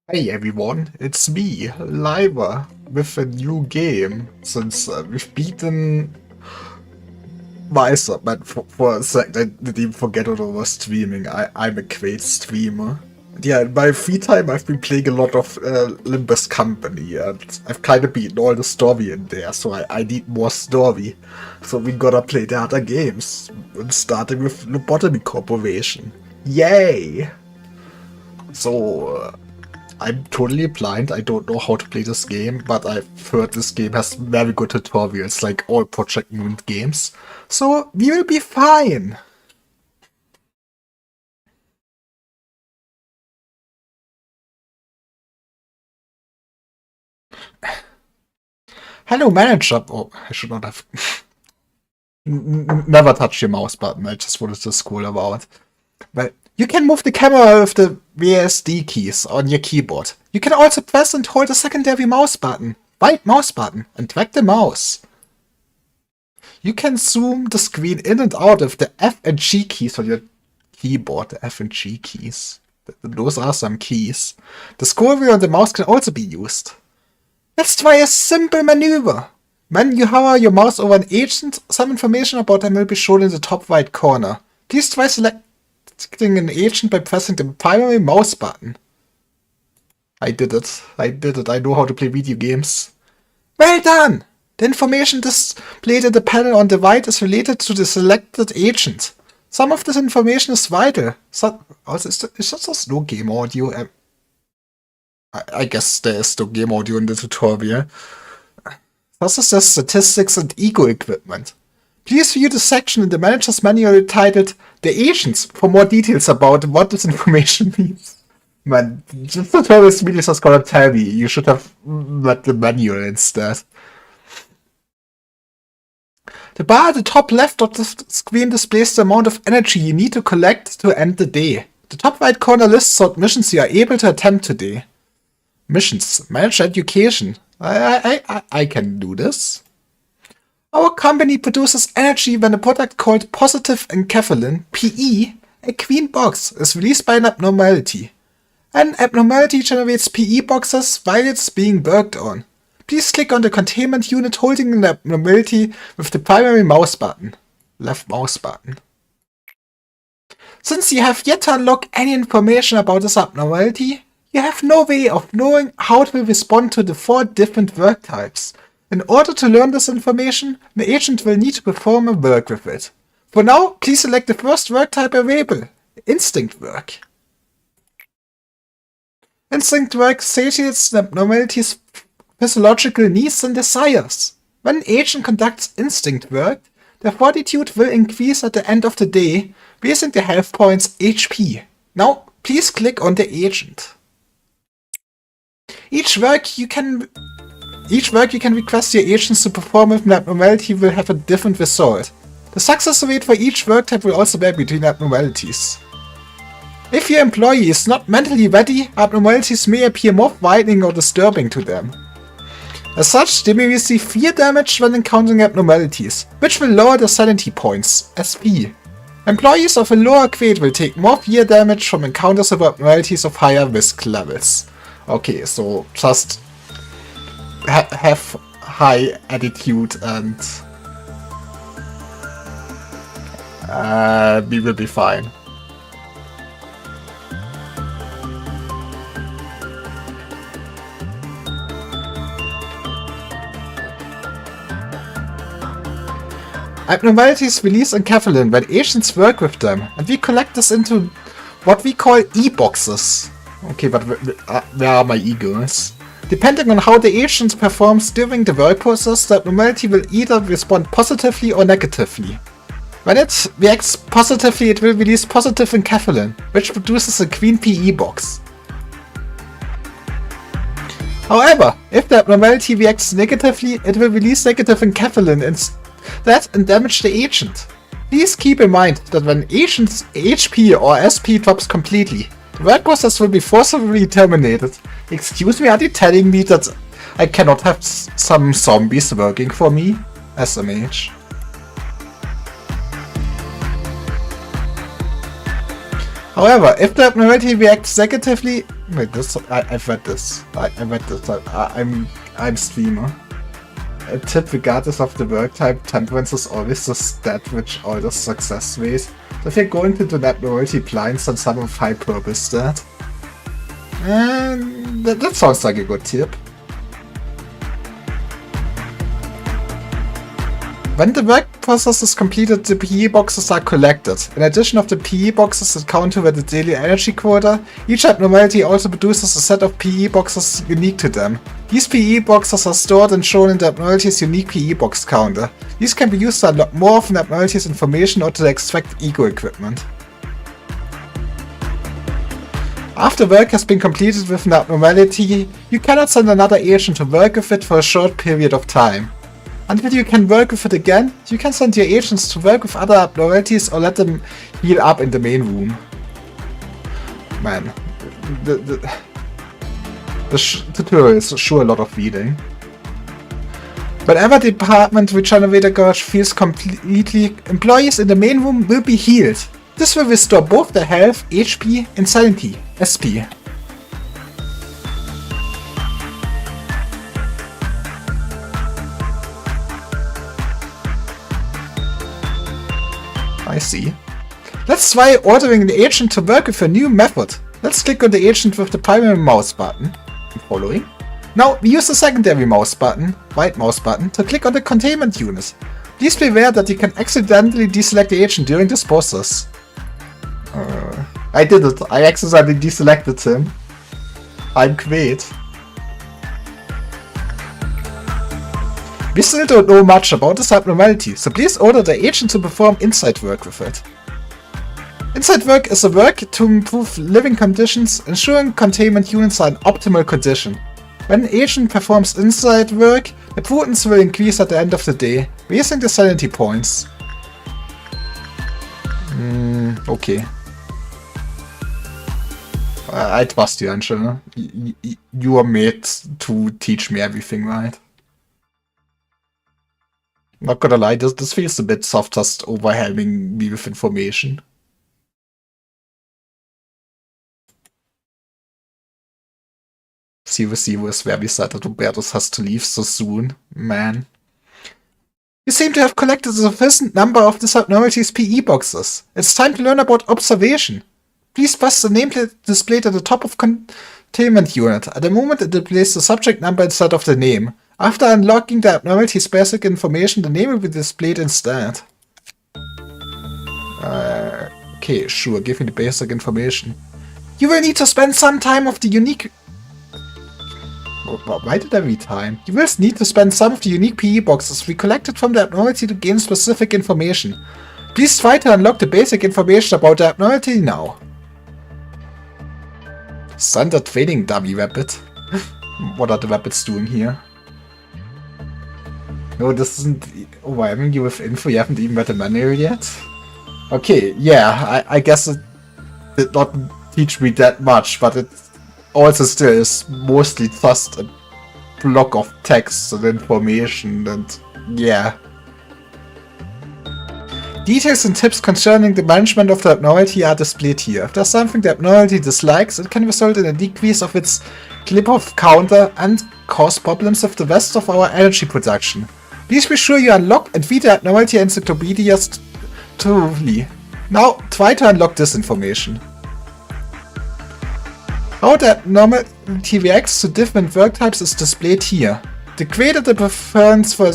Hey everyone, it's me, Liver, with a new game, since we've beaten Meister. Man, for a second I didn't even forget what I was streaming. I'm a great streamer. Yeah, in my free time I've been playing a lot of Limbus Company, and I've kind of beaten all the story in there, so I need more story. So we gotta play the other games, starting with Lobotomy Corporation. Yay! So, I'm totally blind, I don't know how to play this game, but I've heard this game has very good tutorials, like all Project Moon games. So, we will be fine! Hello, manager! Oh, I should not have... Never touch your mouse button, I just wanted to scroll about. But you can move the camera with the WSD keys on your keyboard. You can also press and hold the secondary mouse button, right mouse button, and drag the mouse. You can zoom the screen in and out with the F and G keys on your keyboard. The F and G keys. Those are some keys. The scroll wheel on the mouse can also be used. Let's try a simple maneuver. When you hover your mouse over an agent, some information about them will be shown in the top right corner. Please try selecting an agent by pressing the primary mouse button. I did it. I know how to play video games. Well done! The information displayed in the panel on the right is related to the selected agent. Some of this information is vital. Is there no game audio? I guess there is no game audio in the tutorial. This is the statistics and eco equipment. Please view the section in the manager's manual titled The Agents for more details about what this information means. Man, this tutorial is really just gonna tell me. You should have read the manual instead. The bar at the top left of the screen displays the amount of energy you need to collect to end the day. The top right corner lists what missions you are able to attempt today. Missions. Manage education. I can do this. Our company produces energy when a product called positive enkephalin, PE, a green box, is released by an abnormality. An abnormality generates PE boxes while it's being worked on. Please click on the containment unit holding an abnormality with the primary mouse button. Left mouse button. Since you have yet to unlock any information about this abnormality, you have no way of knowing how it will respond to the 4 different work types. In order to learn this information, the agent will need to perform a work with it. For now, please select the first work type available, instinct work. Instinct work satiates the abnormality's physiological needs and desires. When an agent conducts instinct work, their fortitude will increase at the end of the day, raising the health points HP. Now, please click on the agent. Each work you can request your agents to perform with an abnormality will have a different result. The success rate for each work type will also vary between abnormalities. If your employee is not mentally ready, abnormalities may appear more frightening or disturbing to them. As such, they may receive fear damage when encountering abnormalities, which will lower their sanity points, SP. Employees of a lower grade will take more fear damage from encounters of abnormalities of higher risk levels. Okay, so just have high attitude and we will be fine. Abnormalities release enkephalin when agents work with them, and we collect this into what we call e-boxes. Okay, but where are my e-girls? Depending on how the agent performs during the work process, the abnormality will either respond positively or negatively. When it reacts positively, it will release positive enkephalin, which produces a green PE box. However, if the abnormality reacts negatively, it will release negative enkephalin instead and damage the agent. Please keep in mind that when agent's HP or SP drops completely, the work process will be forcibly terminated. Excuse me, are you telling me that I cannot have some zombies working for me? SMH. However, if the abnormality reacts negatively... Wait, I've read this. I read this. I'm streamer. A tip regardless of the work type, temperance is always the stat which orders success rate. So if you're going to do that abnormality blinds, then some of high purpose stat. And that sounds like a good tip. When the work process is completed, the PE boxes are collected. In addition of the PE boxes that count toward the daily energy quota, each abnormality also produces a set of PE boxes unique to them. These PE boxes are stored and shown in the abnormality's unique PE box counter. These can be used to unlock more of an abnormality's information or to extract ego equipment. After work has been completed with an abnormality, you cannot send another agent to work with it for a short period of time. Until you can work with it again, you can send your agents to work with other abnormalities or let them heal up in the main room. Man, the tutorial is sure a lot of reading. Whenever the department regenerator gauge feels completely, employees in the main room will be healed. This will restore both their health, HP, and sanity, SP. I see. Let's try ordering the agent to work with a new method. Let's click on the agent with the primary mouse button. Following. Now we use the secondary mouse button, right mouse button, to click on the containment unit. Please be aware that you can accidentally deselect the agent during this process. I did it. I accidentally deselected him. I'm great. We still don't know much about this abnormality, so please order the agent to perform inside work with it. Inside work is a work to improve living conditions, ensuring containment units are in optimal condition. When an agent performs inside work, the prudence will increase at the end of the day, raising the sanity points. Okay. I trust you, Angela. You are made to teach me everything, right? Not gonna lie, this feels a bit soft, just overwhelming me with information. Zero is very sad that Robertus has to leave so soon, man. You seem to have collected a sufficient number of this abnormality's PE boxes. It's time to learn about observation. Please press the nameplate displayed at the top of containment unit. At the moment, it displays the subject number instead of the name. After unlocking the abnormality's basic information, the name will be displayed instead. Okay, sure, give me the basic information. You will need to spend some time of the unique... Why did I read time? You will need to spend some of the unique PE boxes we collected from the abnormality to gain specific information. Please try to unlock the basic information about the abnormality now. Standard training dummy rabbit. What are the rabbits doing here? No, this isn't overwhelming you with info. You haven't even read the manual yet? Okay, yeah, I guess it did not teach me that much, but it also still is mostly just a block of text and information, and yeah. Details and tips concerning the management of the abnormality are displayed here. If there's something the abnormality dislikes, it can result in a decrease of its clip-off counter and cause problems with the rest of our energy production. Please be sure you unlock and read the abnormality encyclopedias thoroughly. Now, try to unlock this information. How the abnormality reacts to different work types is displayed here. The greater the preference for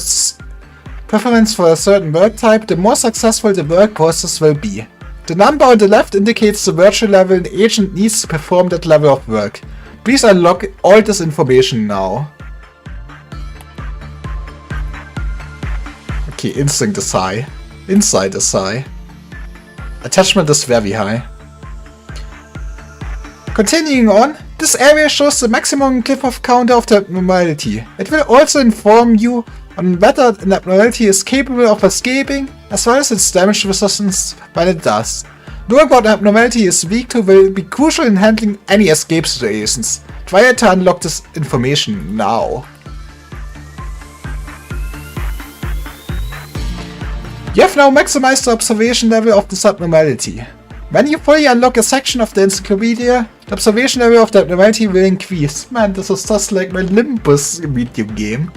a certain work type, the more successful the work process will be. The number on the left indicates the virtual level an agent needs to perform that level of work. Please unlock all this information now. Okay, instinct is high. Insight is high. Attachment is very high. Continuing on, this area shows the maximum clip-off counter of the abnormality. It will also inform you on whether an abnormality is capable of escaping, as well as its damage resistance when it does. Knowing what an abnormality is weak to will be crucial in handling any escape situations. Try to unlock this information now. You have now maximized the observation level of this abnormality. When you fully unlock a section of the encyclopedia, the observation level of the abnormality will increase. Man, this is just like my Limbus video game.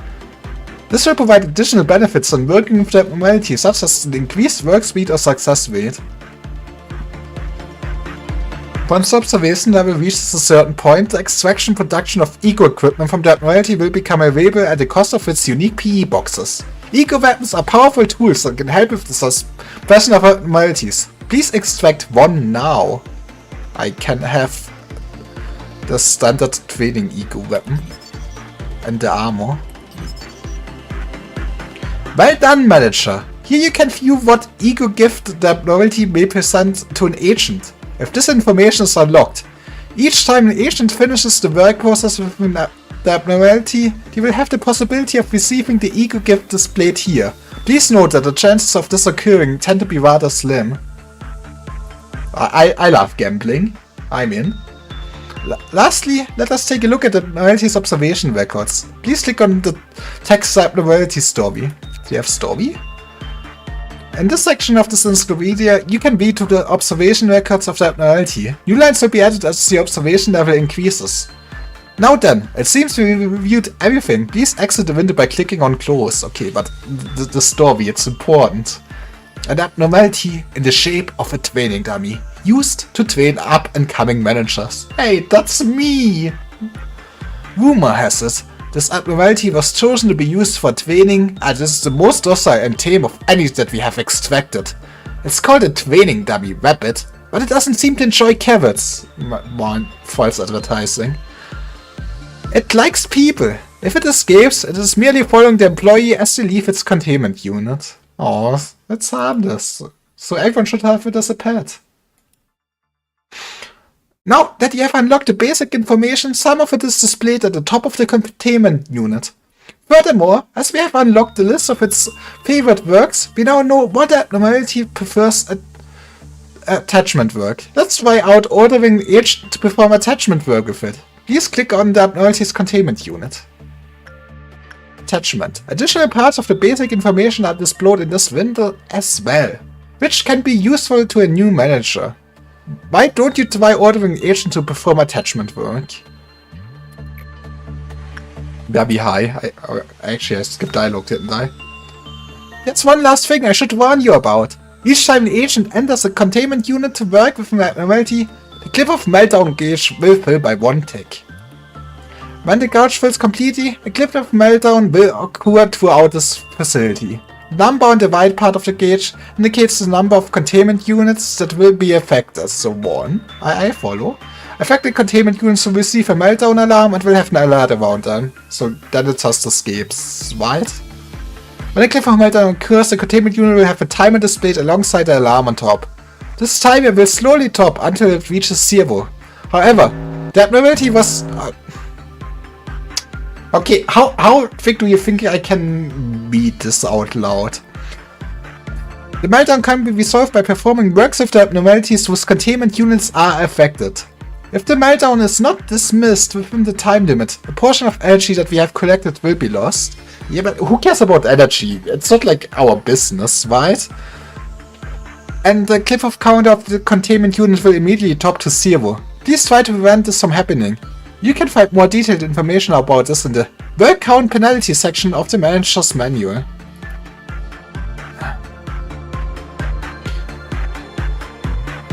This will provide additional benefits when working with the abnormality, such as an increased work speed or success rate. Once the observation level reaches a certain point, the extraction production of eco equipment from the abnormality will become available at the cost of its unique PE boxes. Eco weapons are powerful tools that can help with the suppression of abnormalities. Please extract one now. I can have the standard training eco weapon and the armor. Well done, manager. Here you can view what eco gift the abnormality may present to an agent. If this information is unlocked, each time an agent finishes the work process within the abnormality, they will have the possibility of receiving the eco gift displayed here. Please note that the chances of this occurring tend to be rather slim. I love gambling. I'm in. Lastly, let us take a look at the abnormality's observation records. Please click on the text abnormality story. Do you have story? In this section of this encyclopedia, you can read to the observation records of the abnormality. New lines will be added as the observation level increases. Now then, it seems we reviewed everything. Please exit the window by clicking on close. Okay, but the story, it's important. An abnormality in the shape of a training dummy, used to train up and coming managers. Hey, that's me! Rumor has it, this abnormality was chosen to be used for training, and this is the most docile and tame of any that we have extracted. It's called a training dummy rabbit, but it doesn't seem to enjoy carrots. False advertising. It likes people. If it escapes, it is merely following the employee as they leave its containment unit. Oh, that's harmless. So everyone should have it as a pet. Now that you have unlocked the basic information, some of it is displayed at the top of the containment unit. Furthermore, as we have unlocked the list of its favorite works, we now know what abnormality prefers attachment work. Let's try out ordering the agent to perform attachment work with it. Please click on the abnormality's containment unit. Attachment. Additional parts of the basic information are displayed in this window as well, which can be useful to a new manager. Why don't you try ordering the agent to perform attachment work? Very high. I skipped dialogue, didn't I? That's one last thing I should warn you about. Each time an agent enters a containment unit to work with an abnormality, the clip of meltdown gauge will fill by 1 tick. When the gauge fills completely, a clip of meltdown will occur throughout this facility. The number on the white part of the gauge indicates the number of containment units that will be affected. So 1, I follow. Affected containment units will receive a meltdown alarm and will have an alert around them. So then it just escapes, right? When a clip of meltdown occurs, the containment unit will have a timer displayed alongside the alarm on top. This timer will slowly top until it reaches 0. However, the abnormality was... Okay, how thick do you think I can read this out loud? The meltdown can be resolved by performing works with the abnormalities whose containment units are affected. If the meltdown is not dismissed within the time limit, a portion of energy that we have collected will be lost. Yeah, but who cares about energy? It's not like our business, right? And the clip of counter of the containment unit will immediately top to 0. Please try to prevent this from happening. You can find more detailed information about this in the work count penalty section of the manager's manual.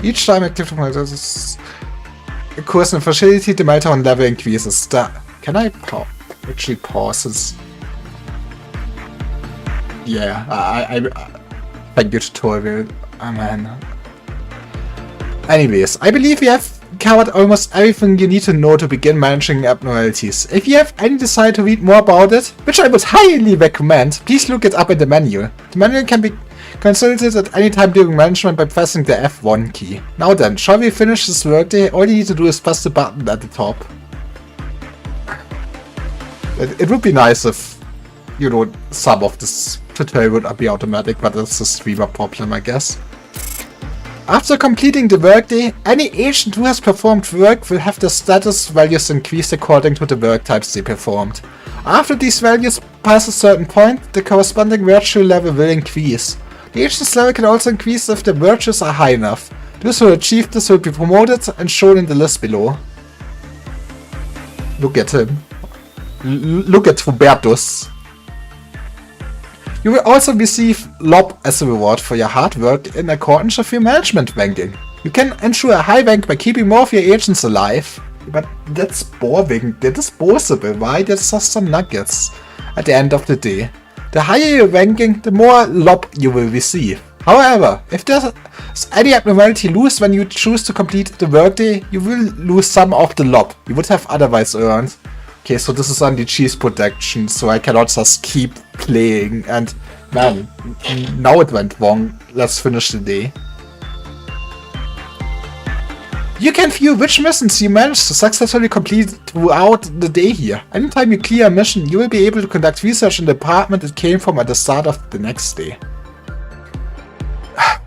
Each time a clip of meltdown occurs in a facility, the meltdown level increases. Can I actually pause this? Yeah, I thank you, tutorial. Man. Anyways, I believe we have covered almost everything you need to know to begin managing abnormalities. If you have any desire to read more about it, which I would highly recommend, please look it up in the manual. The manual can be consulted at any time during management by pressing the F1 key. Now then, shall we finish this workday? All you need to do is press the button at the top. It would be nice if, you know, some of this tutorial would be automatic, but that's a streamer problem, I guess. After completing the workday, any agent who has performed work will have their status values increased according to the work types they performed. After these values pass a certain point, the corresponding virtue level will increase. The agent's level can also increase if the virtues are high enough. Those who achieve this will be promoted and shown in the list below. Look at him. Look at Hubertus. You will also receive Lob as a reward for your hard work in accordance with your management ranking. You can ensure a high rank by keeping more of your agents alive. But that's boring, they're disposable, right? That's just some nuggets at the end of the day. The higher your ranking, the more Lob you will receive. However, if there's any abnormality loose when you choose to complete the workday, you will lose some of the Lob you would have otherwise earned. Okay, so this is on the cheese protection, so I cannot just keep playing, and man, now it went wrong. Let's finish the day. You can view which missions you managed to successfully complete throughout the day here. Anytime you clear a mission, you will be able to conduct research in the department it came from at the start of the next day.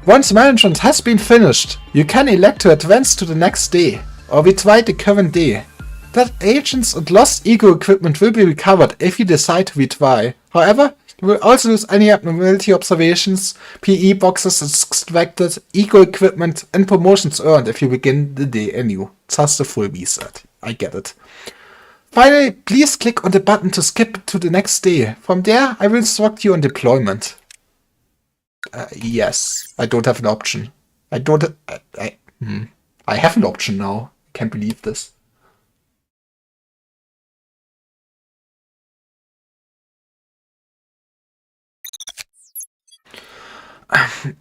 Once management has been finished, you can elect to advance to the next day, or retry the current day. That agents and lost ego equipment will be recovered if you decide to retry. However, you will also lose any abnormality observations, PE boxes extracted, ego equipment, and promotions earned if you begin the day anew. Just a full reset. I get it. Finally, please click on the button to skip to the next day. From there, I will instruct you on deployment. Yes, I don't have an option. I have an option now. I can't believe this.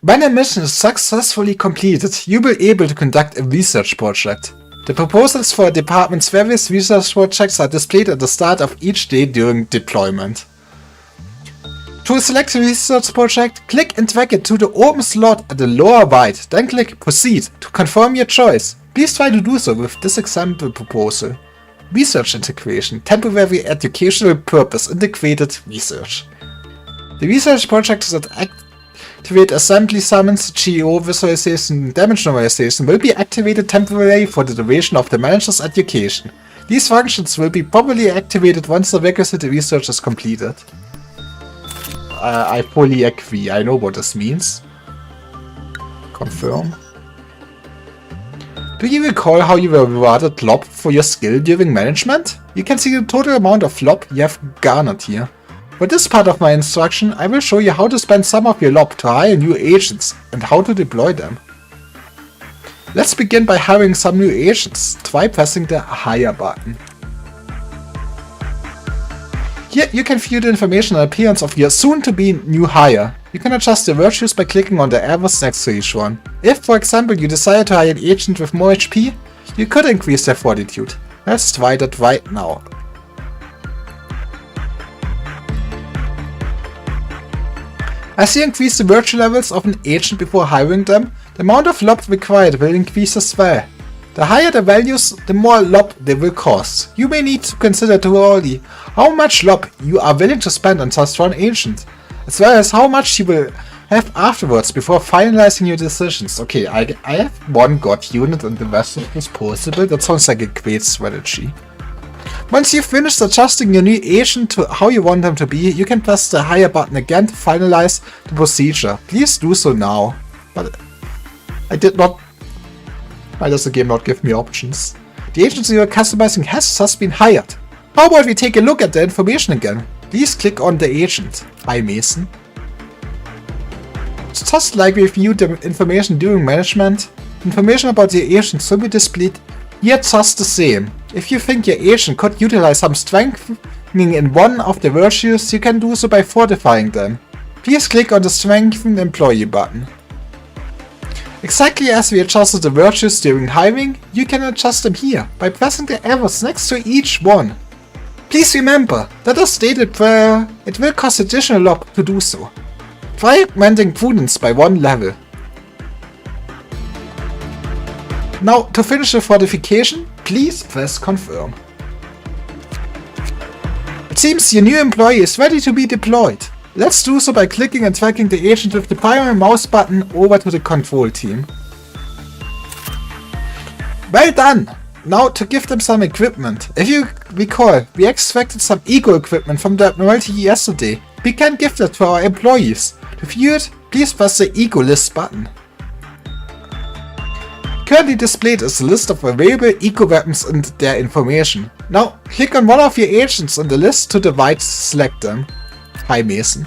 When a mission is successfully completed, you will be able to conduct a research project. The proposals for a department's various research projects are displayed at the start of each day during deployment. To select a research project, click and drag it to the open slot at the lower right, then click Proceed to confirm your choice. Please try to do so with this example proposal. Research integration, temporary educational purpose integrated research. The research project is activate assembly summons, GEO visualization, damage normalization will be activated temporarily for the duration of the manager's education. These functions will be properly activated once the requisite research is completed. I fully agree, I know what this means. Confirm. Do you recall how you were rewarded LOB for your skill during management? You can see the total amount of LOB you have garnered here. For this part of my instruction, I will show you how to spend some of your lob to hire new agents and how to deploy them. Let's begin by hiring some new agents. Try pressing the Hire button. Here you can view the information and appearance of your soon-to-be new hire. You can adjust the virtues by clicking on the arrows next to each one. If, for example, you desire to hire an agent with more HP, you could increase their fortitude. Let's try that right now. As you increase the virtue levels of an agent before hiring them, the amount of lob required will increase as well. The higher the values, the more lob they will cost. You may need to consider thoroughly how much lob you are willing to spend on just one agent, as well as how much you will have afterwards before finalizing your decisions. Okay, I have one god unit and the rest is disposable. That sounds like a great strategy. Once you've finished adjusting your new agent to how you want them to be, you can press the Hire button again to finalize the procedure. Please do so now. But I did not. Why does the game not give me options? The agent you are customizing has just been hired. How about we take a look at the information again? Please click on the agent. Hi Mason. It's just like we viewed the information during management. Information about the agent will be displayed here just the same. If you think your agent could utilize some strengthening in one of the virtues, you can do so by fortifying them. Please click on the Strengthen Employee button. Exactly as we adjusted the virtues during hiring, you can adjust them here by pressing the arrows next to each one. Please remember that as stated prior, it will cost additional lob to do so. Try augmenting prudence by 1 level. Now, to finish the fortification, please press confirm. It seems your new employee is ready to be deployed. Let's do so by clicking and dragging the agent with the primary mouse button over to the control team. Well done! Now to give them some equipment. If you recall, we extracted some ego equipment from the Admiralty yesterday. We can give that to our employees. To view it, please press the ego list button. Currently displayed is a list of available eco weapons and their information. Now click on one of your agents on the list to the right to select them. Hi Mason.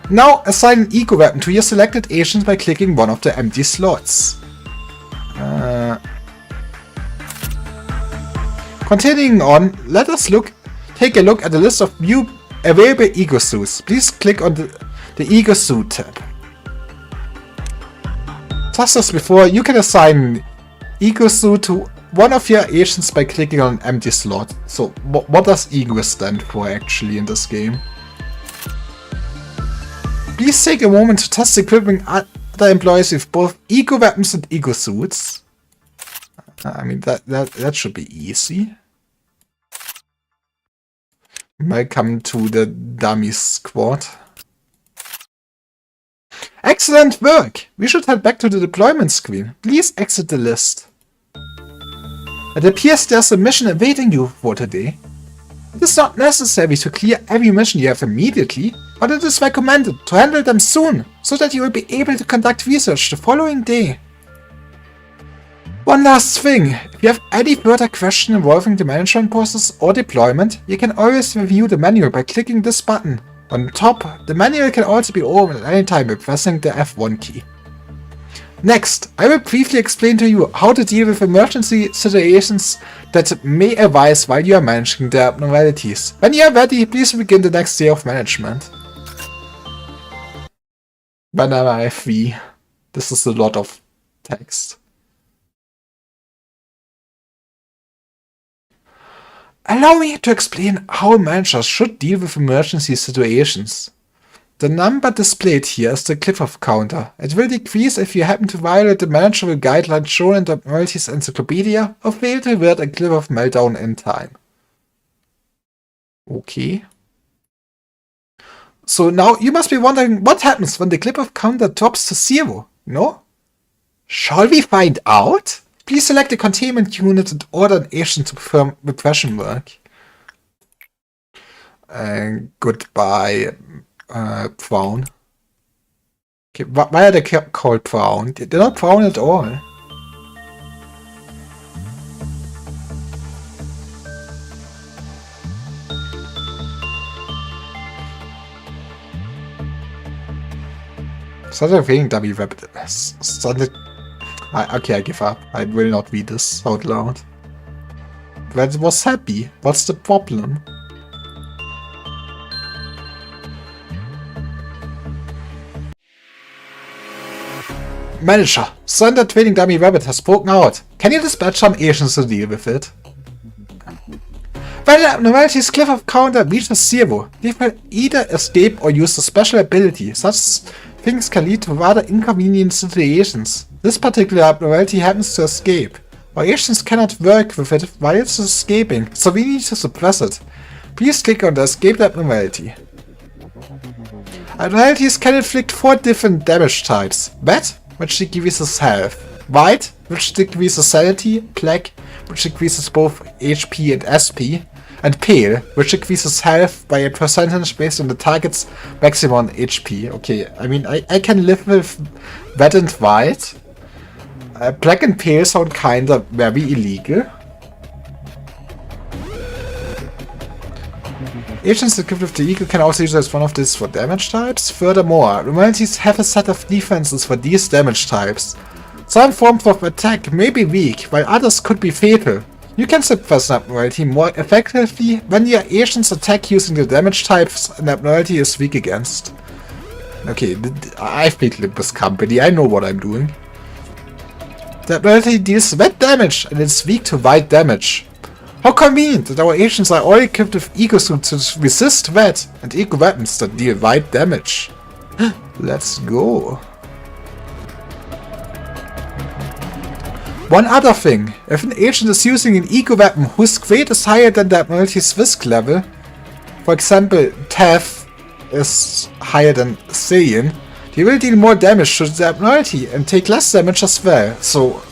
Now assign an eco weapon to your selected agent by clicking one of the empty slots. Continuing on, let us take a look at the list of new available ego suits. Please click on the ego suit tab. Just as before, you can assign ego suit to one of your agents by clicking on an empty slot. So what does ego stand for actually in this game? Please take a moment to test equipping other employees with both ego weapons and ego suits. I mean, that should be easy. Welcome to the dummy squad. Excellent work! We should head back to the deployment screen. Please exit the list. It appears there's a mission awaiting you for today. It is not necessary to clear every mission you have immediately, but it is recommended to handle them soon, so that you will be able to conduct research the following day. One last thing, if you have any further question involving the management process or deployment, you can always review the manual by clicking this button. On top, the manual can also be opened at any time by pressing the F1 key. Next, I will briefly explain to you how to deal with emergency situations that may arise while you are managing the abnormalities. When you are ready, please begin the next day of management. Banana FV. This is a lot of text. Allow me to explain how managers should deal with emergency situations. The number displayed here is the cliff-off counter. It will decrease if you happen to violate the managerial guidelines shown in the Admiralty's encyclopedia or fail to avert a cliff-off meltdown in time. Okay. So now you must be wondering what happens when the cliff-off counter drops to 0, no? Shall we find out? Please select a containment unit and order an agent to perform repression work. Goodbye, Brown. Okay, why are they called Brown? They're not brown at all. Such a thing, dummy rabbit. Okay, I give up. I will not read this out loud. That was happy. What's the problem? Manager, Standard Trading Dummy Rabbit has broken out. Can you dispatch some agents to deal with it? When the abnormality's cliff of counter reaches 0, they will either escape or use a special ability. Such things can lead to rather inconvenient situations. This particular abnormality happens to escape. Our agents cannot work with it while it's escaping, so we need to suppress it. Please click on the escaped abnormality. Abnormalities can inflict 4 different damage types. Red, which decreases health. White, which decreases sanity. Black, which decreases both HP and SP. And pale, which decreases health by a percentage based on the target's maximum HP. Okay, I mean, I can live with red and white. Black and pale sound kinda very illegal. Agents equipped with the eagle can also use as one of these for damage types. Furthermore, abnormalities have a set of defenses for these damage types. Some forms of attack may be weak, while others could be fatal. You can suppress an abnormality more effectively when your agents attack using the damage types an abnormality is weak against. Okay, I've played Limbus Company, I know what I'm doing. The abnormality deals red damage and is weak to white damage. How convenient that our agents are all equipped with eco suits to resist red and eco weapons that deal white damage. Let's go. One other thing, if an agent is using an eco weapon whose weight is higher than the abnormality's risk level, for example, Tef is higher than Saiyan, they will deal more damage to the abnormality and take less damage as well. So,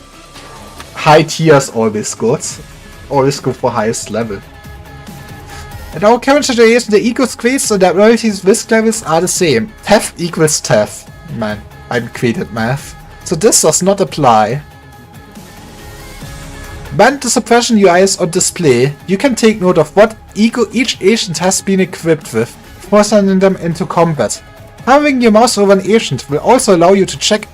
high tiers always good. Always go for highest level. In our current situation, the eco weights and the abnormality's risk levels are the same. Tef equals Tef. Man, I'm great at math. So this does not apply. When the suppression UI is on display, you can take note of what eco each agent has been equipped with before sending them into combat. Having your mouse over an agent will also allow you to check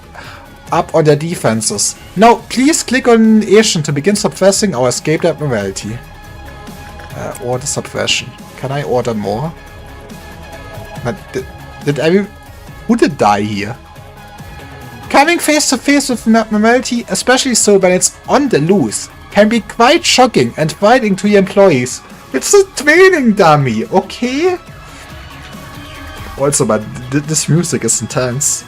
up on their defenses. Now, please click on an agent to begin suppressing our escaped abnormality. Order suppression. Can I order more? But who did die here? Coming face to face with an abnormality, especially so when it's on the loose, can be quite shocking and frightening to your employees. It's a training dummy, okay? Also, but this music is intense.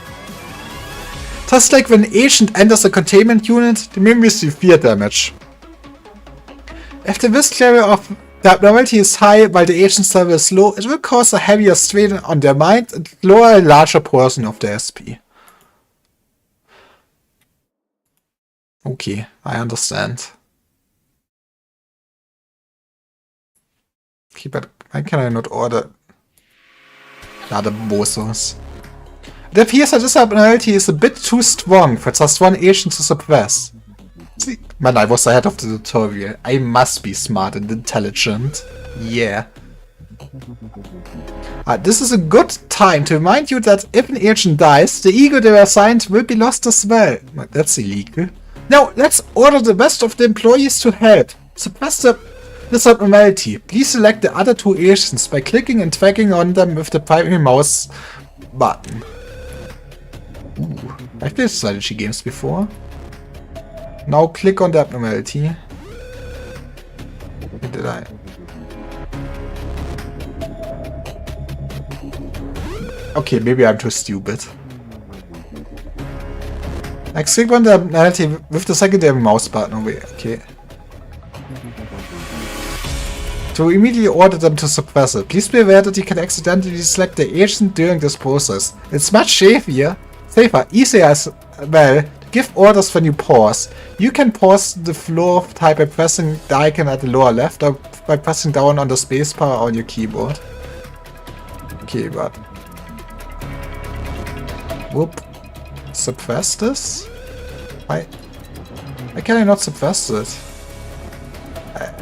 Just like when an agent enters a containment unit, the mimics do fear damage. If the risk level of the abnormality is high while the agent's level is low, it will cause a heavier strain on their mind and lower a larger portion of their SP. Okay, I understand. Okay, but why can I not order Ladebossos? It appears that this abnormality is a bit too strong for just one agent to suppress. See, man, I was ahead of the tutorial. I must be smart and intelligent. Yeah. This is a good time to remind you that if an agent dies, the ego they were assigned will be lost as well. That's illegal. Now, let's order the rest of the employees to help. Suppress this abnormality. Please select the other 2 agents by clicking and dragging on them with the primary mouse button. Ooh, I've played strategy games before. Now click on the abnormality. Did I? Okay, maybe I'm too stupid. Next, click on the abnormality with the secondary mouse button over here. Okay. To immediately order them to suppress it. Please be aware that you can accidentally select the agent during this process. It's much safer, easier as well, to give orders when you pause. You can pause the flow of type by pressing the icon at the lower left or by pressing down on the spacebar on your keyboard. Okay, but... Whoop. Suppress this? Why can I not suppress it?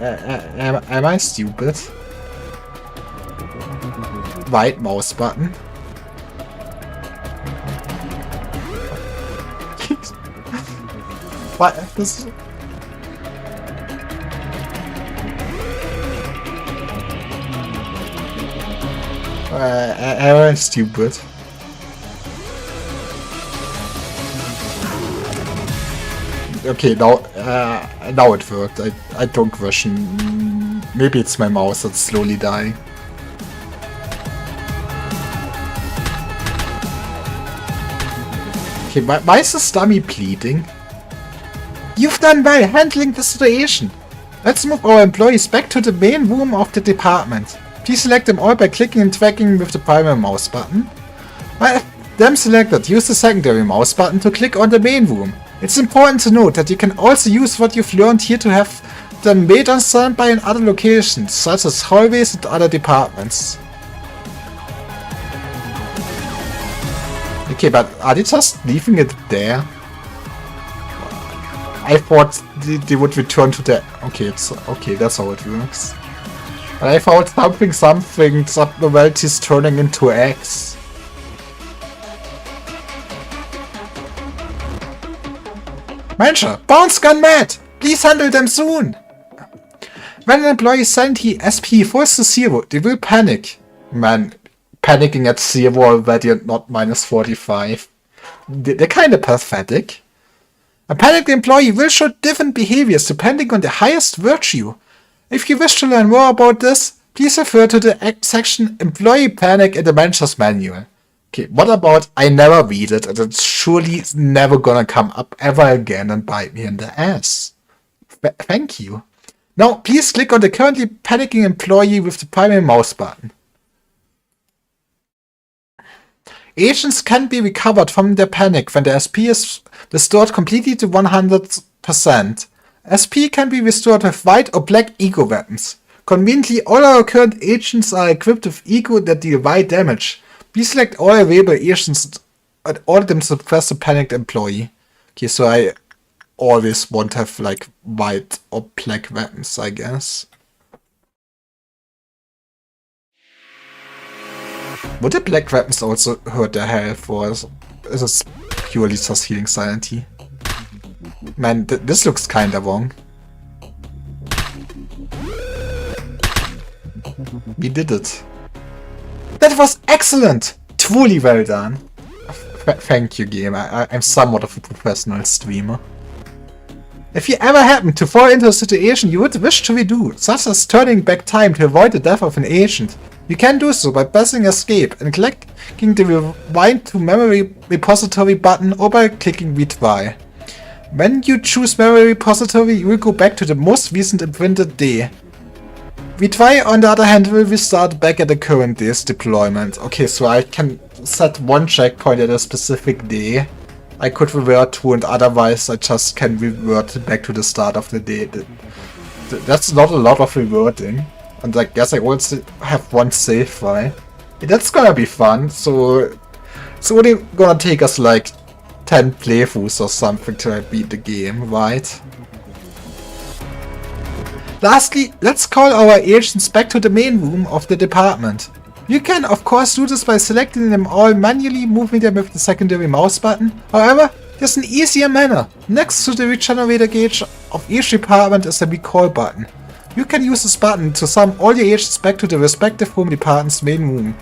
Am I stupid? Right mouse button. What? This... I'm stupid. Okay, now it worked. I don't question. Maybe it's my mouse that's slowly dying. Okay, why is this dummy bleeding? You've done well handling the situation. Let's move our employees back to the main room of the department. Please select them all by clicking and dragging with the primary mouse button. Well, them selected, use the secondary mouse button to click on the main room. It's important to note that you can also use what you've learned here to have them made on standby in other locations, such as hallways and other departments. Okay, but are they just leaving it there? I thought they would return to the... Okay, that's how it works. But I found something abnormalities turning into X. Manager, bounce gone mad! Please handle them soon! When an employee sanity SP falls to 0, they will panic. Man, panicking at 0 already and not minus 45. They're kinda pathetic. A panicked employee will show different behaviors depending on the highest virtue. If you wish to learn more about this, please refer to the section Employee Panic in the Manager's Manual. Okay, what about I never read it and it's surely never gonna come up ever again and bite me in the ass. Thank you. Now, please click on the currently panicking employee with the primary mouse button. Agents can be recovered from their panic when the SP is restored completely to 100%. SP can be restored with white or black eco weapons. Conveniently, all our current agents are equipped with eco that deal wide damage. Please select all available agents and order them to suppress the panicked employee. Okay, so I always want to have like white or black weapons, I guess. Would the black weapons also hurt their health, or is it purely just healing sanity? Man, this looks kinda wrong. We did it. That was excellent! Truly well done. Thank you, game. I'm somewhat of a professional streamer. If you ever happen to fall into a situation you would wish to redo, such as turning back time to avoid the death of an agent, you can do so by pressing escape and clicking the rewind to memory repository button or by clicking retry. When you choose memory repository, you will go back to the most recent imprinted day. Retry, on the other hand, will restart back at the current day's deployment. Okay, so I can set one checkpoint at a specific day I could revert to, and otherwise I just can revert back to the start of the day. That's not a lot of reverting. And I guess I also have one save file. Yeah, that's gonna be fun, so it's only gonna take us like 10 playthroughs or something to beat the game, right? Lastly, let's call our agents back to the main room of the department. You can of course do this by selecting them all manually, moving them with the secondary mouse button. However, there's an easier manner. Next to the regenerator gauge of each department is a recall button. You can use this button to summon all your agents back to the respective home department's main room.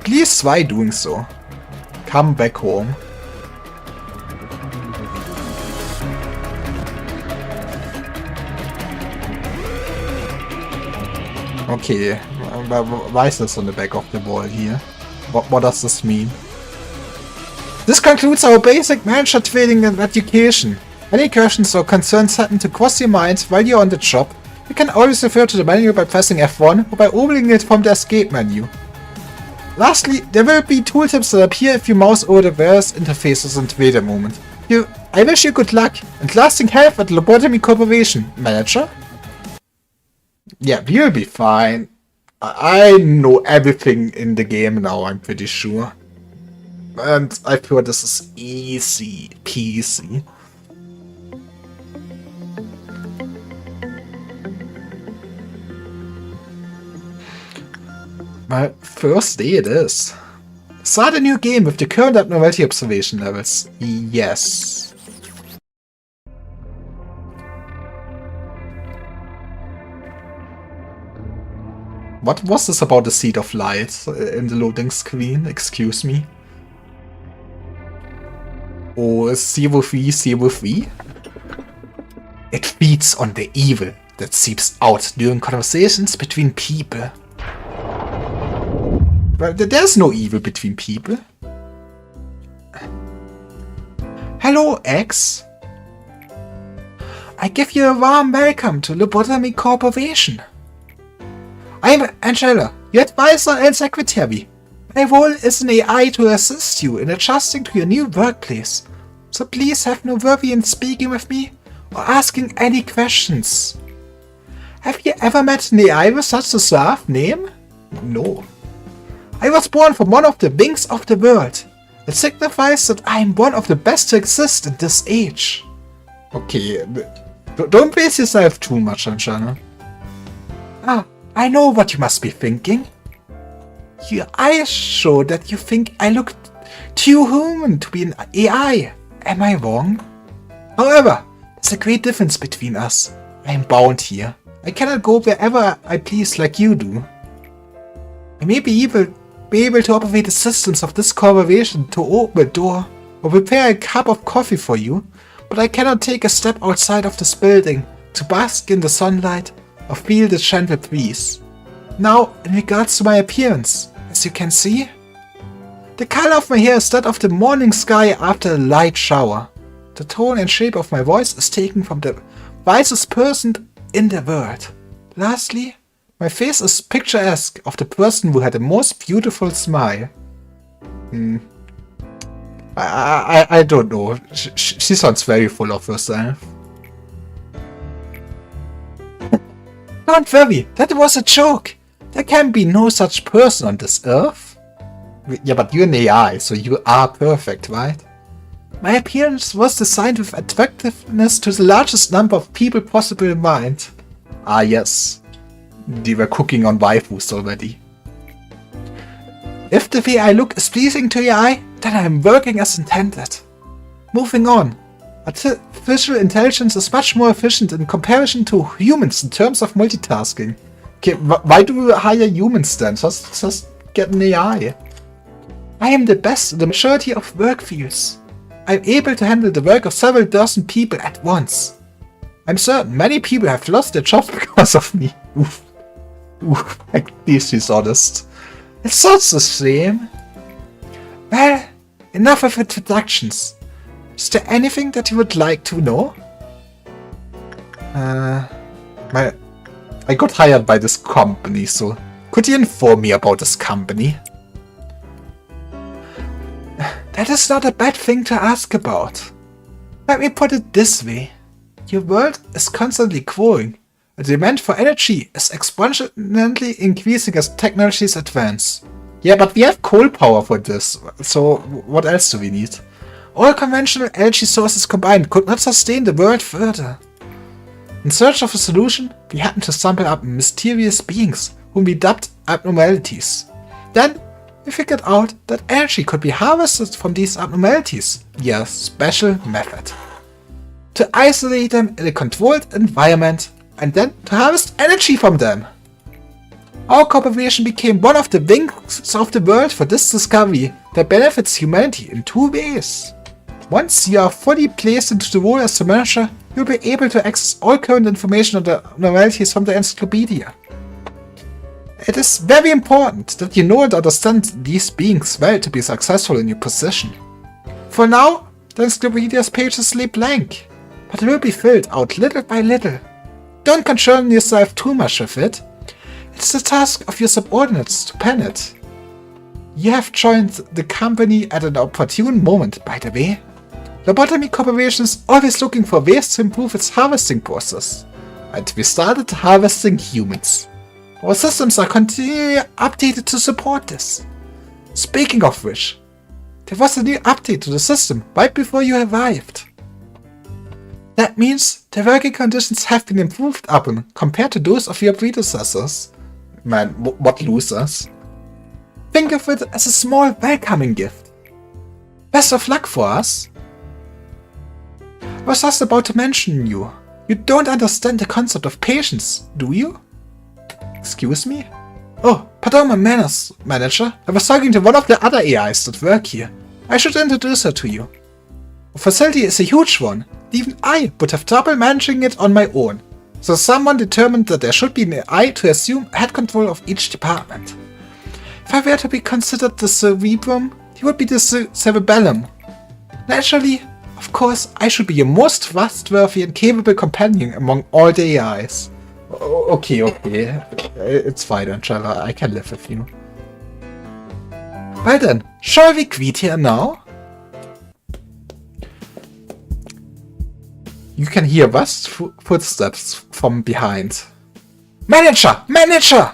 Please try doing so. Come back home. Okay, why is this on the back of the wall here? What does this mean? This concludes our basic manager training and education. Any questions or concerns happen to cross your mind while you're on the job, you can always refer to the menu by pressing F1 or by opening it from the escape menu. Lastly, there will be tooltips that appear if you mouse over the various interfaces and wait a moment. I wish you good luck and lasting health at Lobotomy Corporation, Manager. Yeah, we'll be fine. I know everything in the game now, I'm pretty sure. And I feel this is easy peasy. My first day it is. Start a new game with the current abnormality observation levels. Yes. What was this about the Seed of Light in the loading screen? Excuse me. Oh, C with V? It feeds on the evil that seeps out during conversations between people. Well, there's no evil between people. Hello, X. I give you a warm welcome to Lobotomy Corporation. I'm Angela, your advisor and secretary. My role is an AI to assist you in adjusting to your new workplace. So please have no worry in speaking with me or asking any questions. Have you ever met an AI with such a suave name? No. I was born from one of the wings of the world. It signifies that I am one of the best to exist in this age. Okay, don't base yourself too much on Shana. Ah, I know what you must be thinking. Your eyes show that you think I look too human to be an AI. Am I wrong? However, there's a great difference between us. I am bound here. I cannot go wherever I please like you do. I may be able to operate the systems of this corporation to open a door or prepare a cup of coffee for you, but I cannot take a step outside of this building to bask in the sunlight or feel the gentle breeze. Now, in regards to my appearance, as you can see, the color of my hair is that of the morning sky after a light shower. The tone and shape of my voice is taken from the wisest person in the world. Lastly, my face is picturesque of the person who had the most beautiful smile. I don't know. She sounds very full of herself. Don't worry, that was a joke. There can be no such person on this earth. Yeah, but you're an AI, so you are perfect, right? My appearance was designed with attractiveness to the largest number of people possible in mind. Ah yes, they were cooking on waifus already. If the way I look is pleasing to your eye, then I am working as intended. Moving on. Artificial intelligence is much more efficient in comparison to humans in terms of multitasking. Okay, why do we hire humans then? Just get an AI. I am the best in the majority of work fields. I am able to handle the work of several dozen people at once. I'm certain many people have lost their jobs because of me. Oof. At least he's honest. It's such a shame. Well, enough of introductions. Is there anything that you would like to know? I got hired by this company, so could you inform me about this company? That is not a bad thing to ask about. Let me put it this way. Your world is constantly growing. The demand for energy is exponentially increasing as technologies advance. Yeah, but we have coal power for this, so what else do we need? All conventional energy sources combined could not sustain the world further. In search of a solution, we happened to stumble up mysterious beings whom we dubbed abnormalities. Then, we figured out that energy could be harvested from these abnormalities via a special method. To isolate them in a controlled environment and then to harvest energy from them. Our corporation became one of the wings of the world for this discovery that benefits humanity in two ways. Once you are fully placed into the role as the manager, you'll be able to access all current information on the abnormalities from the encyclopedia. It is very important that you know and understand these beings well to be successful in your position. For now, the encyclopedia's pages lay blank, but it will be filled out little by little. Don't concern yourself too much with it. It's the task of your subordinates to pen it. You have joined the company at an opportune moment, by the way. Lobotomy Corporation is always looking for ways to improve its harvesting process. And we started harvesting humans. Our systems are continually updated to support this. Speaking of which, there was a new update to the system right before you arrived. That means the working conditions have been improved upon compared to those of your predecessors. Man, what losers. Think of it as a small welcoming gift. Best of luck for us. I was just about to mention you. You don't understand the concept of patience, do you? Excuse me? Oh, pardon my manners, manager. I was talking to one of the other AIs that work here. I should introduce her to you. The facility is a huge one. Even I would have trouble managing it on my own. So someone determined that there should be an AI to assume head control of each department. If I were to be considered the cerebrum, he would be the cerebellum. Naturally, of course, I should be your most trustworthy and capable companion among all the AIs. Okay. It's fine, Angela. I can live with you. Well then, shall we greet here now? You can hear Rust's footsteps from behind. Manager! Manager!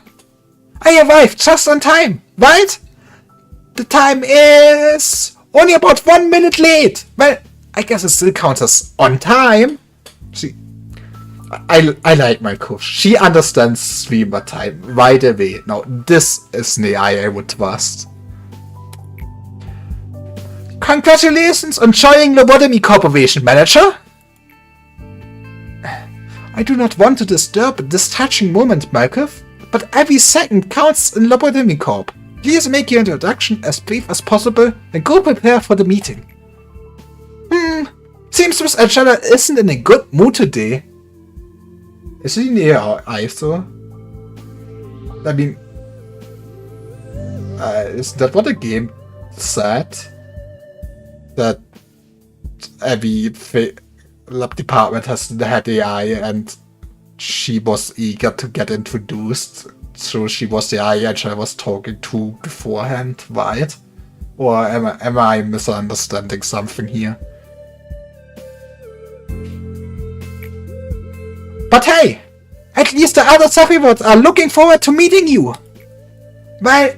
I arrived just on time, right? The time is only about 1 minute late. Well, I guess it still counts as on time. I like my coach. She understands streamer time right away. Now, this is the AI I would trust. Congratulations on joining Lobotomy Corporation, Manager! I do not want to disturb this touching moment, Malkov, but every second counts in Lobotomy Corp. Please make your introduction as brief as possible and go prepare for the meeting. Seems Miss Angela isn't in a good mood today. Is she in the AI though? I mean, is that what the game said? That every lab department has the head AI and she was eager to get introduced, so she was the AI I was talking to beforehand, right? Or am I misunderstanding something here? But hey! At least the other Safivots are looking forward to meeting you! Well,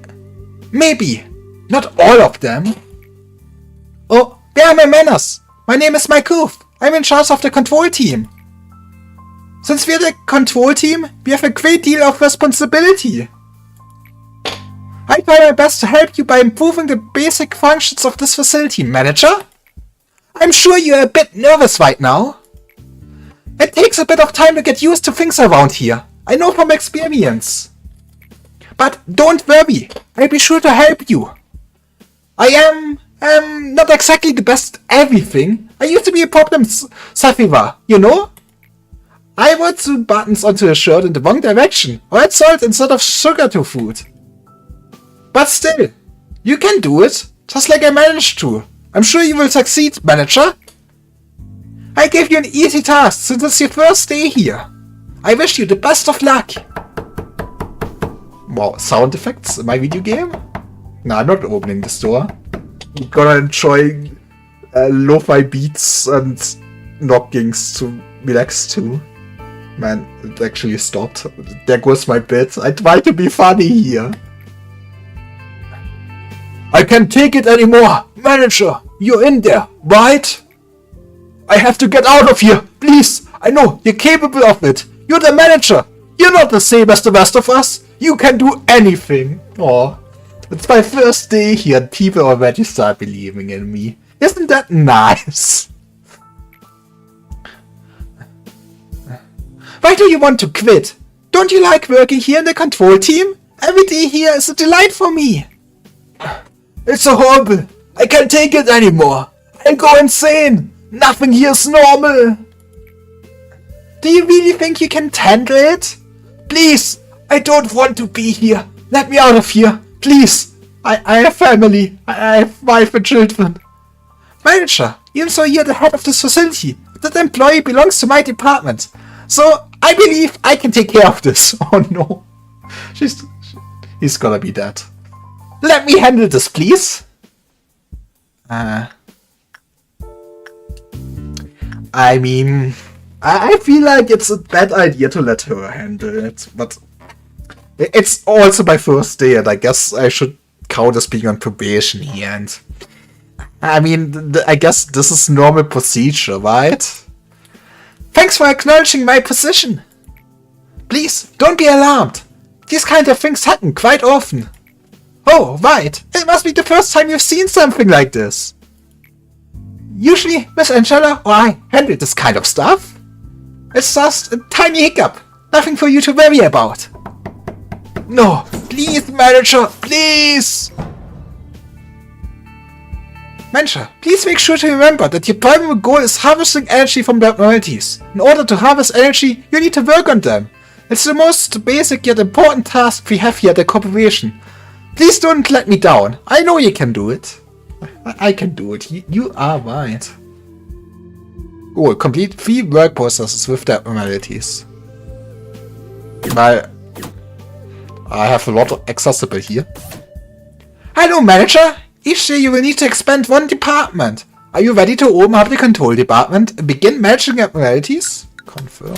maybe. Not all of them. Oh, where are my manners? My name is Malkov. I'm in charge of the control team. Since we're the control team, we have a great deal of responsibility. I try my best to help you by improving the basic functions of this facility, Manager. I'm sure you're a bit nervous right now. It takes a bit of time to get used to things around here. I know from experience. But don't worry, I'll be sure to help you. I am not exactly the best at everything. I used to be a problem Safiva, you know? I would sew buttons onto a shirt in the wrong direction, or add salt instead of sugar to food. But still, you can do it, just like I managed to. I'm sure you will succeed, Manager. I gave you an easy task since it's your first day here. I wish you the best of luck. Wow, sound effects in my video game? No, I'm not opening this door. I'm gonna enjoy lo-fi beats and knockings to relax to. Man, it actually stopped. There goes my bit. I try to be funny here. I can't take it anymore! Manager, you're in there, right? I have to get out of here! Please! I know, you're capable of it! You're the manager! You're not the same as the rest of us! You can do anything! Aw. It's my first day here and people already start believing in me. Isn't that nice? Why do you want to quit? Don't you like working here in the control team? Every day here is a delight for me. It's so horrible. I can't take it anymore. I'll go insane. Nothing here is normal. Do you really think you can handle it? Please, I don't want to be here. Let me out of here. Please. I have family. I have wife and children. Manager, even so you're the head of this facility. That employee belongs to my department. So I believe I can take care of this. Oh no. He's gonna be dead. Let me handle this, please. I mean, I feel like it's a bad idea to let her handle it, but it's also my first day, and I guess I should count as being on probation here. And I mean, I guess this is normal procedure, right? Thanks for acknowledging my position. Please, don't be alarmed. These kind of things happen quite often. Oh, right. It must be the first time you've seen something like this. Usually, Miss Angela or I handle this kind of stuff. It's just a tiny hiccup. Nothing for you to worry about. No, Please, manager, please! Manager, please make sure to remember that your primary goal is harvesting energy from the abnormalities. In order to harvest energy, you need to work on them. It's the most basic yet important task we have here at the corporation. Please don't let me down. I know you can do it. I can do it. You are right. Oh, complete 3 work processes with the abnormalities. Well, I have a lot accessible here. Hello, manager! Each day you will need to expand 1 department. Are you ready to open up the control department and begin managing abnormalities? Confirm.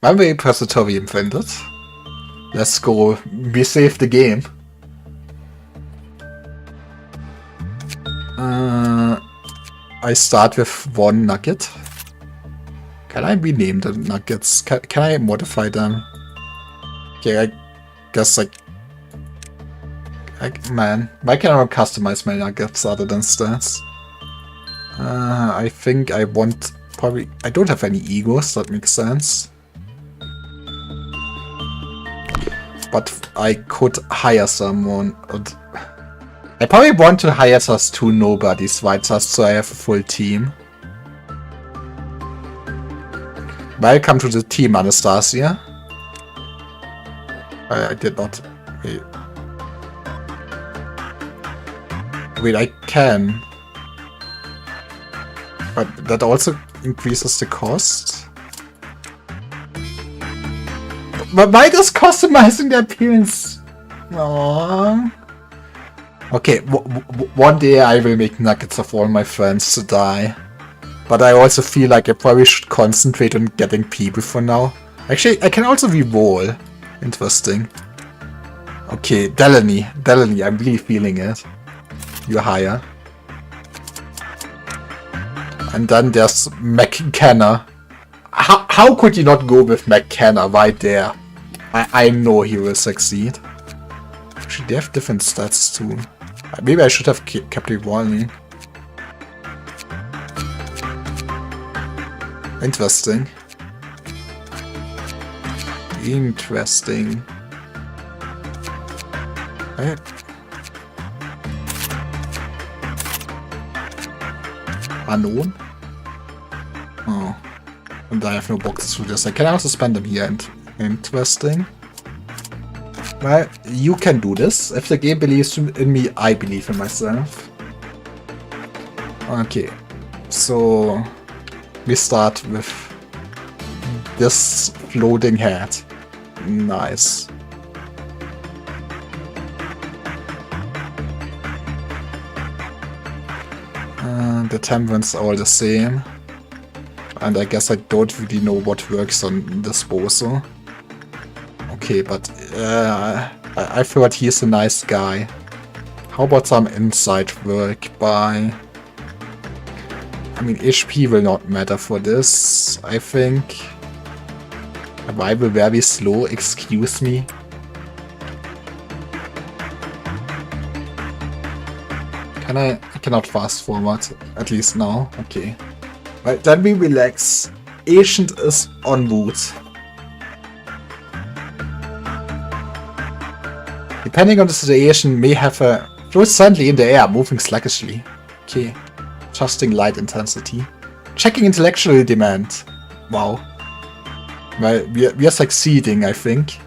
I'm very repository empfindet. Let's go. We save the game. I start with 1 nugget. Can I rename the nuggets? Can I modify them? Okay, I guess man, why can't I customize my nuggets other than stats? I think I want probably. I don't have any egos. That makes sense. But I could hire someone. I probably want to hire just 2 nobodies, right? Just so I have a full team. Welcome to the team, Anastasia. I did not. Wait, I can. But that also increases the cost. But why does customizing the appearance? Aww. Okay, one day I will make nuggets of all my friends to die. But I also feel like I probably should concentrate on getting people for now. Actually, I can also re-roll. Interesting. Okay, Delaney, I'm really feeling it. You're higher. And then there's McKenna. How could you not go with McKenna right there? I know he will succeed. Actually, they have different stats too. Maybe I should have kept it rolling. Interesting. Interesting. Right. Unknown? Oh. And I have no boxes for this. I can also spend them here. And interesting. Well, you can do this. If the game believes in me, I believe in myself. Okay. So we start with this floating head. Nice. The temperance are all the same. And I guess I don't really know what works on disposal. Okay, but I thought he's a nice guy. How about some inside work by... I mean, HP will not matter for this, I think. Arrival very slow, excuse me. I cannot fast forward, at least now. Okay. Right, then we relax. Agent is en route. Depending on the situation, may have a float suddenly in the air, moving sluggishly. Okay. Adjusting light intensity. Checking intellectual demand. Wow. Well, we are succeeding, I think.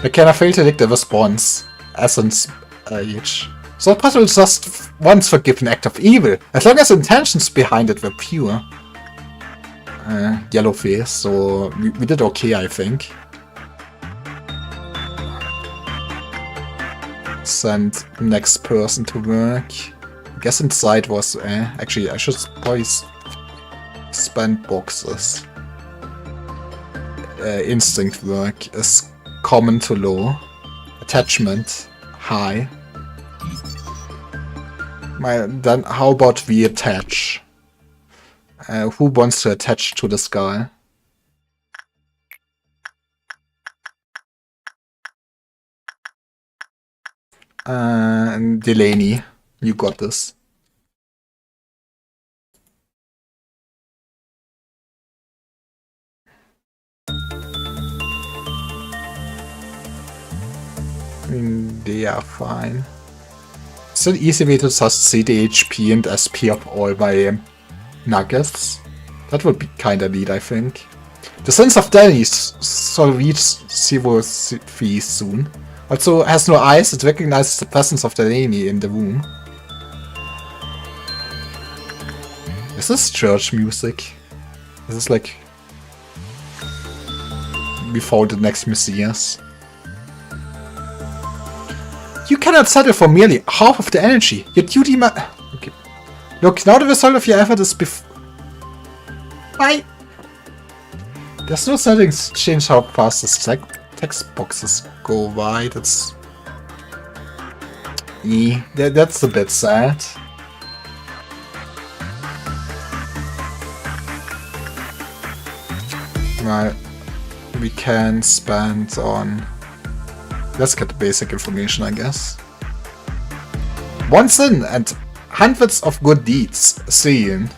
McKenna failed to detect the response. Essence age. So it's possible just once forgiven act of evil, as long as the intentions behind it were pure. Yellow face, so we did okay, I think. Send next person to work. I guess inside was actually I should probably spend boxes. Instinct work is common to low. Attachment high. Then how about we attach? Who wants to attach to this guy? Delaney, you got this. I mean, they are fine. It's an easy way to just see the HP and SP of all my nuggets. That would be kinda neat, I think. The Sons of Danny shall reach 0-3 soon. Also has no eyes, it recognizes the presence of the lady in the room. Is this church music? Is this like... before the next Messias? You cannot settle for merely half of the energy. Your duty okay. Look, now the result of your effort is Why? There's no settings to change how fast the text boxes go wide. It's... that's a bit sad. Right. We can spend on... Let's get the basic information, I guess. One sin and hundreds of good deeds seen.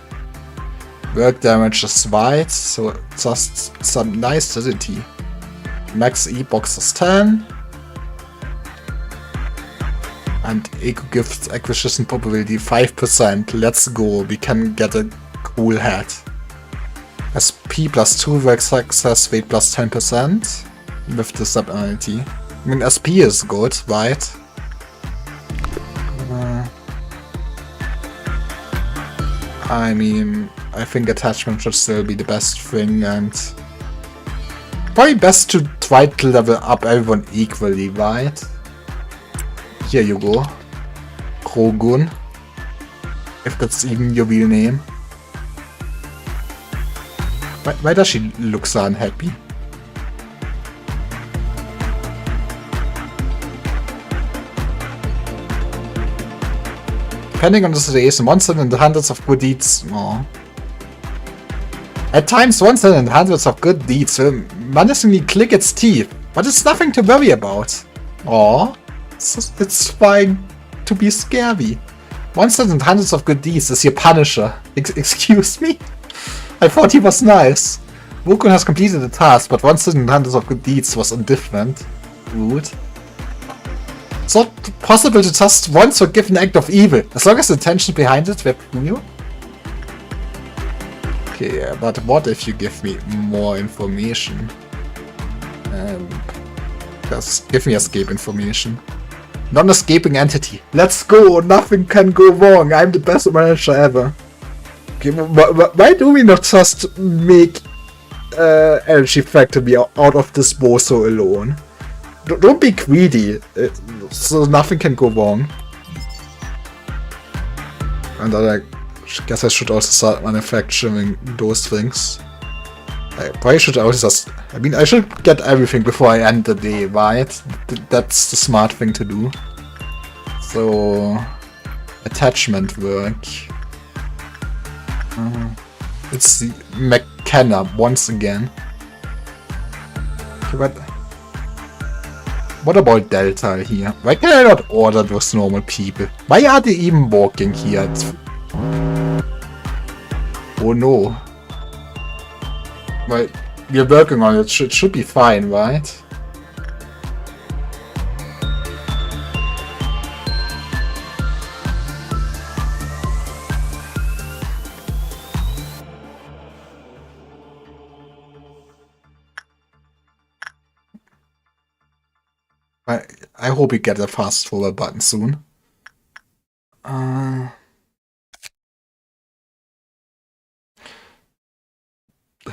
Work damage is wide, so just some nicety. Max E-box is 10. And Eco Gift acquisition probability 5%. Let's go, we can get a cool hat. SP plus 2 work success rate plus 10% with this ability. I mean, SP is good, right? I mean, I think attachment should still be the best thing, and probably best to try to level up everyone equally, right? Here you go. Krogun. If that's even your real name. Why does she look so unhappy? Depending on the situation, one sin and hundreds of good deeds. Aww. At times, one sin and hundreds of good deeds will menacingly click its teeth, but it's nothing to worry about. Aww. It's fine to be scary. One sin and hundreds of good deeds is your punisher. Excuse me? I thought he was nice. Wukun has completed the task, but one sin and hundreds of good deeds was indifferent. Rude. It's not possible to just once forgive an act of evil, as long as the intention behind it were pure. Okay, but what if you give me more information? Just give me escape information. Non-escaping entity. Let's go! Nothing can go wrong! I'm the best manager ever. Okay, why do we not just make Energy Factory out of this bozo alone? Don't be greedy, so nothing can go wrong. And I guess I should also start manufacturing those things. I probably should also just... I mean, I should get everything before I end the day, right? That's the smart thing to do. So... attachment work. It's McKenna once again. Okay, but... what about Delta here? Why can I not order those normal people? Why are they even walking here? Oh no. Well, we're working on it. It should be fine, right? I hope we get a fast forward button soon. I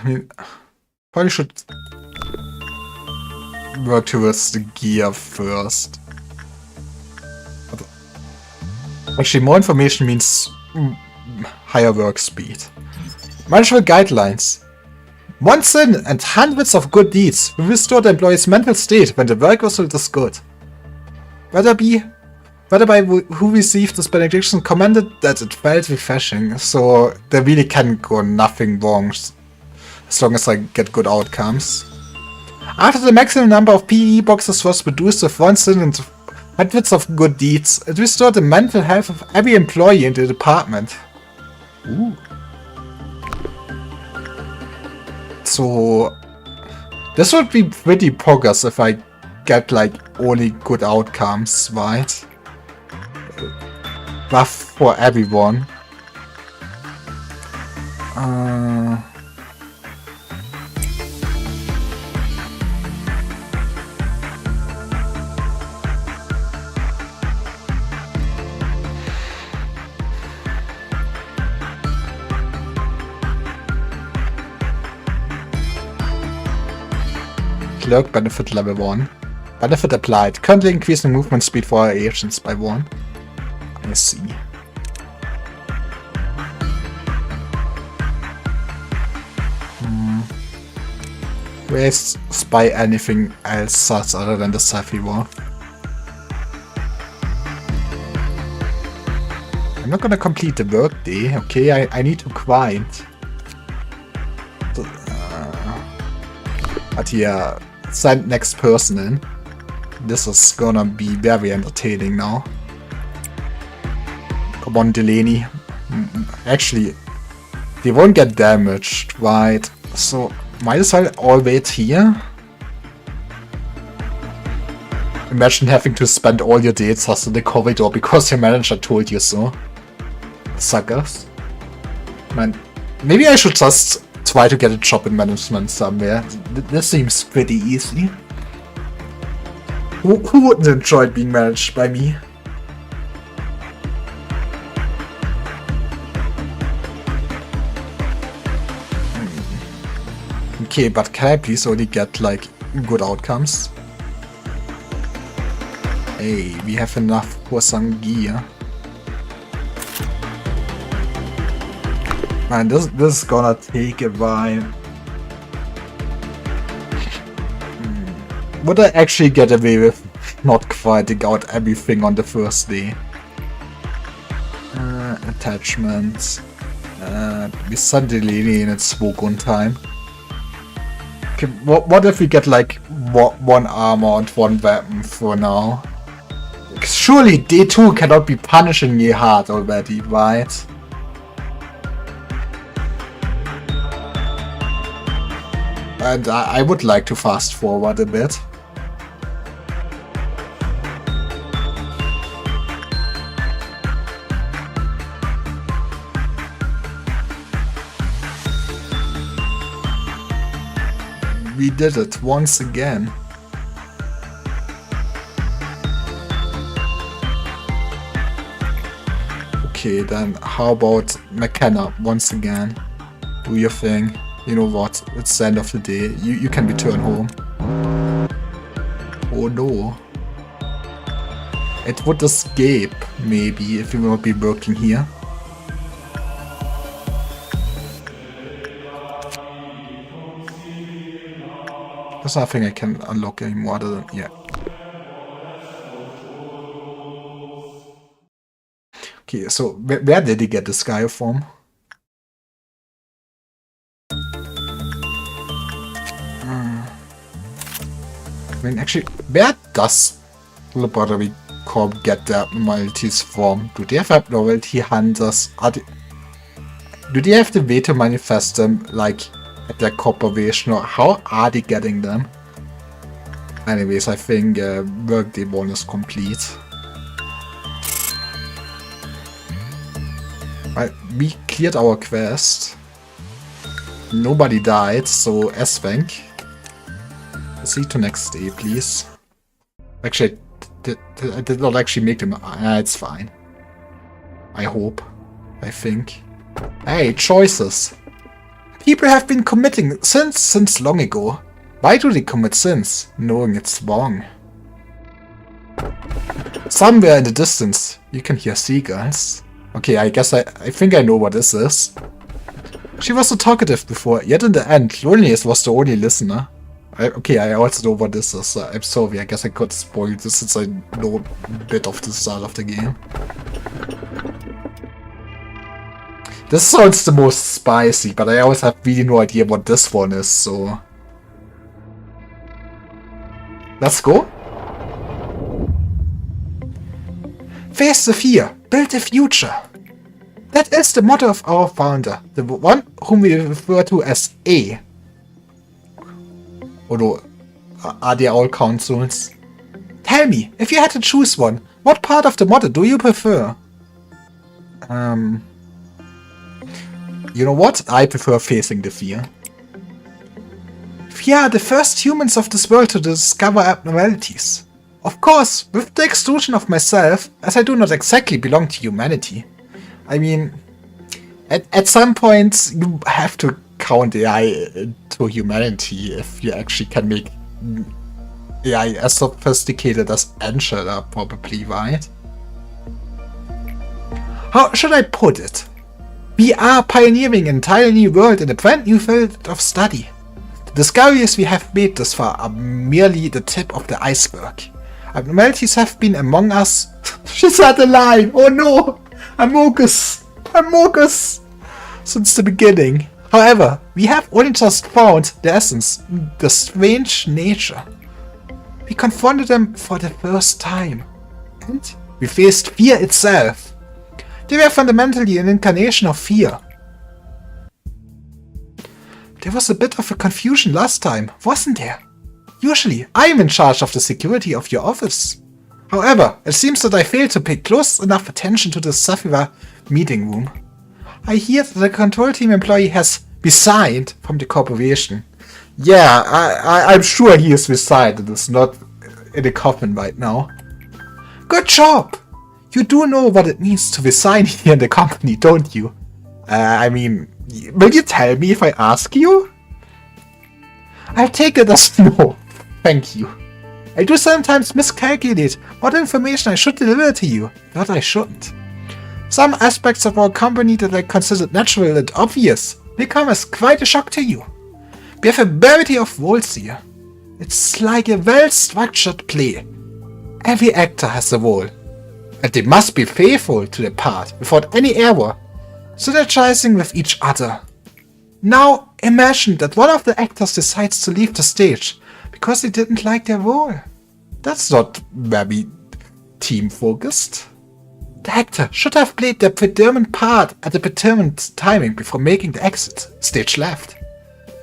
mean, probably should work towards the gear first. Actually, more information means higher work speed. Management guidelines. One sin and hundreds of good deeds will restore the employee's mental state when the work result is good. Whether by who received this benediction commented that it felt refreshing, so there really can go nothing wrong as long as I get good outcomes. After the maximum number of PE boxes was produced with one sin and hundreds of good deeds, it restored the mental health of every employee in the department. Ooh. So, this would be pretty progress if I get like only good outcomes, right? Buff for everyone. Clerk benefit level 1. Benefit applied. Currently increasing movement speed for our agents by 1. I see. Where's spy anything else other than the Sephiroth? I'm not gonna complete the workday, okay? I need to grind. But yeah, send next person in. This is gonna be very entertaining now. Come on, Delaney. Actually, they won't get damaged, right? So, might as well all wait here. Imagine having to spend all your dates in the corridor because your manager told you so. Suckers. Man, maybe I should just try to get a job in management somewhere. This seems pretty easy. Who wouldn't enjoy being managed by me? Okay, but can I please only get like good outcomes? Hey, we have enough for some gear. Man, this is gonna take a while. Would I actually get away with not quieting out everything on the first day? Attachments. We suddenly in its Swogun time. Okay, what if we get like one armor and one weapon for now? Surely day 2 cannot be punishing me hard already, right? And I would like to fast forward a bit. We did it once again. Okay, then how about McKenna once again? Do your thing. You know what? It's the end of the day. You can return home. Oh no. It would escape, maybe, if you will not be working here. There's nothing I can unlock anymore other than, yeah. Okay, so where did he get this guy from? I mean, actually, where does Lobotomy Corp get their abnormalities from? Do they have abnormality hunters? Do they have the way to manifest them, like, at their corporation, or how are they getting them? Anyways, I think workday 1 is complete. Right, we cleared our quest. Nobody died, so S-Bank. Proceed to next day, please. Actually, I did not actually make them. It's fine. I hope. I think. Hey, choices. People have been committing sins since long ago. Why do they commit sins, knowing it's wrong? Somewhere in the distance, you can hear seagulls. Okay, I guess I think I know what this is. She was so talkative before, yet in the end, loneliness was the only listener. Okay, I also know what this is. I'm sorry, I guess I could spoil this since I know a bit of the start of the game. This sounds the most spicy, but I always have really no idea what this one is, so... Let's go. Face the fear, build the future. That is the motto of our founder, the one whom we refer to as A. Although, are they all councils? Tell me, if you had to choose one, what part of the model do you prefer? You know what? I prefer facing the fear. We are the first humans of this world to discover abnormalities. Of course, with the exclusion of myself, as I do not exactly belong to humanity. I mean, at some point you have to count AI to humanity if you actually can make AI as sophisticated as Angela, probably, right? How should I put it? We are pioneering an entirely new world in a brand new field of study. The discoveries we have made thus far are merely the tip of the iceberg. Abnormalities have been among us. She said a line! Oh no! Amogus! Amogus! Since the beginning. However, we have only just found the essence, the strange nature. We confronted them for the first time. And we faced fear itself. They were fundamentally an incarnation of fear. There was a bit of a confusion last time, wasn't there? Usually, I am in charge of the security of your office. However, it seems that I failed to pay close enough attention to the Saphira meeting room. I hear that the control team employee has resigned from the corporation. Yeah, I'm sure he is resigned and is not in a coffin right now. Good job! You do know what it means to resign here in the company, don't you? I mean, will you tell me if I ask you? I'll take it as no. Thank you. I do sometimes miscalculate what information I should deliver to you, what I shouldn't. Some aspects of our company that I considered natural and obvious become as quite a shock to you. We have a variety of roles here. It's like a well-structured play. Every actor has a role, and they must be faithful to the part without any error, synergizing with each other. Now imagine that one of the actors decides to leave the stage because they didn't like their role. That's not very team-focused. The actor should have played their predetermined part at a predetermined timing before making the exit, stage left.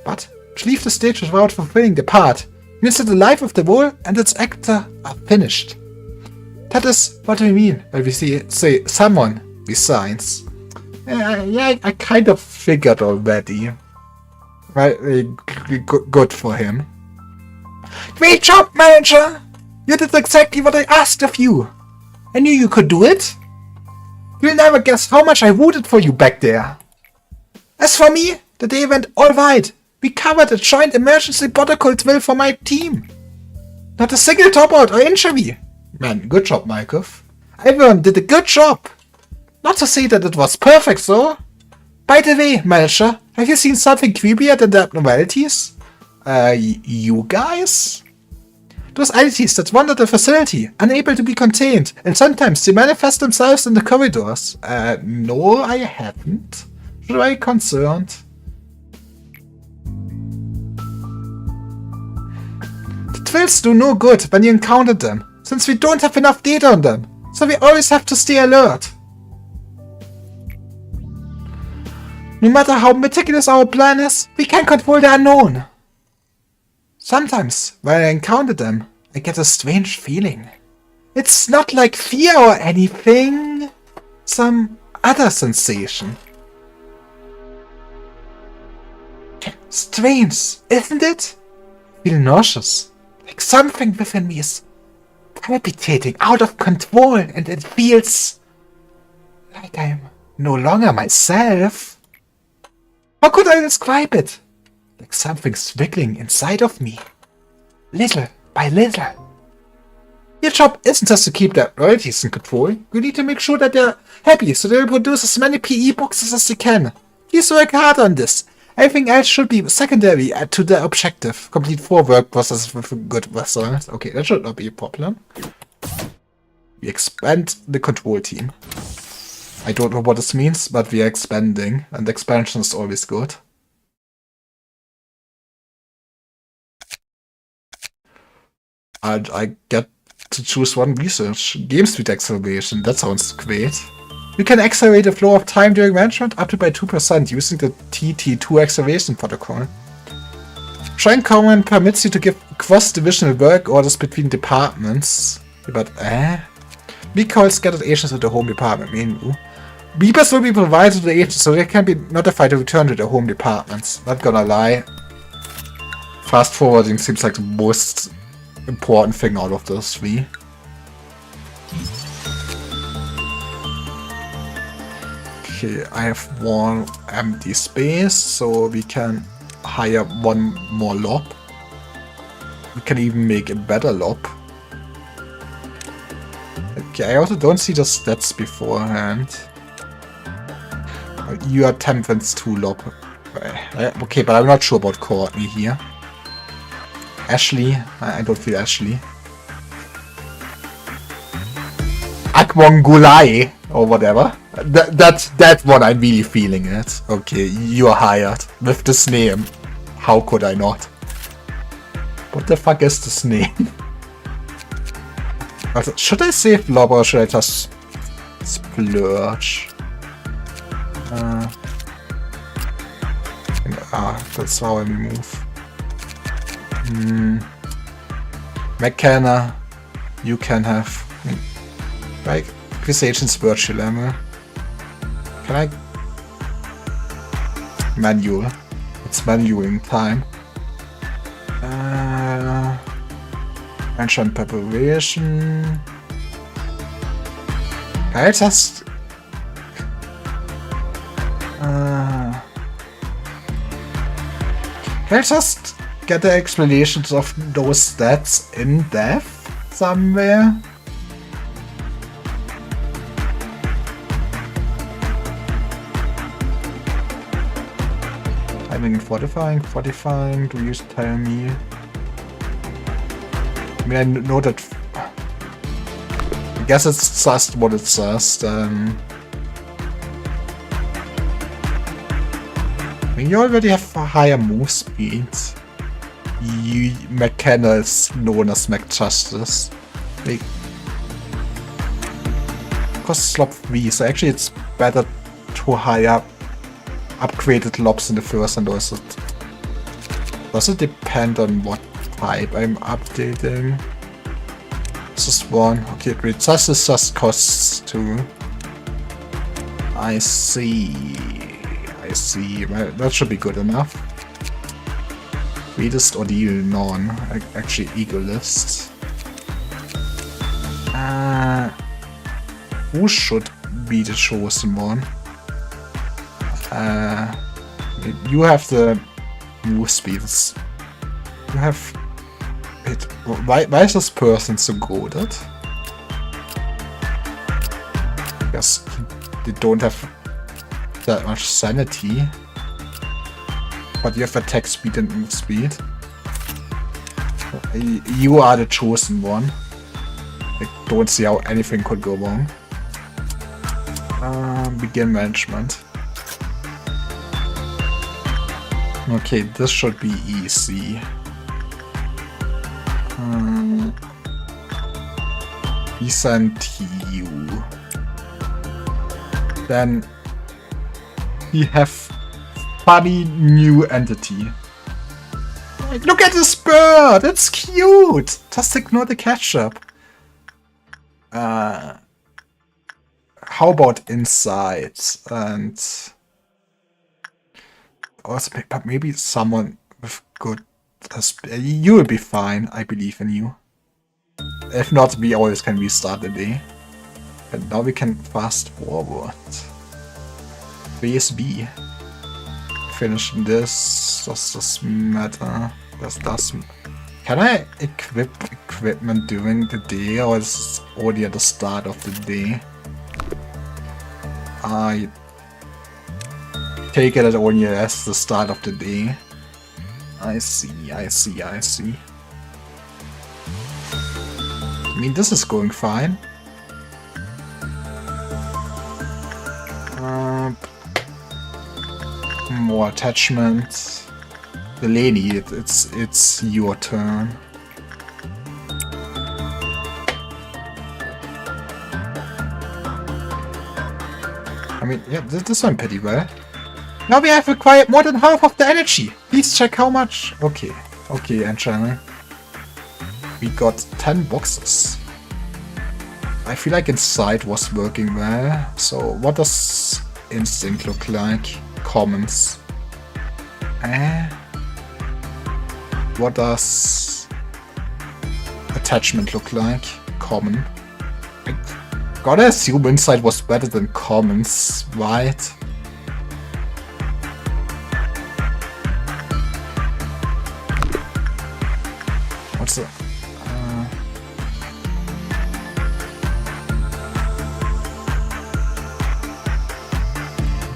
But to leave the stage without fulfilling the part means that the life of the role and its actor are finished. That is what we mean when we say someone resigns. Yeah, I kind of figured already. Right, good for him. Great job, manager! You did exactly what I asked of you. I knew you could do it. You'll never guess how much I rooted for you back there. As for me, the day went alright. We covered a joint emergency protocol drill for my team. Not a single dropout or injury. Man, good job, Malkov. Everyone did a good job. Not to say that it was perfect, though. By the way, manager, have you seen something creepier than the abnormalities? You guys? Those entities that wander the facility, unable to be contained, and sometimes they manifest themselves in the corridors. No, I haven't. Should I be concerned? The drills do no good when you encounter them, since we don't have enough data on them, so we always have to stay alert. No matter how meticulous our plan is, we can't control the unknown. Sometimes, when I encounter them, I get a strange feeling. It's not like fear or anything. Some other sensation. Strange, isn't it? I feel nauseous. Like something within me is palpitating out of control, and it feels like I'm no longer myself. How could I describe it? Like something's wiggling inside of me. Little by little. Your job isn't just to keep their priorities in control. You need to make sure that they're happy, so they'll produce as many PE boxes as they can. Please work hard on this. Everything else should be secondary to the objective. Complete 4 work processes with a good result. Okay, that should not be a problem. We expand the control team. I don't know what this means, but we are expanding, and expansion is always good. And I get to choose one research. Game speed acceleration, that sounds great. You can accelerate the flow of time during management up to by 2% using the TT2 acceleration protocol. Joint Command permits you to give cross-divisional work orders between departments. But, we call scattered agents to the home department menu. Beepers will be provided to the agents so they can be notified to return to their home departments. Not gonna lie. Fast forwarding seems like the most important thing out of those three. Okay, I have one empty space, so we can hire one more lob. We can even make a better lob. Okay, I also don't see the stats beforehand. You are 10.2 lob. Okay, but I'm not sure about Courtney here. Ashley, I don't feel Ashley. Akmongulai or whatever. That one I'm really feeling it. Okay, you are hired with this name. How could I not? What the fuck is this name? Also, should I save Lob or should I just splurge? That's how I move. McKenna, you can have like Quiz Agent's virtual level. Can I manual? It's manualing time. Enchant preparation. Can I just can I just get the explanations of those stats in depth somewhere? Timing and fortifying, do you tell me? I mean, I know that. I guess it's just what it says, then. I mean, you already have a higher move speed. McKenna is known as McJustice. Like, costs slop 3, so actually it's better to hire upgraded lobs in the first and also. Does it depend on what type I'm updating? This is 1. Okay, great. This is just costs 2. I see. Well, that should be good enough. Greatest ordeal none. Actually, egoist. Who should be the chosen one? You have the move speeds. You have. Wait, why is this person so good at? Because they don't have that much sanity. But you have attack speed and move speed. You are the chosen one. I don't see how anything could go wrong. Begin management. Okay, this should be easy. We send you. Then we have funny new entity. Like, look at this bird! It's cute! Just ignore the ketchup. How about inside? And also, but maybe someone with good. You will be fine. I believe in you. If not, we always can restart the day. And now we can fast forward. Phase B. Finish this. Does this matter? Can I equip equipment during the day, or is it only at the start of the day? I take it as only as the start of the day. I see. I mean, this is going fine. More attachments. The lady, it's your turn. I mean, yeah, this went pretty well. Now we have acquired more than half of the energy. Please check how much. Okay. Okay, end channel. We got 10 boxes. I feel like Inside was working well. So what does Instinct look like? Commons. What does Attachment look like? Common. I gotta assume Inside was better than Commons, right? What's the...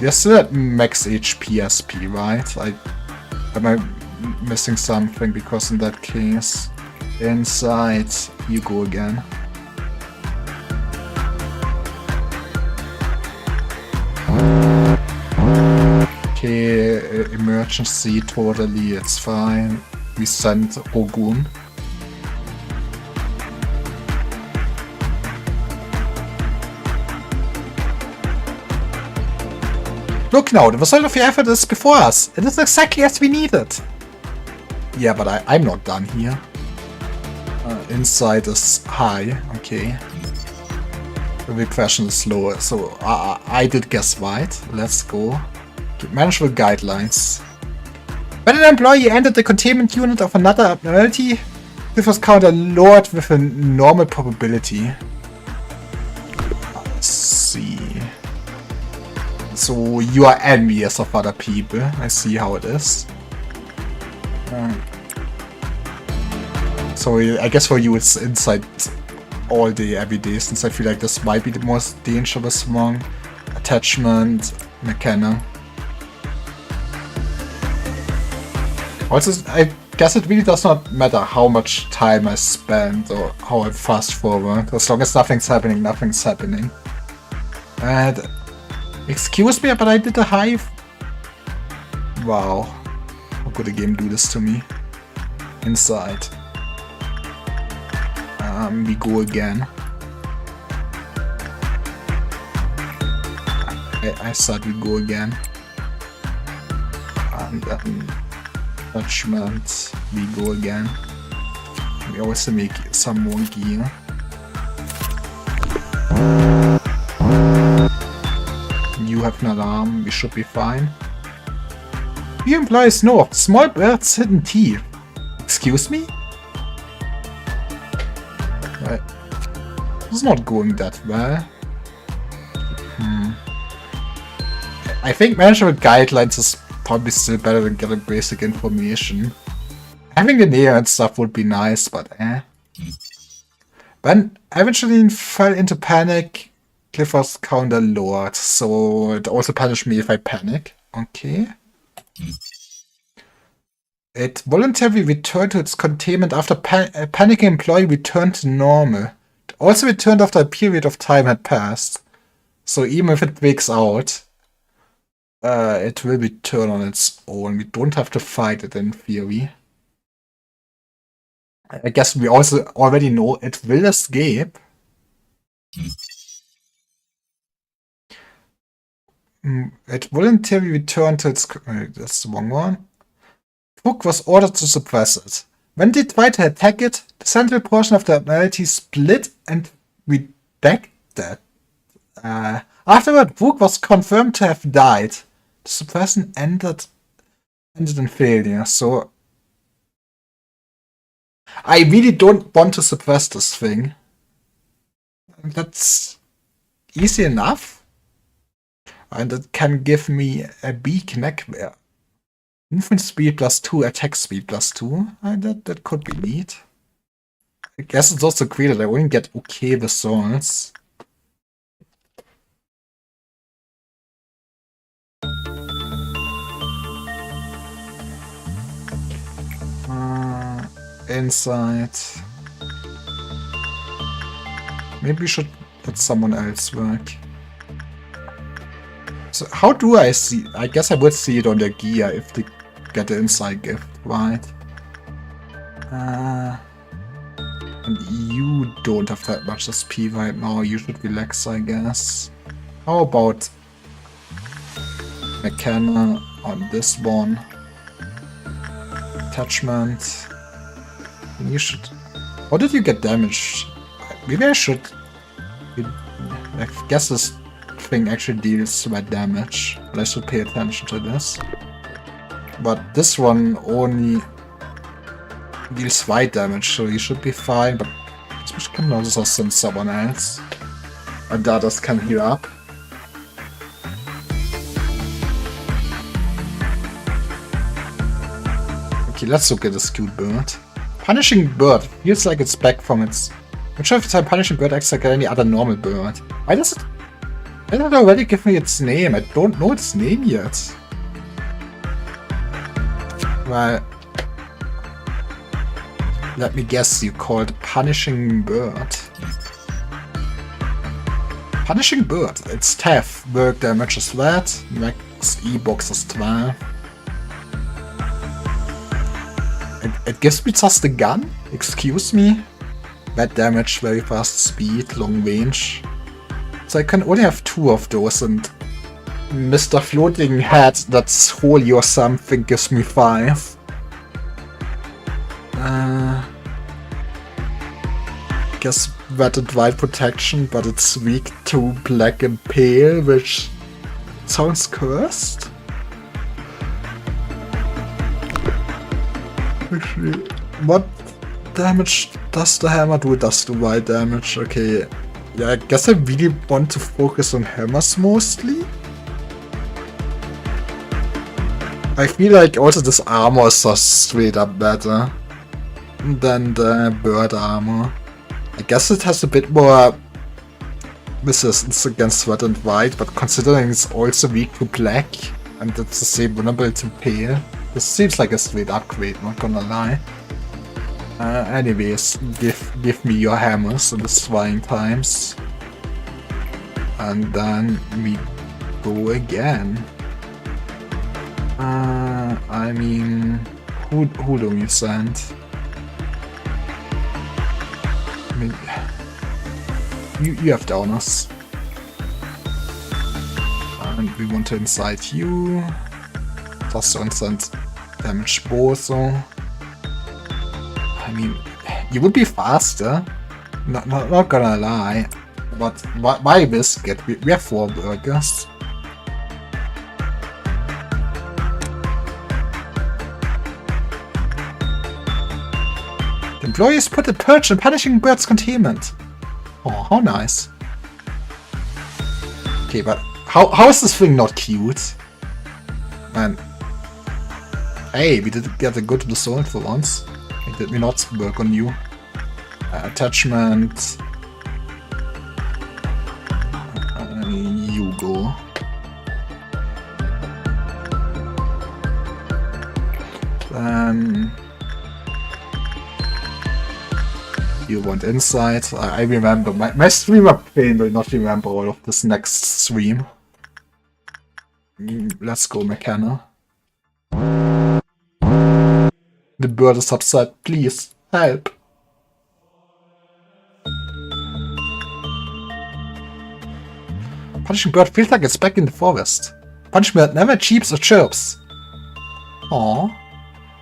We're still at max HP SP, right? Am I missing something? Because in that case, Inside, you go again. Okay, emergency, totally, it's fine. We send Ogun. Look now, the result of your effort is before us. It is exactly as we needed. Yeah, but I'm not done here. Inside is high, okay. The repression is lower, so I did guess right. Let's go. Manageable guidelines. When an employee entered the containment unit of another abnormality, this was counted lowered with a normal probability. Let's see. So you are envious of other people. I see how it is. So I guess for you it's Inside all day, every day, since I feel like this might be the most dangerous one. Attachment, McKenna. Also, I guess it really does not matter how much time I spend or how I fast forward. As long as nothing's happening, nothing's happening. And excuse me, but I did a hive. Wow. How could a game do this to me? Inside. We go again. I said we go again. And then attachment, we go again. We also make some more gear. You have an alarm, we should be fine. You employees know of small bird's hidden teeth. Excuse me? It's not going that well. I think management guidelines is probably still better than getting basic information. Having the name and stuff would be nice, but When Evangeline fell into panic, Clifford's counter lowered, so it also punished me if I panic. Okay. It voluntarily returned to its containment after a panicking employee returned to normal. It also returned after a period of time had passed. So even if it breaks out, it will return on its own. We don't have to fight it in theory. I guess we also already know it will escape. It voluntarily returned to its... that's the wrong one. Hook was ordered to suppress it. When they tried to attack it, the central portion of the abnormality split and redacted. Afterward, Hook was confirmed to have died. The suppression ended in failure, so... I really don't want to suppress this thing. That's easy enough. And it can give me a beak neckwear. Movement speed +2, attack speed +2. That could be neat. I guess it's also great that I only get okay results. Inside. Maybe we should let someone else work. So how do I see? I guess I would see it on their gear if they get the inside gift, right? And you don't have that much SP right now. You should relax, I guess. How about McKenna on this one? Attachment. You should... How did you get damaged? Maybe I should... I guess this thing actually deals bad damage. But I should pay attention to this. But this one only deals white damage, so you should be fine. But I can also send someone else. And the others can heal up. Okay, let's look at this cute bird. Punishing Bird feels like it's back from its... I'm not sure if it's a Punishing Bird acts like any other normal bird. Why does it... Why did it already give me its name? I don't know its name yet. Well... Let me guess, you call it Punishing Bird. Punishing Bird. Its TAF. Work damage is flat. Max E-box is 12. It gives me just a gun? Excuse me? Bad damage, very fast speed, long range. So I can only have 2 of those, and Mr. Floating Head that's holy or something gives me 5. Guess red and white protection, but it's weak to black and pale, which sounds cursed. Actually, what damage does the hammer do? It does do white damage. Okay, yeah, I guess I really want to focus on hammers mostly. I feel like also this armor is just straight up better than the bird armor. I guess it has a bit more resistance against red and white, but considering it's also weak to black and it's the same vulnerable to pale, this seems like a straight upgrade, not gonna lie. Anyways, give me your hammers in the trying times. And then we go again. I mean, who do we send? I mean, you have downers. And we want to incite you. Just to instant damage Boso. I mean, you would be faster. Not gonna lie. But why biscuit? We have 4 burgers. The employees put a purge in Punishing Bird's containment. Oh, how nice. Okay, but how is this thing not cute? Man. Hey, we did get a good result for once. Did we not work on you? Attachment. You go. Then you want insight. I remember my streamer pain will not remember all of this next stream. Let's go, McKenna. The bird is upset. Please, help. Punishing Bird feels like it's back in the forest. Punishing Bird never cheeps or chirps. Aww.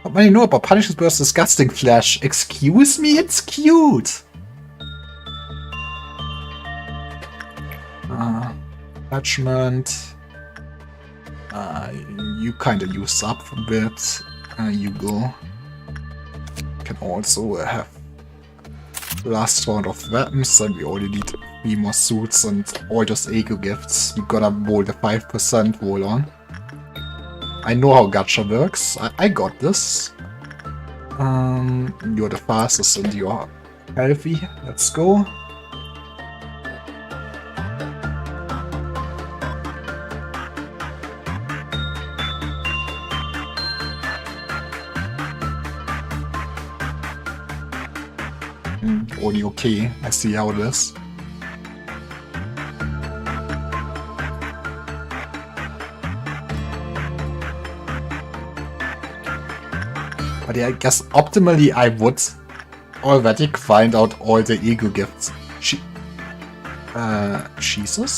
What do you know about Punishing Bird's disgusting flesh? Excuse me? It's cute! Attachment. You kinda use up a bit. You go. Can also have last round of weapons, and we already need 3 more suits and all those Ego gifts. We gotta roll the 5% roll on. I know how gacha works. I got this. You're the fastest and you're healthy. Let's go. Only okay. I see how it is. But yeah, I guess optimally I would already find out all the Ego gifts. Jesus?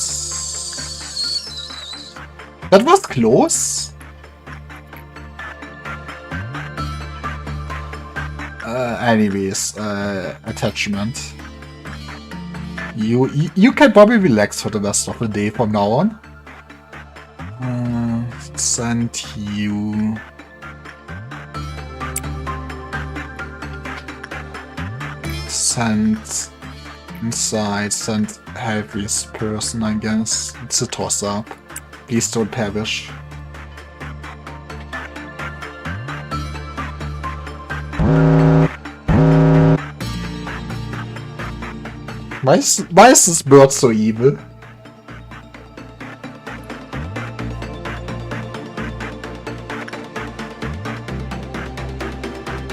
That was close. Anyways, attachment. You can probably relax for the rest of the day from now on. Send you. Send inside. Send heaviest person, I guess. It's a toss up. Please don't perish. Why is this bird so evil?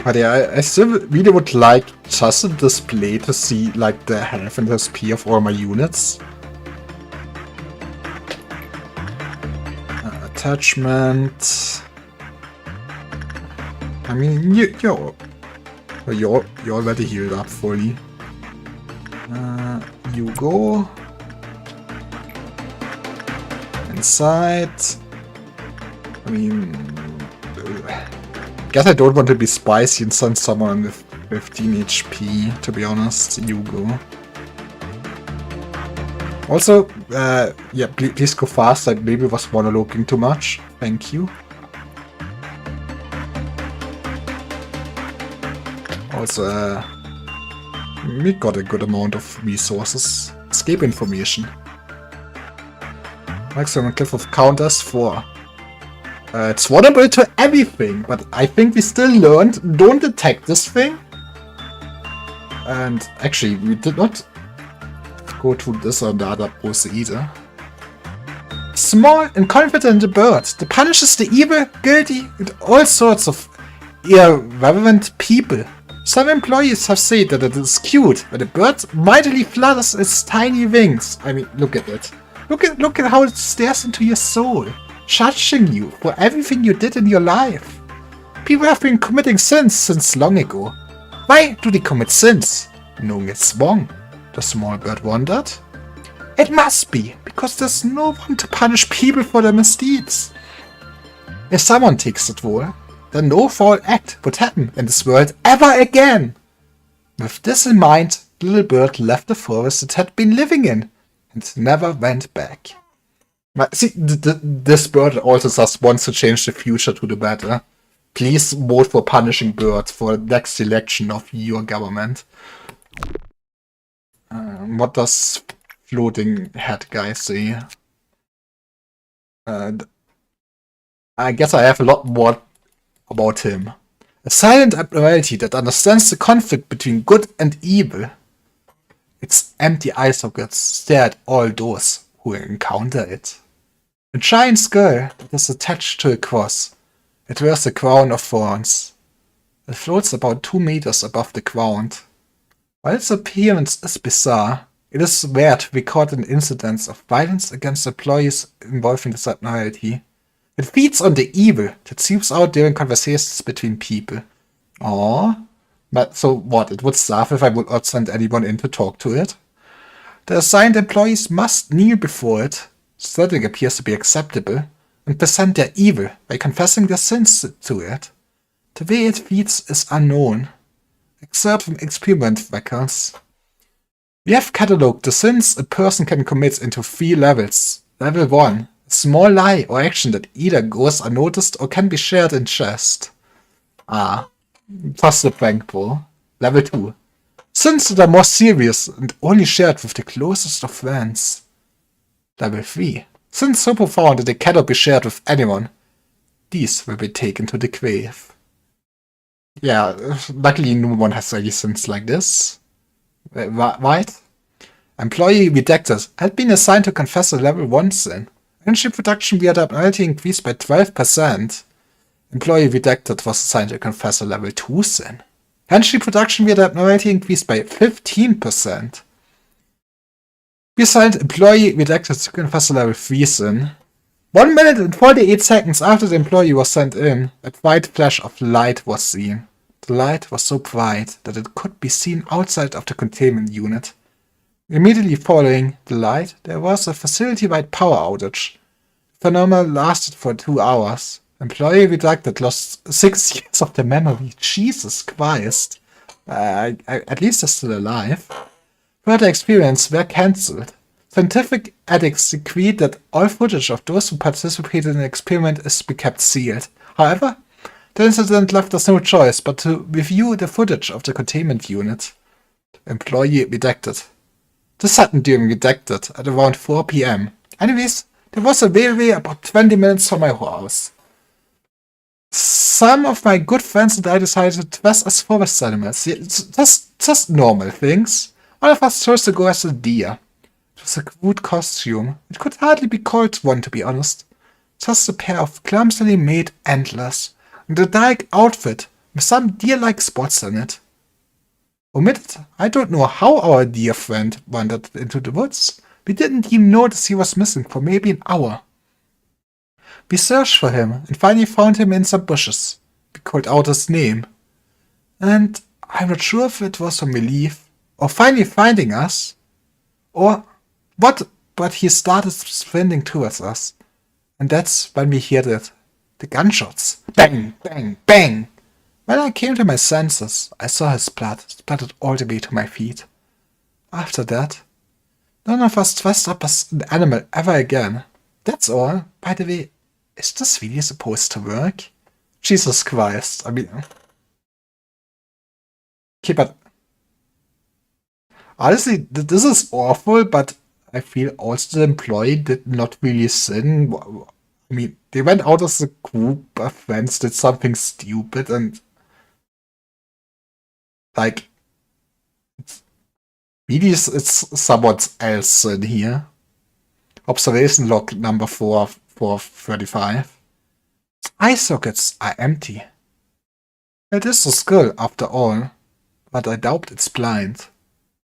But yeah, I still really would like just a display to see like the health and SP of all my units. Attachment. I mean, you're already healed up fully. You go inside. I mean, guess I don't want to be spicy and send someone with 15 HP, to be honest. You go. Also, yeah, please go fast. I maybe was monologuing too much. Thank you. Also, we got a good amount of resources. Escape information. Maximum cliff of counters 4. It's vulnerable to everything, but I think we still learned don't attack this thing. And actually, we did not go to this or the other procedure. Small and confident bird that punishes the evil, guilty, and all sorts of irreverent people. Some employees have said that it is cute when a bird mightily flutters its tiny wings. I mean, look at it. Look at how it stares into your soul, judging you for everything you did in your life. People have been committing sins since long ago. Why do they commit sins? Knowing it's wrong, the small bird wondered. It must be, because there's no one to punish people for their misdeeds. If someone takes it role, then no foul act would happen in this world ever again. With this in mind, the little bird left the forest it had been living in and never went back. But see, this bird also just wants to change the future to the better. Please vote for punishing birds for the next election of your government. What does floating head guy say? I guess I have a lot more about him. A silent abnormality that understands the conflict between good and evil. Its empty eye sockets stare at all those who encounter it. A giant skull that is attached to a cross. It wears a crown of thorns. It floats about 2 meters above the ground. While its appearance is bizarre, it is rare to record an incidence of violence against employees involving this abnormality. It feeds on the evil that seeps out during conversations between people. Aww. But so what? It would starve if I would not send anyone in to talk to it? The assigned employees must kneel before it, so that it appears to be acceptable, and present their evil by confessing their sins to it. The way it feeds is unknown, except from experiment records. We have catalogued the sins a person can commit into 3 levels. Level 1. A small lie or action that either goes unnoticed or can be shared in jest. Just a thankful. Level 2. Sins that are more serious and only shared with the closest of friends. Level 3. Sins so profound that they cannot be shared with anyone. These will be taken to the grave. Yeah, luckily no one has any sins like this. Right? Employee rejected had been assigned to confess a level 1 sin. Energy production via the abnormality increased by 12%. Employee rejected was assigned to confess a level 2 sin. Energy production via the abnormality increased by 15%. We assigned employee rejected to confess a level 3 sin. 1 minute and 48 seconds after the employee was sent in, a bright flash of light was seen. The light was so bright that it could be seen outside of the containment unit. Immediately following the light, there was a facility-wide power outage. The phenomenon lasted for 2 hours. Employee rejected lost 6 years of their memory. Jesus Christ. At least they're still alive. Further experiments were cancelled. Scientific ethics decreed that all footage of those who participated in the experiment is to be kept sealed. However, the incident left us no choice but to review the footage of the containment unit. Employee redacted. This happened during redacted at around 4 p.m. Anyways, there was a railway about 20 minutes from my house. Some of my good friends and I decided to dress as forest animals. It's just normal things. One of us chose to go as a deer. It was a crude costume. It could hardly be called one, to be honest. Just a pair of clumsily made antlers, and a dark outfit with some deer-like spots on it. Omitted, I don't know how our dear friend wandered into the woods. We didn't even notice he was missing for maybe an hour. We searched for him and finally found him in some bushes. We called out his name. And I'm not sure if it was from relief, or finally finding us, or what, but he started sprinting towards us. And that's when we heard it. The gunshots. Bang, bang, bang! When I came to my senses, I saw his blood splattered all the way to my feet. After that, none of us dressed up as an animal ever again. That's all. By the way, is this really supposed to work? Jesus Christ, I mean... Okay, but... honestly, this is awful, but I feel also the employee did not really sin. I mean, they went out as a group of friends, did something stupid, and... like... maybe it's someone else in here. Observation log number 435. Eye sockets are empty. It is a skull, after all, but I doubt it's blind. It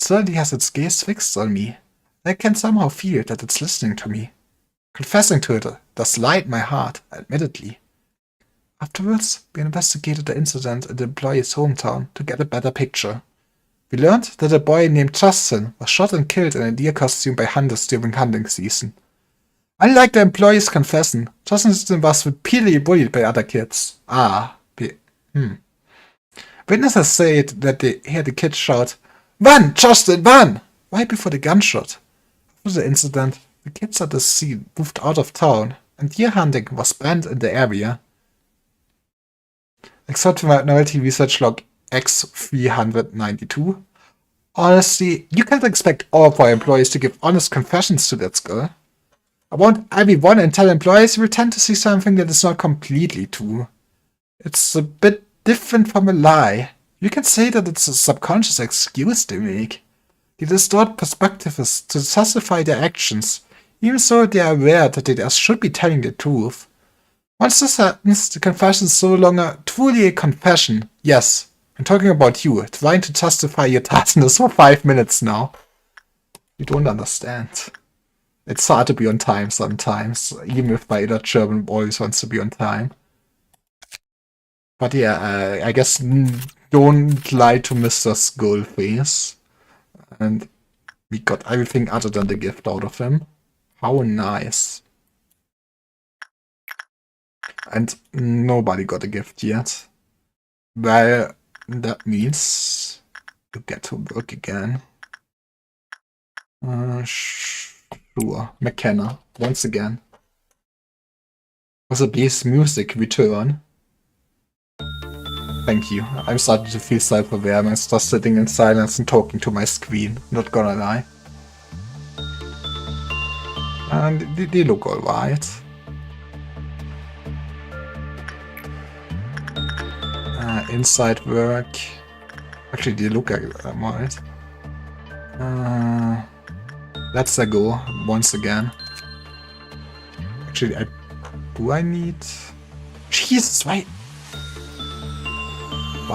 certainly has its gaze fixed on me. I can somehow feel that it's listening to me. Confessing to it does light my heart, admittedly. Afterwards, we investigated the incident in the employee's hometown to get a better picture. We learned that a boy named Justin was shot and killed in a deer costume by hunters during hunting season. Unlike the employee's confession, Justin was repeatedly bullied by other kids. Witnesses said that they heard the kid shout, "Run, Justin, run!" right before the gunshot. After the incident, the kids at the scene moved out of town, and deer hunting was banned in the area. Except for Minority Research Log X392. Honestly, you can't expect all of our employees to give honest confessions to that skull. Around every 1 in 10 employees, you will tend to see something that is not completely true. It's a bit different from a lie. You can say that it's a subconscious excuse they make. They distort perspectives to justify their actions, even though they are aware that they should be telling the truth. Once this happens, the confession is no longer truly a confession. Yes, I'm talking about you, trying to justify your tardiness for 5 minutes now. You don't understand. It's hard to be on time sometimes, even if my inner German always wants to be on time. But yeah, I guess don't lie to Mr. Skullface. And we got everything other than the gift out of him. How nice. And nobody got a gift yet. Well, that means you get to work again. Sure. McKenna, once again. Was a bass music return? Thank you. I'm starting to feel self-aware when just sitting in silence and talking to my screen, not gonna lie. And they look alright. Inside work. Actually, they look alright. Let's go once again. Actually, do I need... Jesus, why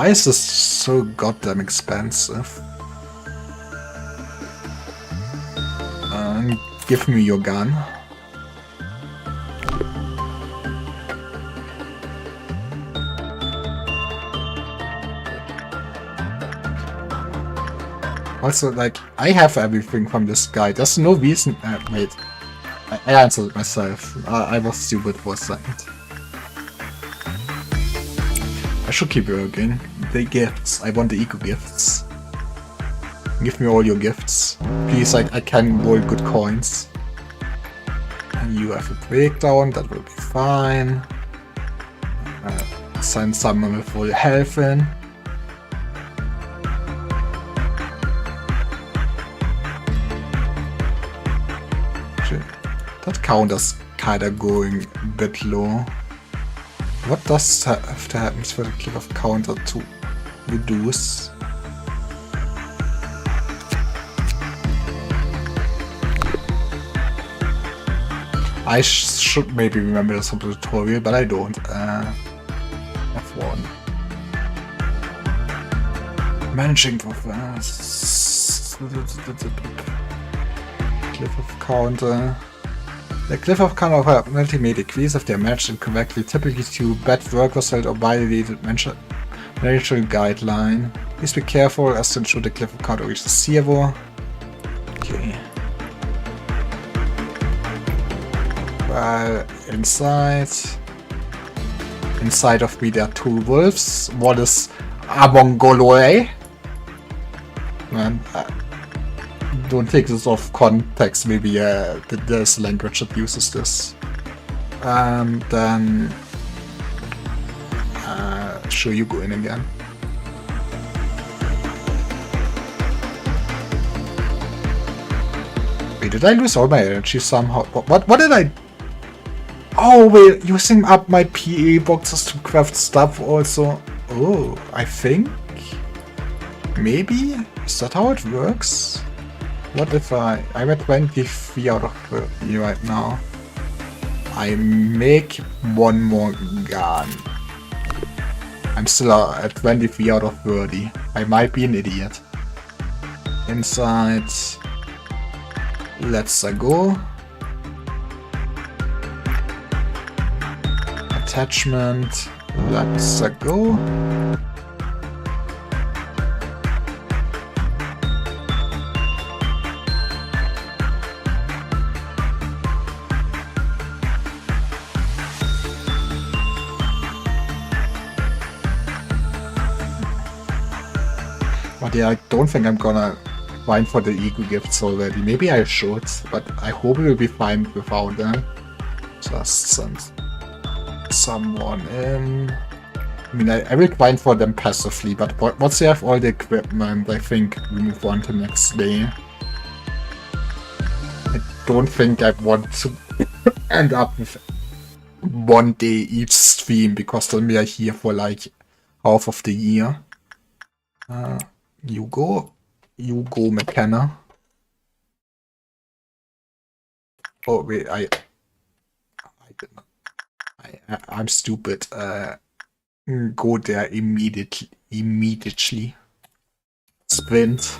is this so goddamn expensive? Give me your gun. Also, like, I have everything from this guy. There's no reason... wait. I answered myself. I was stupid for a second. I should keep working. The gifts. I want the eco gifts. Give me all your gifts. Please, I can roll good coins. And you have a breakdown, that will be fine. Send someone with full health in. That counter's kinda going a bit low. What does have to happen for the click of counter to reduce? I should maybe remember this tutorial, but I don't. F1. Managing for fast. Cliff of counter. The cliff of counter penalty may decrease if they are matched incorrectly, typically to bad work result or violated managerial guideline. Please be careful as to ensure the cliff of counter reaches 0. Okay. Well, inside of me there are 2 wolves. One is Amongoloe. Man, don't take this off context, maybe there's language that uses this. Then sure, you go in again. Wait, did I lose all my energy somehow? What did I... Oh wait, using up my PA boxes to craft stuff also. Oh, I think... Maybe? Is that how it works? What if I'm at 23 out of 30 right now. I make one more gun. I'm still at 23 out of 30. I might be an idiot. Inside. Let's go. Attachment. Let's go. But yeah, I don't think I'm gonna find for the eco gifts already. Maybe I should, but I hope it will be fine without them. Just send someone in. I mean, I will grind for them passively, but once they have all the equipment, I think we move on to next day. I don't think I want to end up with one day each stream, because then we are here for like half of the year. You go, McKenna. Oh wait, I did not. I'm stupid. Go there immediately. Sprint.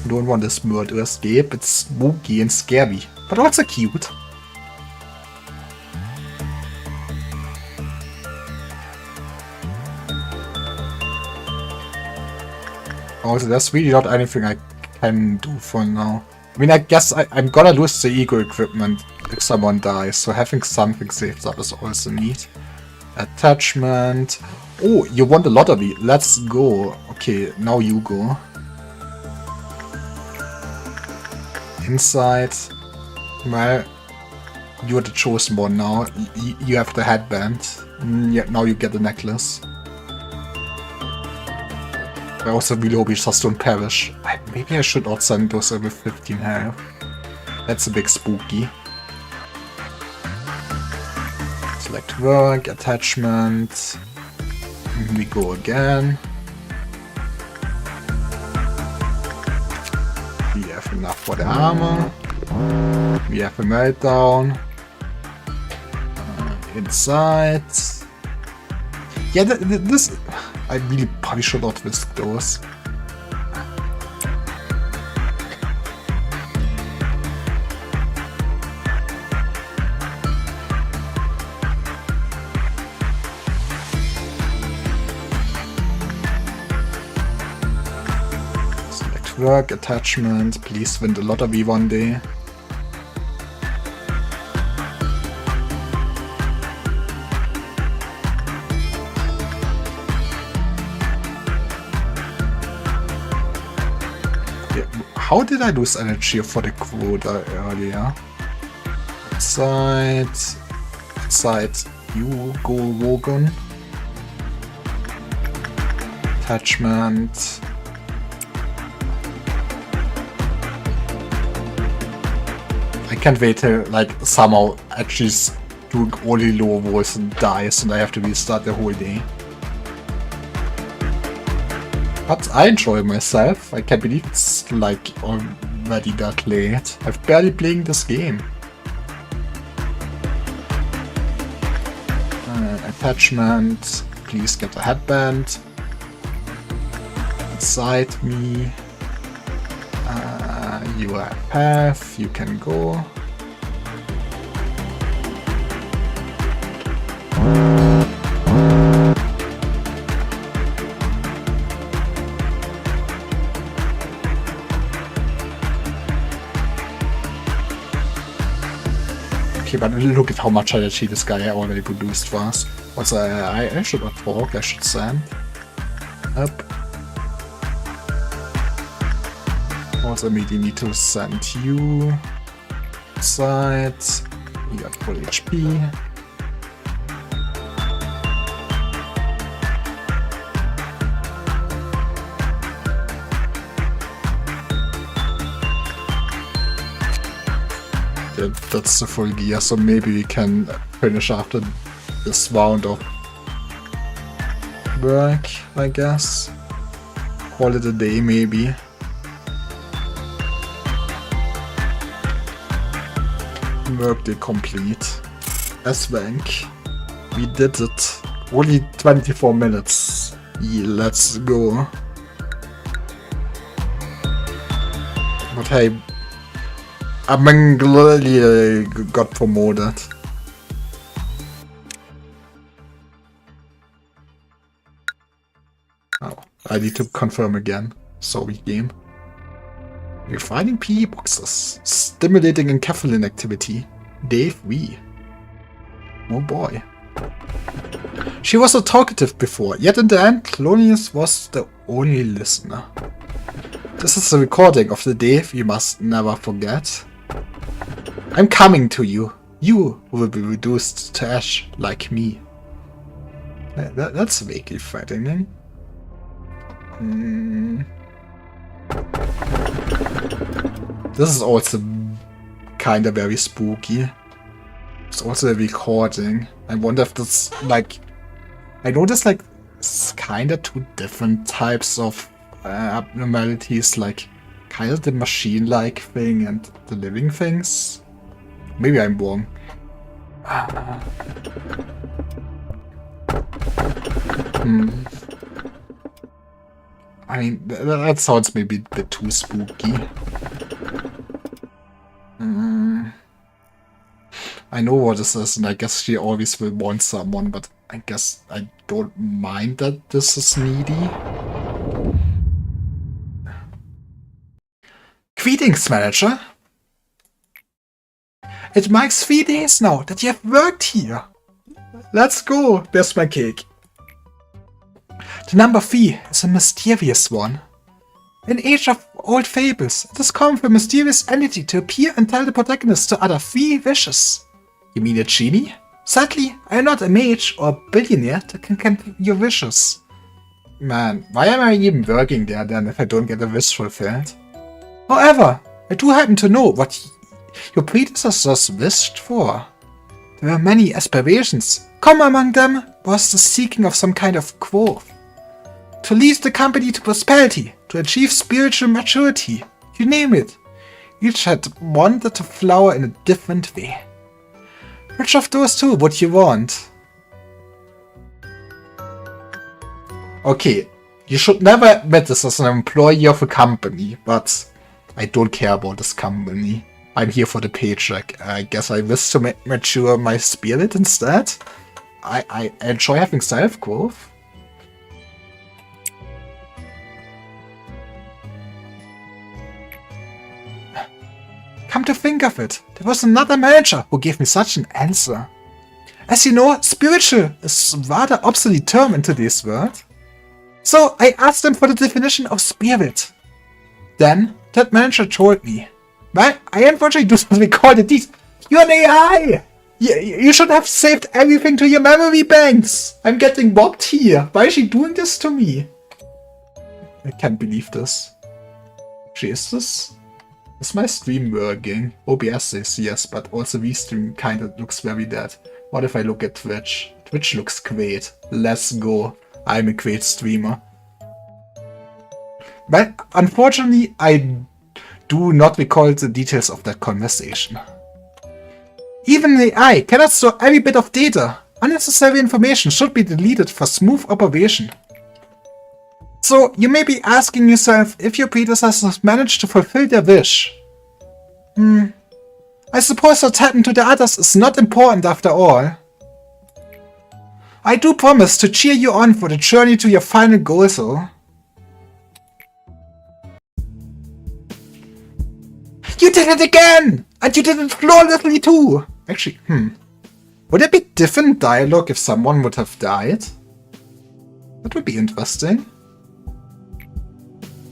Don't want this murder escape. It's spooky and scary, but also cute. Also, there's really not anything I can do for now. I mean, I guess I'm gonna lose the ego equipment if someone dies, so having something saved up is also neat. Attachment. Oh, you want a lottery. Let's go. Okay, now you go. Inside. Well, you're the chosen one now. You have the headband. Yeah, now you get the necklace. I also really hope you just don't perish. Maybe I should not send those with 15 health. That's a bit spooky. Select work, attachment. We go again. We have enough for the armor. We have a meltdown. Inside. Yeah, this... I really probably should not risk those. Select work, attachment, please win the lottery one day. How did I lose energy for the quota earlier? Outside, you go Wogan. Attachment. I can't wait till like somehow actually doing only low rolls and dies and I have to restart the whole day. But I enjoy myself. I can't believe it's like already that late. I've barely played this game. Attachment. Please get a headband. Inside me. You are a path. You can go. Okay, but look at how much energy this guy already produced for us. Also, I should not talk, I should stand. Up. Also, maybe need to send you side. We got full HP. That's the full gear, so maybe we can finish after this round of work, I guess. Call it a day, maybe. Workday complete. S-Bank. We did it. Only 24 minutes. Yeah, let's go. But hey, I'm glad got promoted. Oh, I need to confirm again. Sorry, game. Refining PE boxes. Stimulating enkephalin activity. Day 3. Oh boy. She was so talkative before, yet in the end, Clonius was the only listener. This is a recording of the day you must never forget. I'm coming to you. You will be reduced to ash like me. That's vaguely frightening. This is also kinda very spooky. It's also a recording. I wonder if that's like... I noticed like it's kinda two different types of abnormalities, like kind of the machine-like thing and the living things. Maybe I'm wrong. I mean, that sounds maybe a bit too spooky. I know what this is, and I guess she always will want someone, but I guess I don't mind that this is needy. Greetings, manager. It marks 3 days now that you have worked here. Let's go. There's my cake. The number 3 is a mysterious one. In age of old fables, it is common for a mysterious entity to appear and tell the protagonist to utter 3 wishes. You mean a genie? Sadly, I am not a mage or a billionaire that can grant your wishes. Man, why am I even working there then if I don't get a wish fulfilled? However, I do happen to know what your predecessors wished for. There were many aspirations. Common among them was the seeking of some kind of growth. To lead the company to prosperity, to achieve spiritual maturity, you name it. Each had wanted to flower in a different way. Which of those two would you want? Okay, you should never admit this as an employee of a company, but I don't care about this company. I'm here for the paycheck. I guess I wish to mature my spirit instead. I enjoy having self-growth. Come to think of it, there was another manager who gave me such an answer. As you know, spiritual is a rather obsolete term in today's world. So I asked him for the definition of spirit. Then that manager told me. Well, I unfortunately do something called a deed. You're an AI! You should have saved everything to your memory banks! I'm getting mobbed here. Why is she doing this to me? I can't believe this. Jesus. Is my stream working? OBS says yes, but also VStream kinda looks very dead. What if I look at Twitch? Twitch looks great. Let's go. I'm a great streamer. Well, unfortunately, I do not recall the details of that conversation. Even the AI cannot store every bit of data. Unnecessary information should be deleted for smooth operation. So, you may be asking yourself if your predecessors managed to fulfill their wish. I suppose what happened to the others is not important after all. I do promise to cheer you on for the journey to your final goal, though. You did it again! And you did it flawlessly too! Actually, would it be different dialogue if someone would have died? That would be interesting.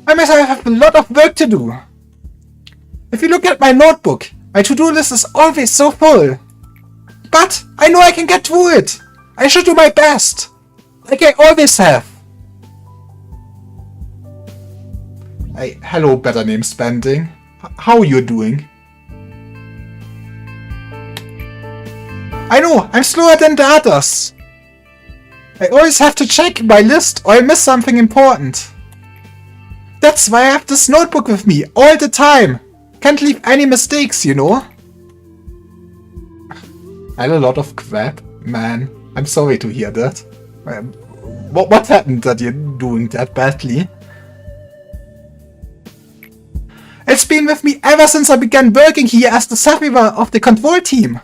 I myself have a lot of work to do. If you look at my notebook, my to-do list is always so full. But I know I can get through it. I should do my best. Like I always have. Hey, hello, better name spending. How are you doing? I know, I'm slower than the others. I always have to check my list or I miss something important. That's why I have this notebook with me all the time. Can't leave any mistakes, you know. I had a lot of crap, man. I'm sorry to hear that. What happened that you're doing that badly? It's been with me ever since I began working here as the survivor of the control team.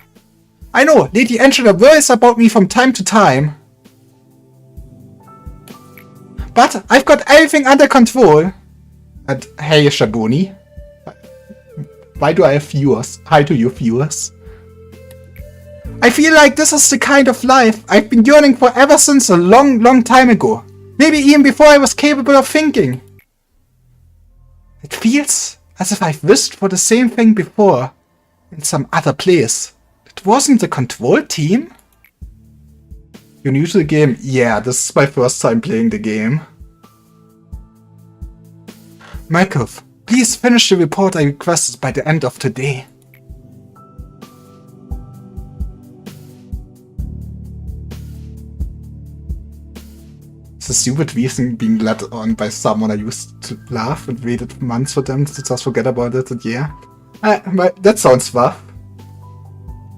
I know, Lady Angela worries about me from time to time. But I've got everything under control. And hey, Shabuni. Why do I have viewers? Hi to you, viewers. I feel like this is the kind of life I've been yearning for ever since a long time ago. Maybe even before I was capable of thinking. It feels as if I've wished for the same thing before, in some other place. It wasn't the control team? You're new to the game? Yeah, this is my first time playing the game. Markov, please finish the report I requested by the end of today. It's a stupid reason being led on by someone I used to love and waited months for them to just forget about it, and yeah. That sounds rough.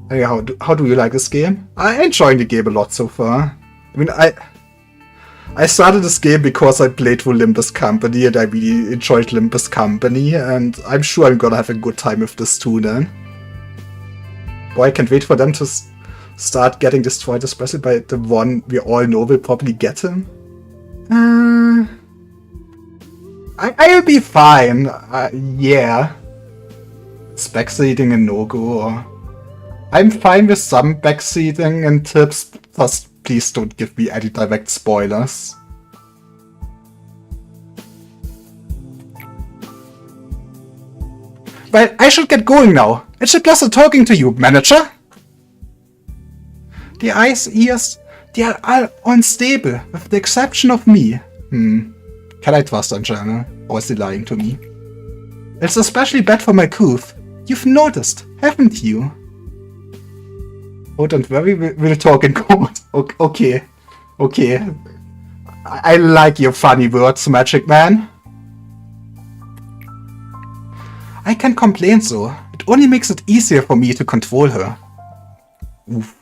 Hey, how do you like this game? I'm enjoying the game a lot so far. I mean, I started this game because I played through Limbus Company and I really enjoyed Limbus Company, and I'm sure I'm gonna have a good time with this too then. Boy, I can't wait for them to start getting destroyed, especially by the one we all know will probably get him. I'll be fine. Yeah. Is backseating a no-go? I'm fine with some backseating and tips, just please don't give me any direct spoilers. Well, I should get going now. It's a pleasure talking to you, manager. The ears, they are all unstable, with the exception of me. Can I trust Angela, or is he lying to me? It's especially bad for my tooth. You've noticed, haven't you? Oh, don't worry, we'll talk in code. Okay. I like your funny words, Magic Man. I can't complain though. It only makes it easier for me to control her. Oof.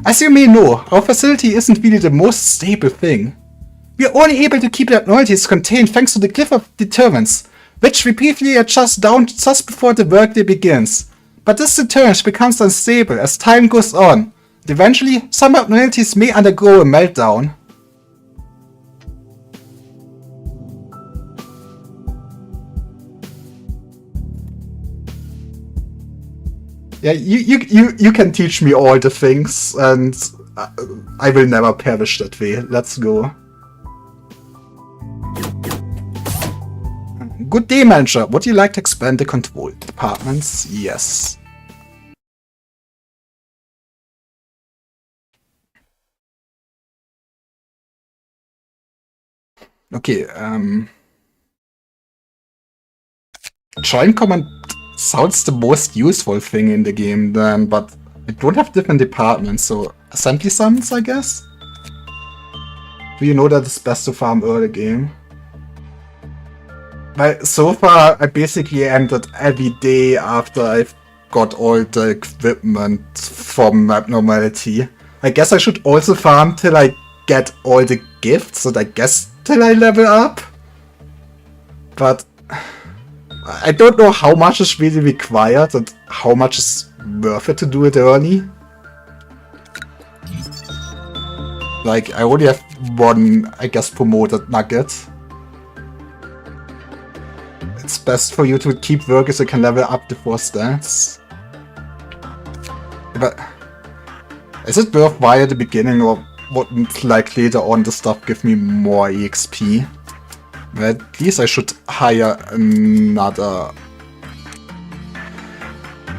As you may know, our facility isn't really the most stable thing. We are only able to keep the abnormalities contained thanks to the Cliff of Deterrence, which we briefly adjust down just before the workday begins. But this deterrence becomes unstable as time goes on, and eventually some abnormalities may undergo a meltdown. Yeah, you can teach me all the things, and I will never perish that way. Let's go. Good day, manager. Would you like to expand the control departments? Yes. Okay, Join command sounds the most useful thing in the game then, but I don't have different departments, so assembly summons, I guess? Do you know that it's best to farm early game? Well, so far I basically ended every day after I've got all the equipment from Abnormality. I guess I should also farm till I get all the gifts, and I guess till I level up? But I don't know how much is really required and how much is worth it to do it early. Like, I only have one, I guess, promoted nugget. It's best for you to keep working so you can level up the 4 stats. But is it worthwhile at the beginning, or wouldn't like later on the stuff give me more EXP? Well, at least I should hire another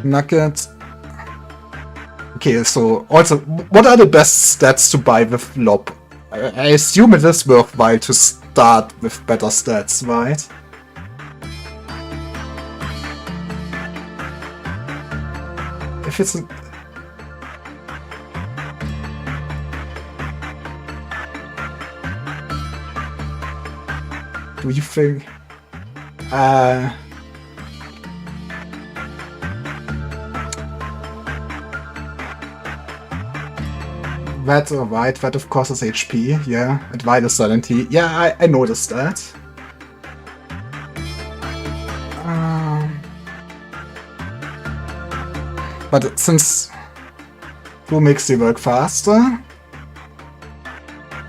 nugget. Okay, so also, what are the best stats to buy with Lob? I assume it is worthwhile to start with better stats, right? If it's a... Do you think... That, right, that of course is HP, yeah, and Vital Sanity. Yeah, I noticed that. But since blue makes the work faster,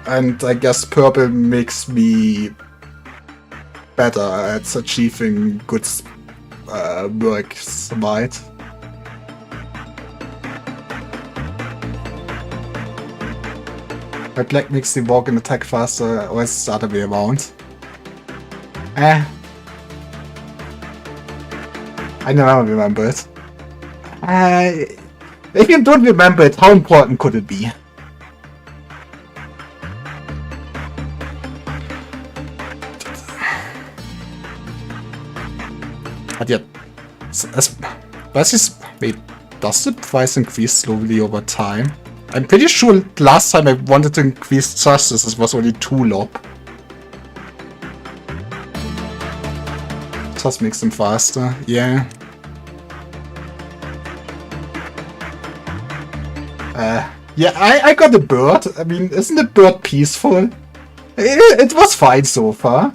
and I guess purple makes me better at achieving good work, right? But black makes the walk and attack faster, or is it the other way around? I never remember it. If you don't remember it, how important could it be? But yeah, wait, does the price increase slowly over time? I'm pretty sure last time I wanted to increase justice, it was only 2 lob. Just makes them faster, yeah. Yeah, I got a bird. I mean, isn't a bird peaceful? It was fine so far.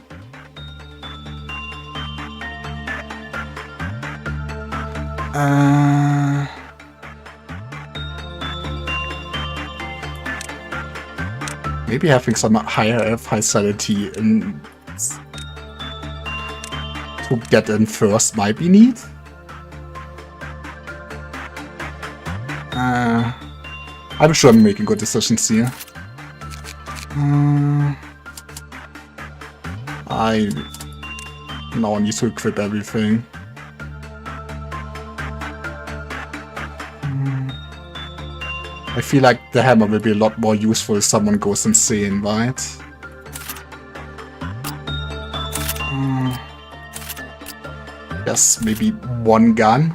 Maybe having some higher vitality in to get in first might be neat. I'm sure I'm making good decisions here. I now need to equip everything. I feel like the hammer will be a lot more useful if someone goes insane, right? Yes, maybe 1 gun.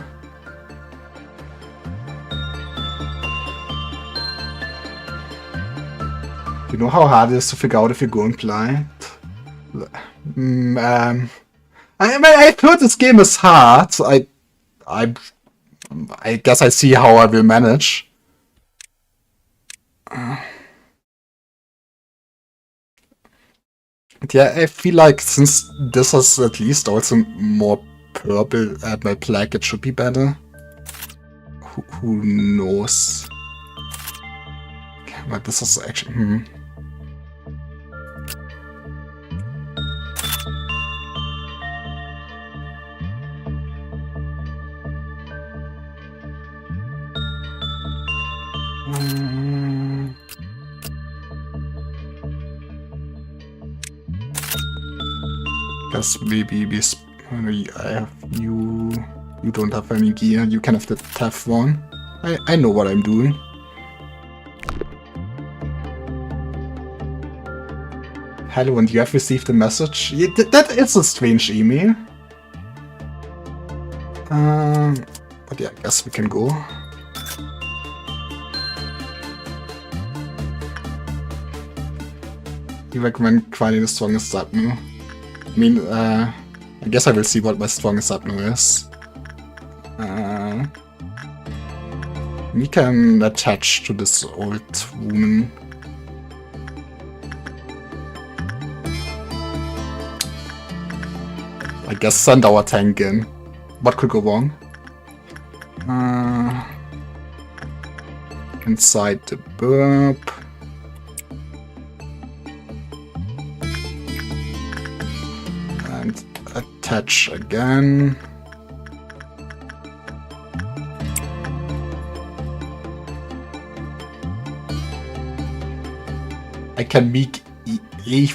You know how hard it is to figure out if you're going blind? I've heard this game is hard. I guess I see how I will manage. Yeah, I feel like since this is at least also more purple at my black, it should be better. Who knows? But this is actually... Guess maybe I have you. You don't have any gear. You can have the tough one. I know what I'm doing. Hello, and you have received a message? Yeah, that is a strange email. But yeah, I guess we can go. You recommend finding the strongest Zapno? I mean, I guess I will see what my strongest Zapno is. We can attach to this old woman. I guess send our tank in. What could go wrong? Inside the burp. And attach again. I can make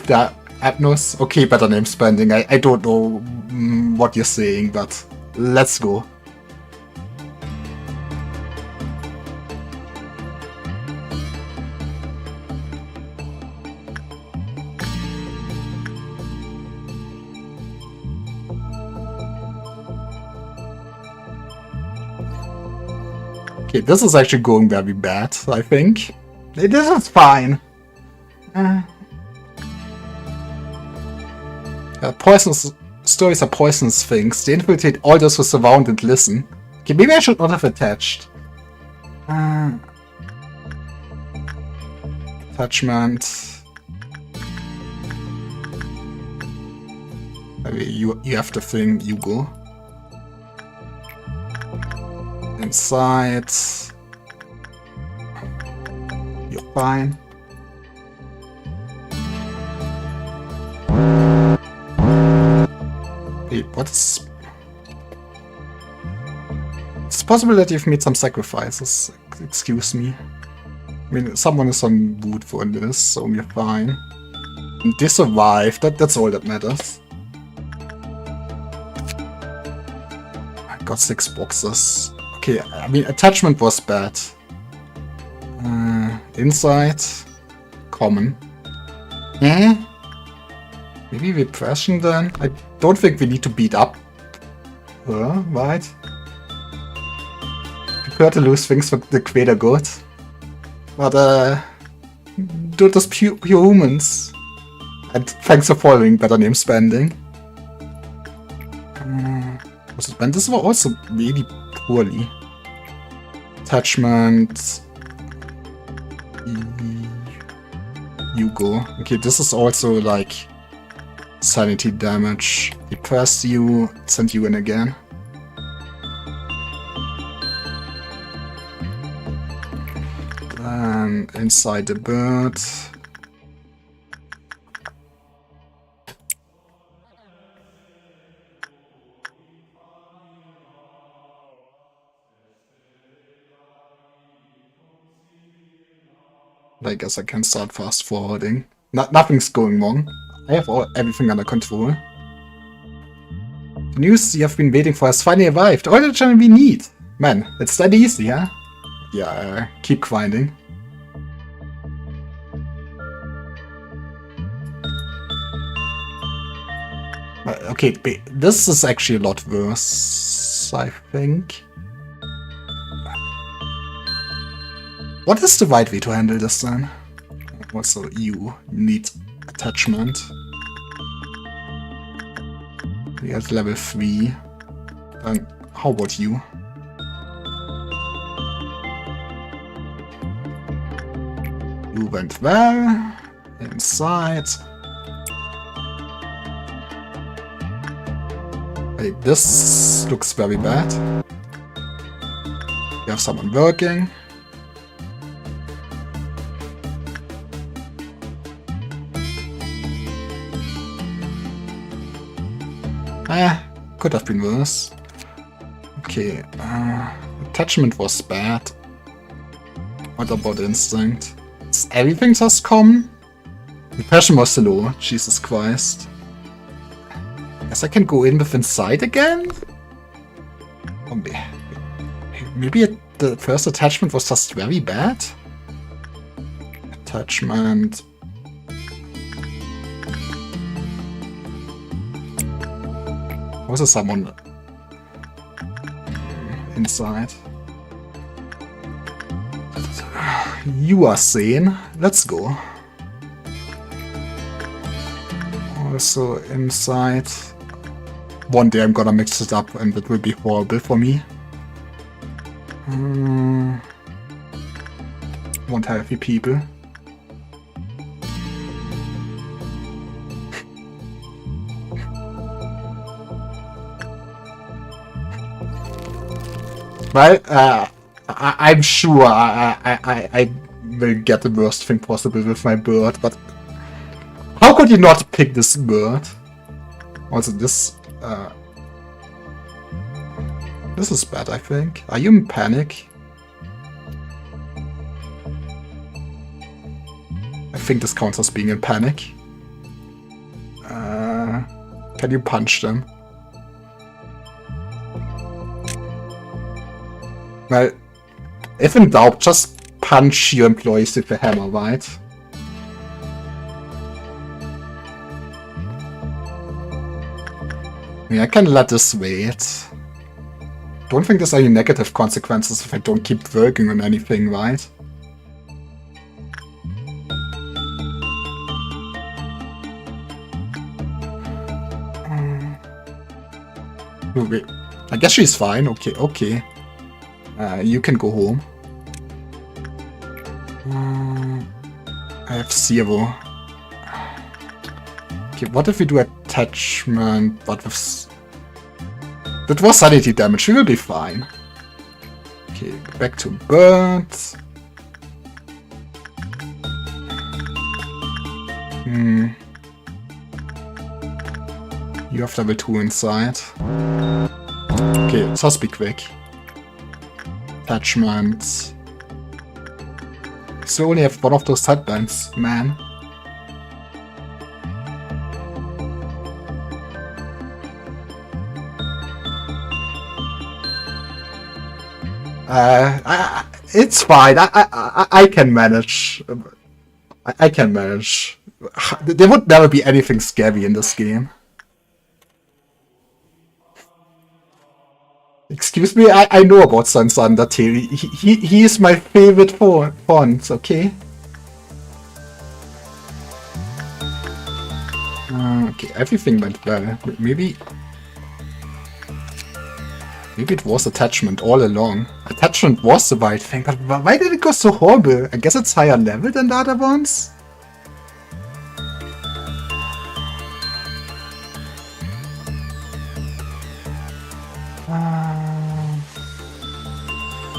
that Atmos. Okay, better name spending. I don't know what you're saying, but let's go. Okay, this is actually going very bad, I think. This is fine. Poisonous stories are poisonous things. They infiltrate all those who surround and listen. Okay, maybe I should not have attached. Attachment. Maybe you have the thing, you go. Inside. You're fine. Wait, what's... It's possible that you've made some sacrifices. Excuse me. I mean, someone is on wood for this, so we're fine. And they survived. That's all that matters. I got 6 boxes. Okay, I mean, attachment was bad. Inside. Common. Maybe repression then? I don't think we need to beat up her, right? Prepare to lose things for the greater good. But, do those pure humans. And thanks for following, better name spending. Was it, this was also really poorly. Attachment. You go. Okay, this is also like sanity damage. Depress you, send you in again. Then inside the bird. I guess I can start fast forwarding. Nothing's going wrong. I have everything under control. The news you have been waiting for has finally arrived. All the channel we need. Man, it's that easy, huh? Yeah, keep grinding. Okay, this is actually a lot worse, I think. What is the right way to handle this then? Also, you need attachment. We at level 3. How about you? You went well. Inside. Hey, this looks very bad. We have someone working. Could have been worse. Okay, attachment was bad. What about instinct? Is everything just common? Depression was low, Jesus Christ. Guess I can go in with inside again? Or maybe the first attachment was just very bad? Attachment. Was there someone inside? You are sane. Let's go. Also inside. One day I'm gonna mix it up and it will be horrible for me. Want healthy people. Well, I'm sure I will get the worst thing possible with my bird, but how could you not pick this bird? Also, this is bad, I think. Are you in panic? I think this counts as being in panic. Can you punch them? Well, if in doubt, just punch your employees with a hammer, right? Yeah, I can let this wait. Don't think there's any negative consequences if I don't keep working on anything, right? Oh, wait. I guess she's fine. Okay, okay. You can go home. I have 0. Okay, what if we do attachment, but with... That was sanity damage, we will be fine. Okay, back to birds. You have level 2 inside. Okay, just be quick. Attachment. So only have one of those headbands, man. It's fine. I can manage. I can manage. There would never be anything scary in this game. Excuse me, I know about Sans Undertale. He is my favorite font, okay? Okay, everything went well. Maybe it was attachment all along. Attachment was the right thing, but why did it go so horrible? I guess it's higher level than the other ones?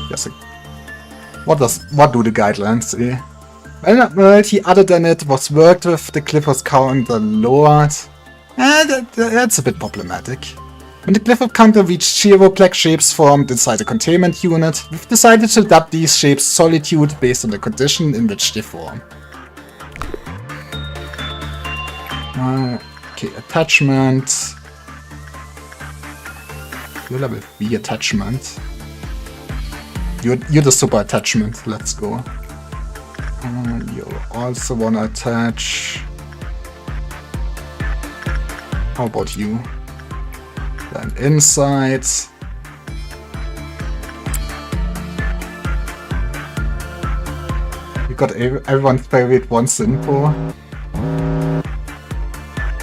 Yes. What do the guidelines say? Vulnerability other than it was worked with, the cliff was counter lowered. That's a bit problematic. When the cliff counter reached 0, black shapes formed inside the containment unit. We've decided to dub these shapes Solitude based on the condition in which they form. Okay, attachment. You're level 3 attachment. You're the super attachment. Let's go. You also wanna attach. How about you? Then inside. You got everyone's favorite one simple.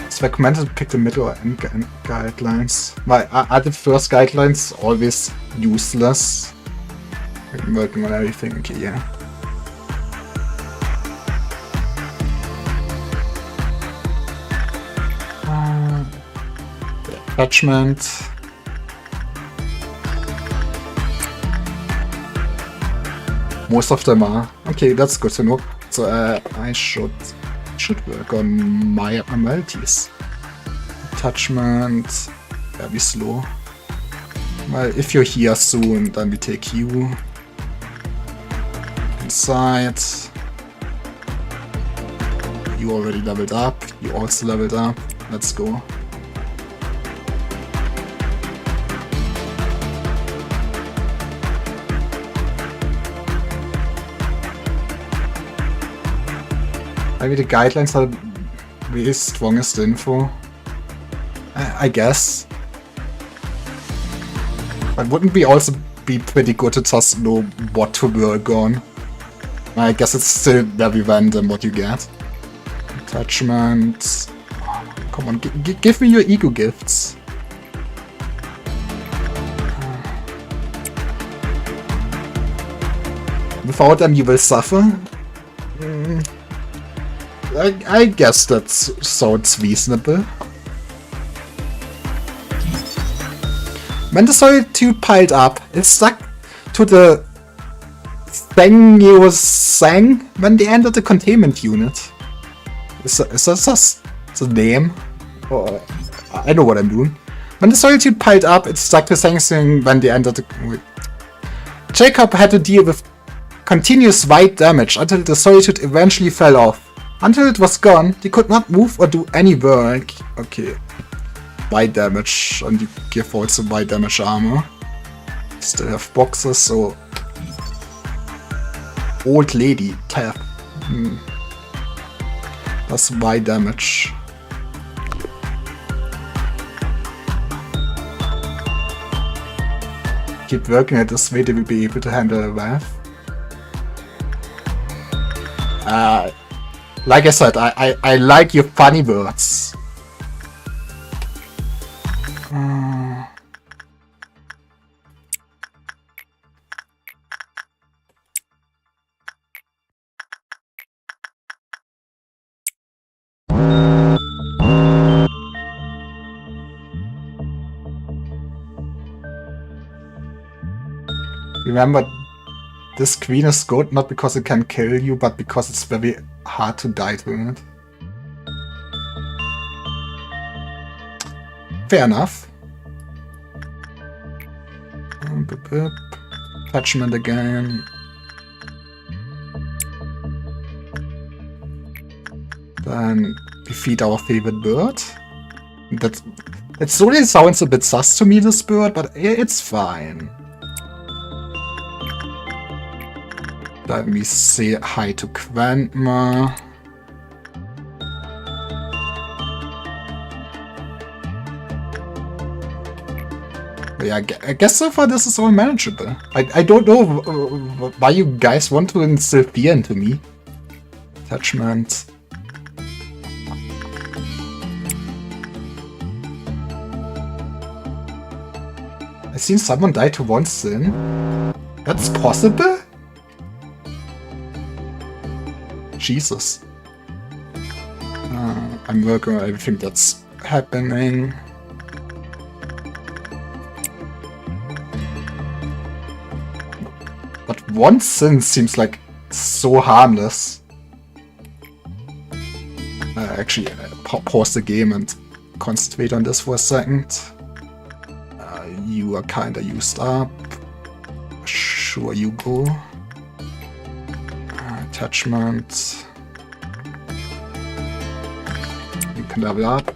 It's recommended to pick the middle or end guidelines. Are the first guidelines always useless? I'm working on everything, okay, yeah. Attachment. Most of them are. Okay, that's good to know. So I should work on my abilities. Attachment. Very slow. Well, if you're here soon, then we take you. Inside. You already leveled up. You also leveled up. Let's go. Maybe the guidelines are the strongest info. I guess. But wouldn't we also be pretty good to just know what to work on? I guess it's still very random what you get. Attachment. Come on, give me your ego gifts. Without them you will suffer. I guess that sounds reasonable. When the solitude piled up, it stuck to the thing you sang when they entered the containment unit. Is that just the name? Oh, I know what I'm doing. When the solitude piled up, it stuck to something when they entered the... Wait. Jacob had to deal with continuous white damage until the solitude eventually fell off. Until it was gone, they could not move or do any work. Okay. White damage, and you give also white damage armor. Still have boxes, so... Old lady, tap. That's white damage. Keep working at this way, they will be able to handle a wave. Like I said, I like your funny words. Remember, this queen is good not because it can kill you, but because it's very hard to die to it. Fair enough. Attachment again. Then we feed our favorite bird. It slowly sounds a bit sus to me, this bird, but it's fine. Let me say hi to Quantma. Yeah, I guess so far this is all manageable. I don't know why you guys want to instill fear into me. Attachment. I've seen someone die to one sin. That's possible? Jesus. I'm working on everything that's happening. But one sin seems like so harmless. Actually, pause the game and concentrate on this for a second. You are kinda used up. Sure, you go. Attachment. You can level up.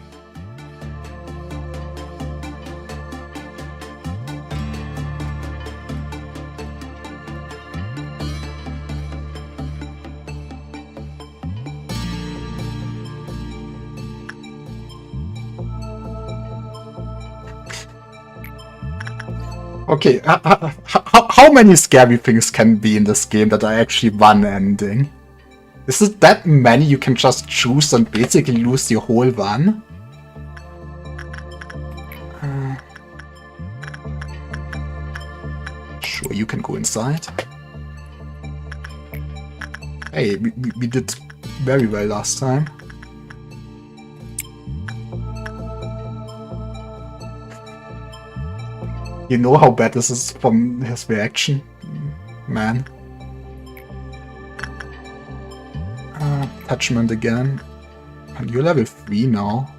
Okay, how many scary things can be in this game that are actually one ending? Is it that many you can just choose and basically lose your whole one? Sure, you can go inside. Hey, we did very well last time. You know how bad this is from his reaction, man. Attachment again. And you're level 3 now.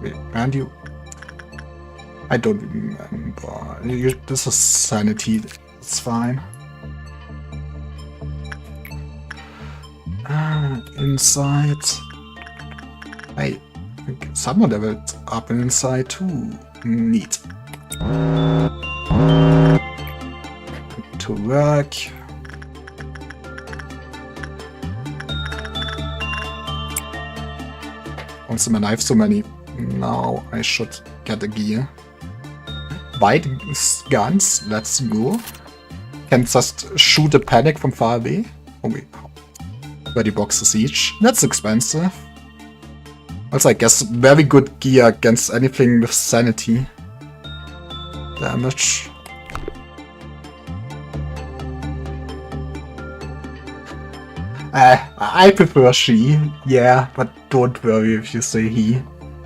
Wait, and you... I don't remember. This is sanity. It's fine. Inside. Hey, someone leveled up inside too. Neat. To work. Also my knife so many. Now I should get a gear. White guns, let's go. Can just shoot a panic from far away. Oh wait. 30 boxes each. That's expensive. Also, I guess very good gear against anything with sanity damage. I prefer she, yeah, but don't worry if you say he.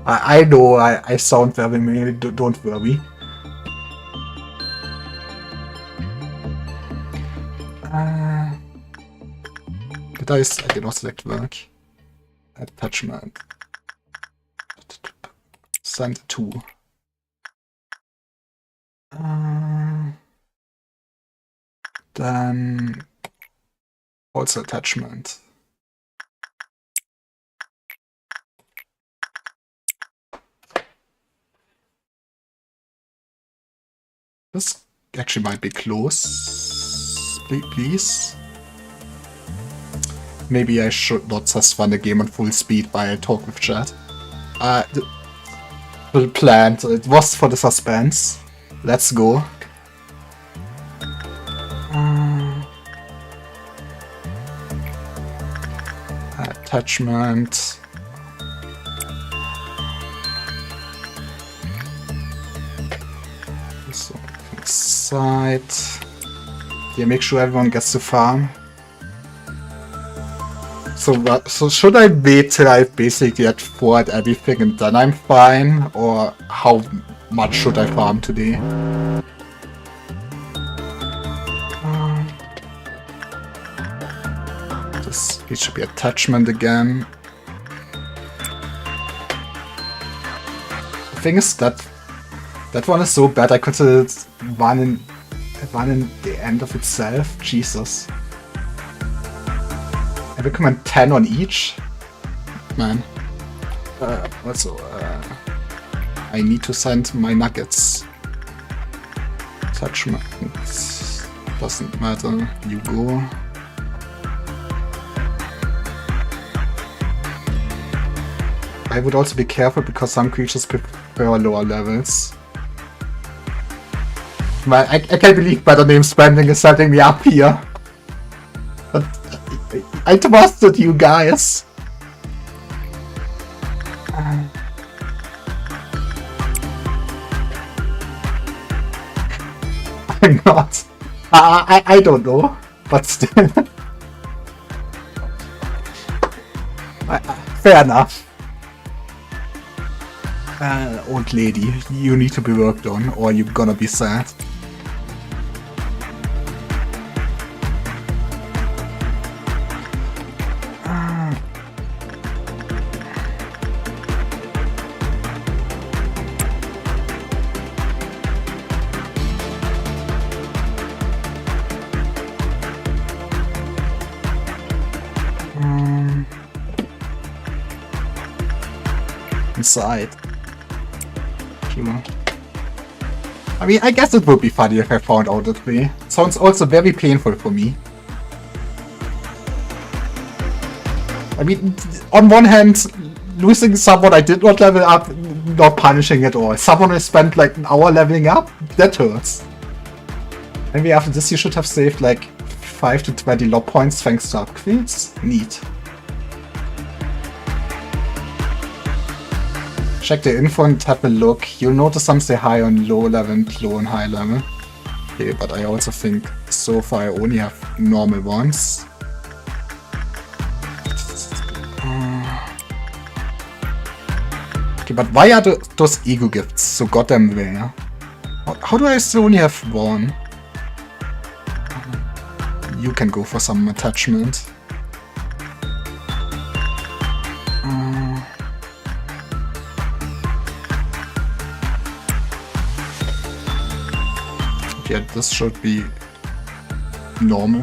I know I sound very male, don't worry. I did not select work. Attachment. Send to. Then also attachment. This actually might be close. Please. Maybe I should not just run the game on full speed while I talk with chat. Planned. It was for the suspense. Let's go. Attachment. So, side. Yeah, make sure everyone gets to farm. So should I wait till I've basically at 4 at everything and then I'm fine? Or how much should I farm today? It should be attachment again. The thing is that one is so bad I could run in the end of itself. Jesus. I recommend 10 on each. Man. Also, I need to send my nuggets. Attachment. Doesn't matter. You go. I would also be careful because some creatures prefer lower levels. Man, I can't believe Better Name Spending is setting me up here. But I trusted you guys. I'm not. I don't know, but still. Fair enough. Old lady, you need to be worked on, or you're gonna be sad. Inside. I mean, I guess it would be funny if I found out that way. Sounds also very painful for me. I mean, on one hand, losing someone I did not level up, not punishing at all. Someone I spent like an hour leveling up, that hurts. Maybe after this you should have saved like 5 to 20 lob points thanks to upgrades. Neat. Check the info and have a look. You'll notice some say high on low level and low on high level. Okay, but I also think so far I only have normal ones. Okay, but why are those ego gifts so goddamn rare? How do I still only have one? You can go for some attachment. Yeah, this should be normal.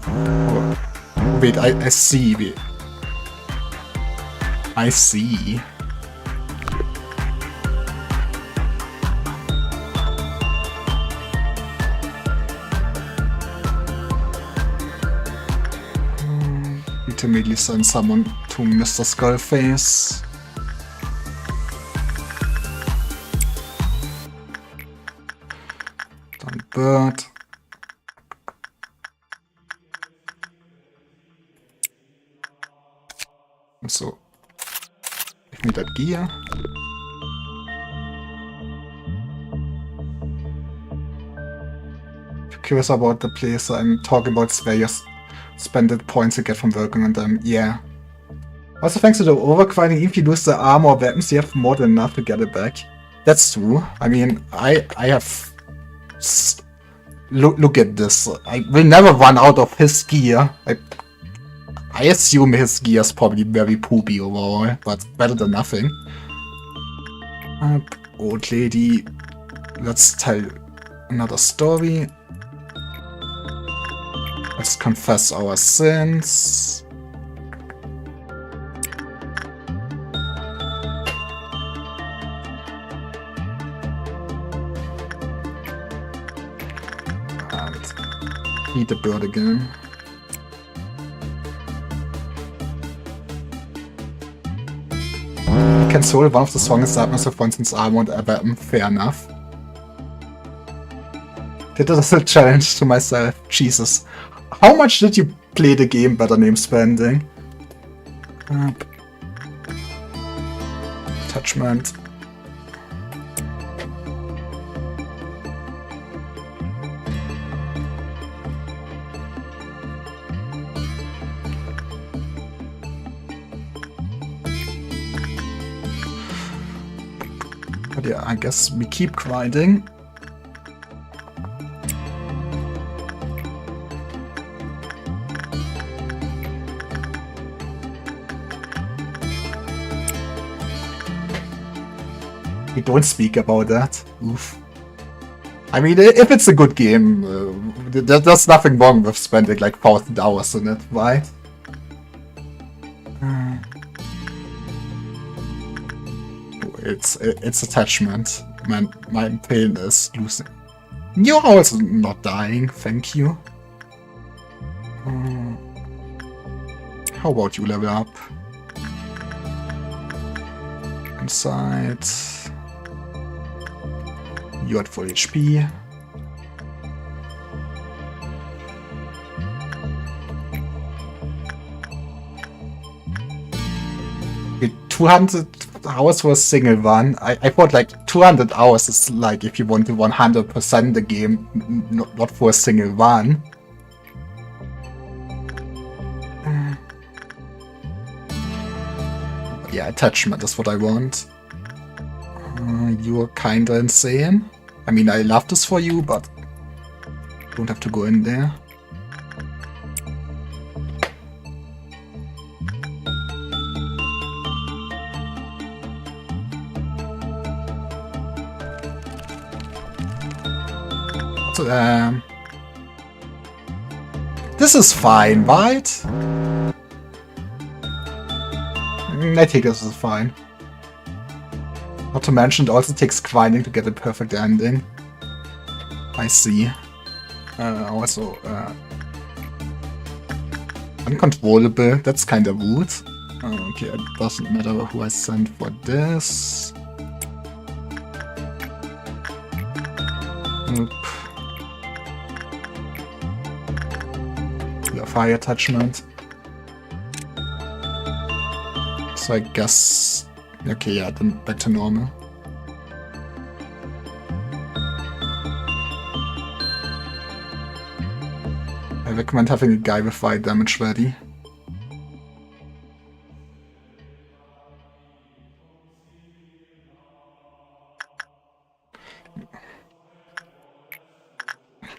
Oh, wait, I see. Wait. I see. Need to immediately send someone to Mr. Skullface. Bird. So. Ich need that gear. If you're curious about the place I'm talking about, it's where you spend the points you get from working on them. Yeah. Also, thanks to the overgrinding, if you lose the armor or weapons, you have more than enough to get it back. That's true. I mean, I have... Look at this. I will never run out of his gear. I assume his gear is probably very poopy overall, but better than nothing. Old lady. Let's tell another story. Let's confess our sins. And eat the bird again. I can soul one of the strongest darkness of Fontain's armor and a weapon. Fair enough. Did it as a challenge to myself. Jesus. How much did you play the game Better Name Spending? Attachment. But yeah, I guess we keep grinding. We don't speak about that. Oof. I mean, if it's a good game, there's nothing wrong with spending like 1,000 hours in it, right? It's attachment. My pain is losing. You're also not dying, thank you. How about you level up? Inside. You're at full HP. 200 hours for a single one. I thought like 200 hours is like if you want to 100% the game, not for a single one. Yeah, attachment is what I want. You're kinda insane. I mean, I love this for you, but don't have to go in there. This is fine, right? I think this is fine. Not to mention, it also takes grinding to get a perfect ending. I see. Also, uncontrollable, that's kinda rude. Okay, it doesn't matter who I send for this. Oop. Yeah, fire attachment. So I guess... Okay, yeah, then back to normal. I recommend having a guy with fire damage ready.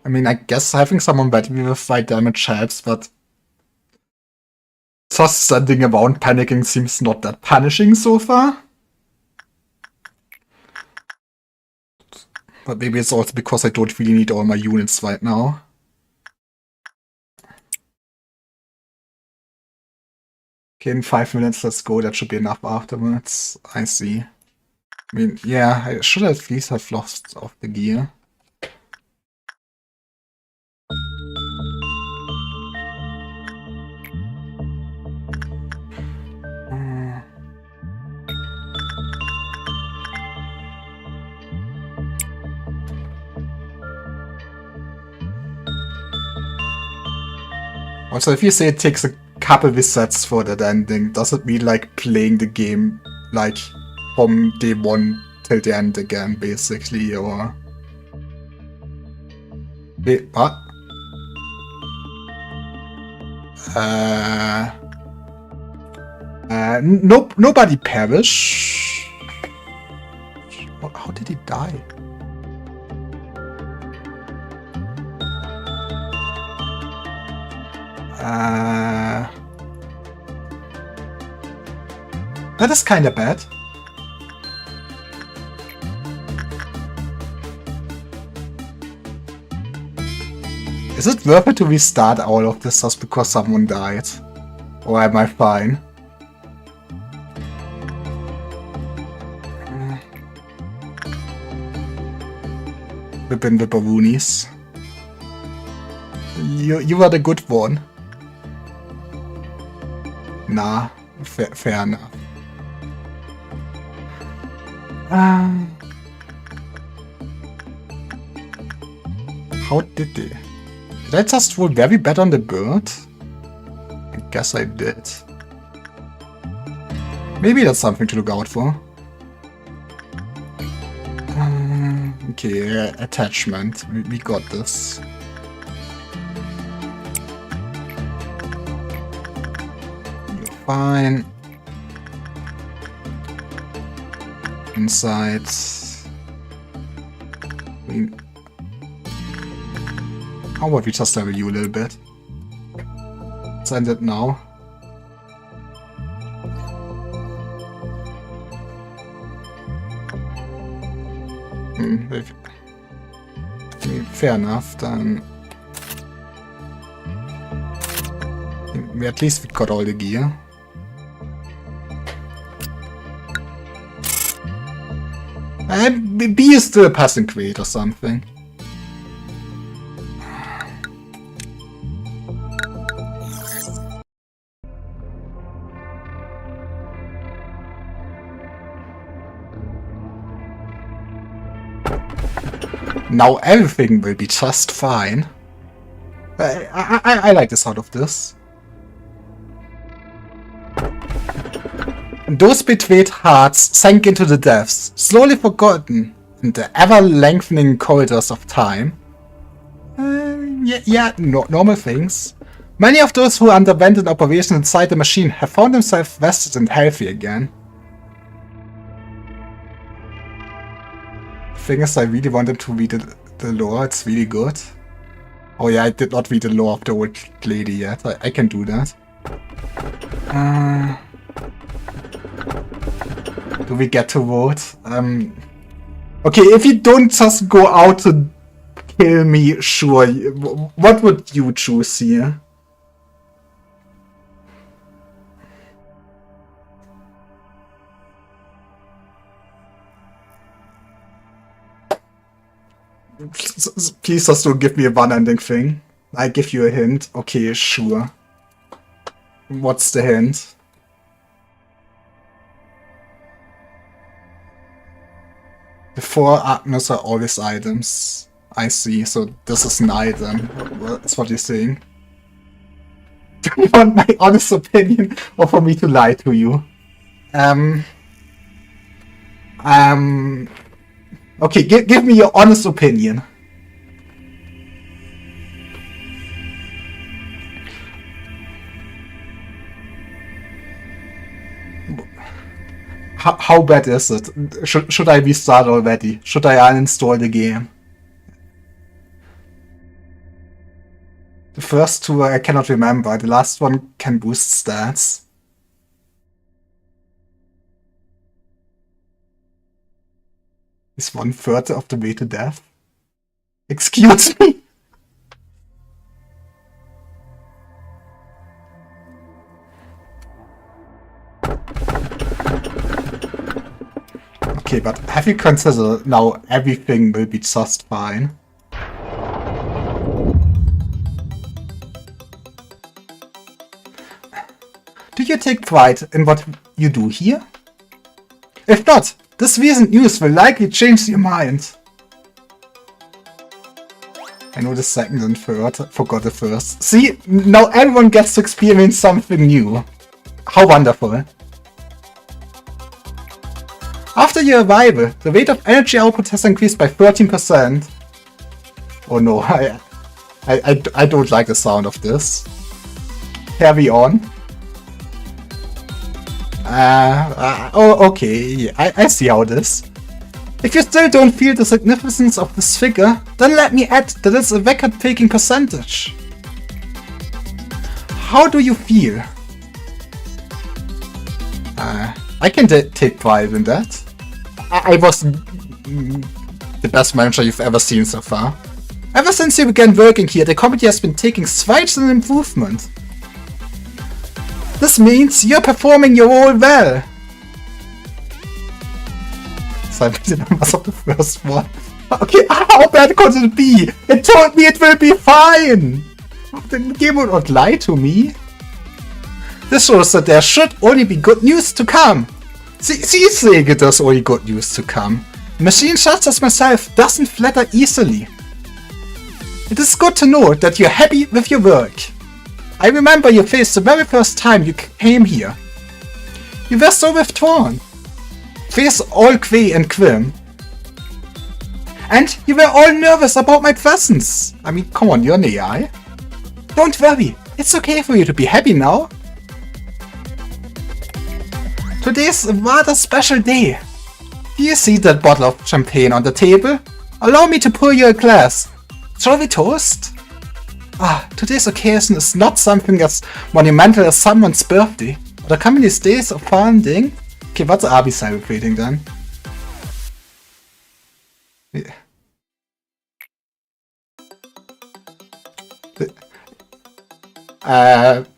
I mean, I guess having someone ready with fire damage helps, but... Just standing around panicking seems not that punishing so far. But maybe it's also because I don't really need all my units right now. Okay, in 5 minutes, let's go. That should be enough afterwards. I see. I mean, yeah, I should at least have lost off the gear. Also, if you say it takes a couple resets for that ending, does it mean like playing the game like from day one till the end again, basically, or... Wait, what? Nope, nobody perished. How did he die? That is kinda bad. Is it worth it to restart all of this just because someone died? Or am I fine? Whipping the baroonies. You were the good one. Nah, fair enough. How did they? Did I just roll very bad on the bird? I guess I did. Maybe that's something to look out for. Okay, attachment. We got this. You're fine. Inside. How about we just level you a little bit? Let's end it now. Fair enough, then... At least we got all the gear. B is still a passing grade or something. Now everything will be just fine. I like the sound of this. Those betrayed hearts sank into the depths, slowly forgotten in the ever-lengthening corridors of time. Normal things. Many of those who underwent an operation inside the machine have found themselves rested and healthy again. Thing is, I really wanted to read the lore, it's really good. Oh yeah, I did not read the lore of the old lady yet, I can do that. Do we get to vote? Okay, if you don't just go out to kill me, sure, what would you choose here? Please just don't give me a one-ending thing. I give you a hint. Okay, sure. What's the hint? The 4 Agnes are always items. I see, so this is an item. That's what you're saying. Do you want my honest opinion or for me to lie to you? Okay, give me your honest opinion. How bad is it? Should I restart already? Should I uninstall the game? The first two I cannot remember. The last one can boost stats. Is 1/3 of the way to death? Excuse me? Okay, but have you considered now everything will be just fine? Do you take pride in what you do here? If not, this recent news will likely change your mind. I know the second and third, forgot the first. See, now everyone gets to experience something new. How wonderful. After your arrival, the rate of energy output has increased by 13%. Oh no, I don't like the sound of this. Carry on. Oh, okay, I see how it is. If you still don't feel the significance of this figure, then let me add that it's a record-breaking percentage. How do you feel? I can take pride in that. I was the best manager you've ever seen so far. Ever since you began working here, the company has been taking strides in improvement. This means you're performing your role well. So I made the numbers of the first one. Okay, how bad could it be? It told me it will be fine! The game would not lie to me. This shows that there should only be good news to come. She's saying there's only good news to come. A machine such as myself doesn't flatter easily. It is good to know that you're happy with your work. I remember your face the very first time you came here. You were so withdrawn. Face all grey and grim. And you were all nervous about my presence. I mean, come on, you're an AI. Don't worry, it's okay for you to be happy now. Today's a rather special day. Do you see that bottle of champagne on the table? Allow me to pour you a glass. Shall we toast? Today's occasion is not something as monumental as someone's birthday or the company's days of founding. Okay, what are we celebrating then? Yeah.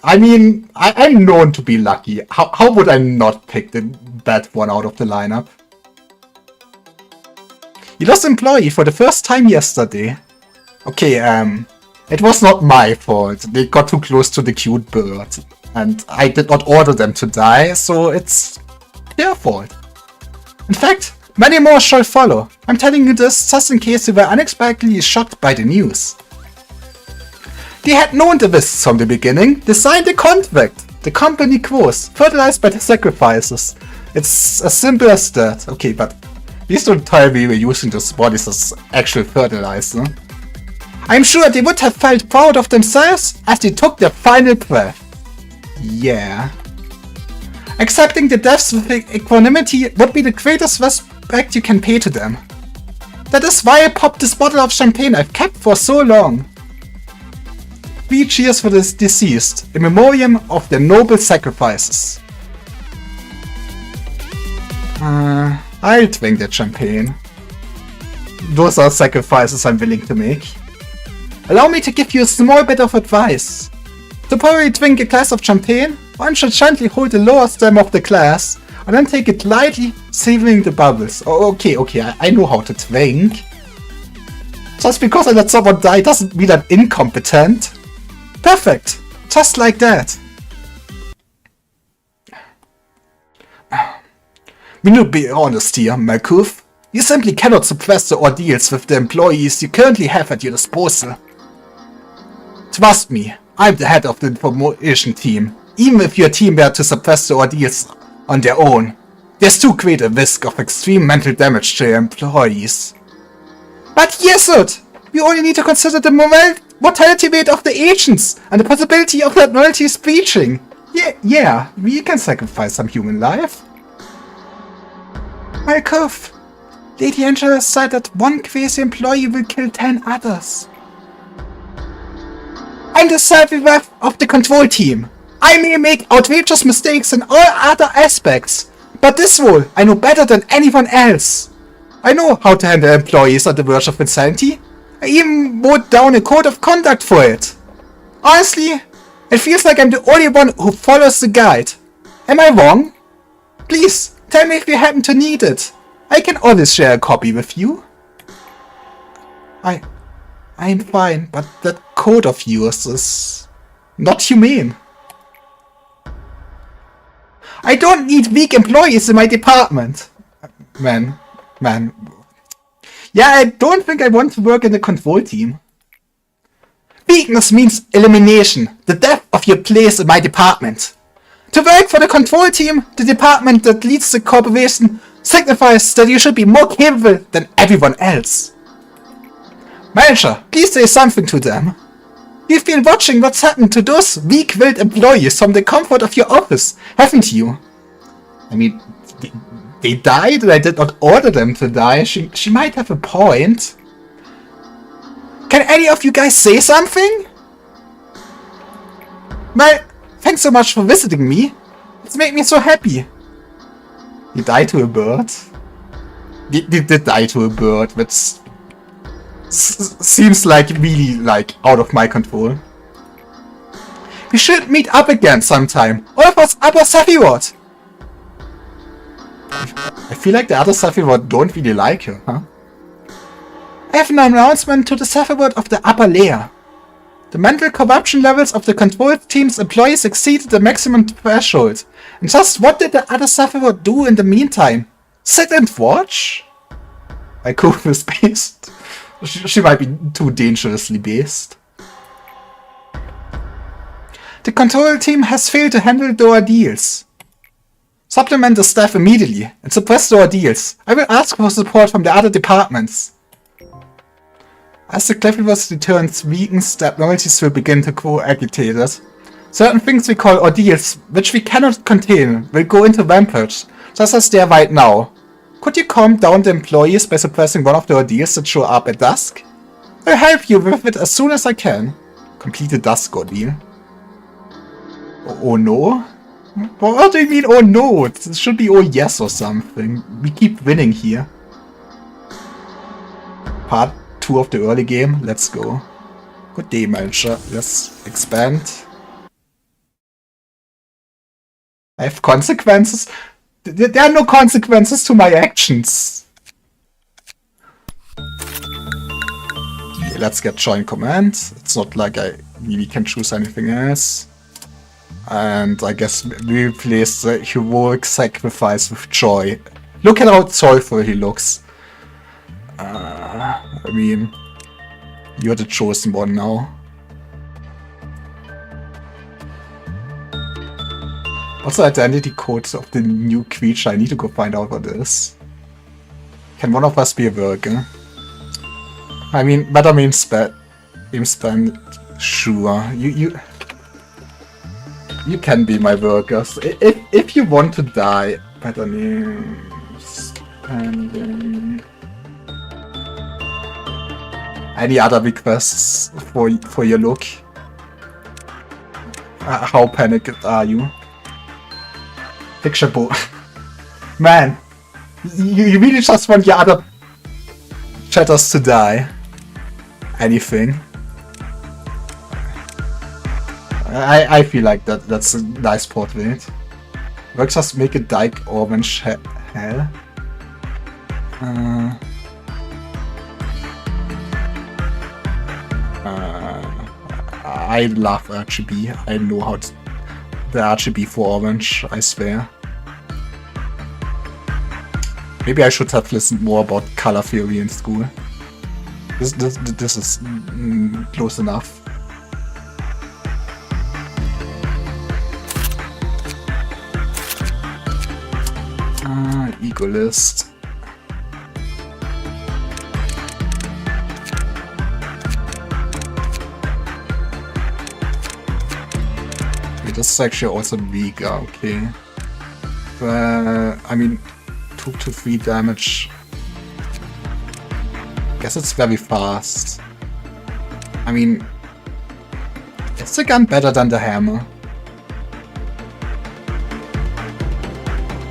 I mean, I'm known to be lucky. How would I not pick the bad one out of the lineup? You lost an employee for the first time yesterday. Okay, it was not my fault. They got too close to the cute bird. And I did not order them to die, so it's their fault. In fact, many more shall follow. I'm telling you this just in case you were unexpectedly shocked by the news. They had known the risks from the beginning. They signed a contract. The company grows, fertilized by the sacrifices. It's as simple as that. Okay, but please don't tell me we're using those bodies as actual fertilizer. I'm sure they would have felt proud of themselves as they took their final breath. Yeah. Accepting the deaths with equanimity would be the greatest respect you can pay to them. That is why I popped this bottle of champagne I've kept for so long. 3 cheers for the deceased, in memoriam of their noble sacrifices. I'll drink that champagne. Those are sacrifices I'm willing to make. Allow me to give you a small bit of advice. To probably drink a glass of champagne, one should gently hold the lower stem of the glass, and then take it lightly, savoring the bubbles. Oh, okay, I know how to drink. Just because I let someone die doesn't mean I'm incompetent. Perfect! Just like that. We need to be honest here, Malkuth. You simply cannot suppress the ordeals with the employees you currently have at your disposal. Trust me, I'm the head of the information team. Even if your team were to suppress the ordeals on their own, there's too great a risk of extreme mental damage to your employees. But yes, sir! We only need to consider the mortality rate of the agents and the possibility of that mortality breaching. Yeah, we can sacrifice some human life. Malkuth, Lady Angela said that one crazy employee will kill 10 others. I'm the self-ref of the control team. I may make outrageous mistakes in all other aspects, but this role I know better than anyone else. I know how to handle employees on the verge of insanity. I even wrote down a code of conduct for it. Honestly, it feels like I'm the only one who follows the guide. Am I wrong? Please, tell me if you happen to need it. I can always share a copy with you. I'm fine, but that code of yours is not humane. I don't need weak employees in my department. Man. Yeah, I don't think I want to work in the control team. Weakness means elimination, the death of your place in my department. To work for the control team, the department that leads the corporation, signifies that you should be more capable than everyone else. Manager, please say something to them. You've been watching what's happened to those weak-willed employees from the comfort of your office, haven't you? I mean, they died and I did not order them to die. She might have a point. Can any of you guys say something? Well, thanks so much for visiting me. It's made me so happy. You died to a bird? You did die to a bird, but seems like really like out of my control. We should meet up again sometime. All of us upper Sephiroth. I feel like the other Sephiroth don't really like her, huh? I have an announcement to the Sephiroth of the upper layer. The mental corruption levels of the control team's employees exceeded the maximum threshold. And just what did the other Sephiroth do in the meantime? Sit and watch? My curve is based. She might be too dangerously based. The control team has failed to handle the ordeals. Supplement the staff immediately and suppress the ordeals. I will ask for support from the other departments. As the Cleververse returns weakens, the abnormalities will begin to grow agitated. Certain things we call ordeals, which we cannot contain, will go into rampage, just as they are right now. Could you calm down the employees by suppressing one of the ordeals that show up at dusk? I'll help you with it as soon as I can. Complete the dusk ordeal. Oh no? What do you mean oh no? It should be oh yes or something. We keep winning here. Part 2 of the early game, let's go. Good day, manager. Let's expand. I have consequences? There are no consequences to my actions. Okay, let's get join command. It's not like I really can choose anything else. And I guess we replace the heroic sacrifice with joy. Look at how joyful he looks. I mean, you're the chosen one now. What's the identity code of the new creature? I need to go find out what it is. Can one of us be a worker? I mean, better means spend. Sure, you can be my workers if you want to die. Better name spending. Any other requests for your look? How panicked are you? Picture book. Man, you really just want your other chatters to die. Anything. I feel like that's a nice portrait. Works just make a dyke orange hell. I love RGB. I know how to the RGB for orange, I swear. Maybe I should have listened more about color theory in school. This is close enough. Ego list. This is actually also weaker, okay. I mean, 2 to 3 damage. Guess it's very fast. I mean, is the gun better than the hammer?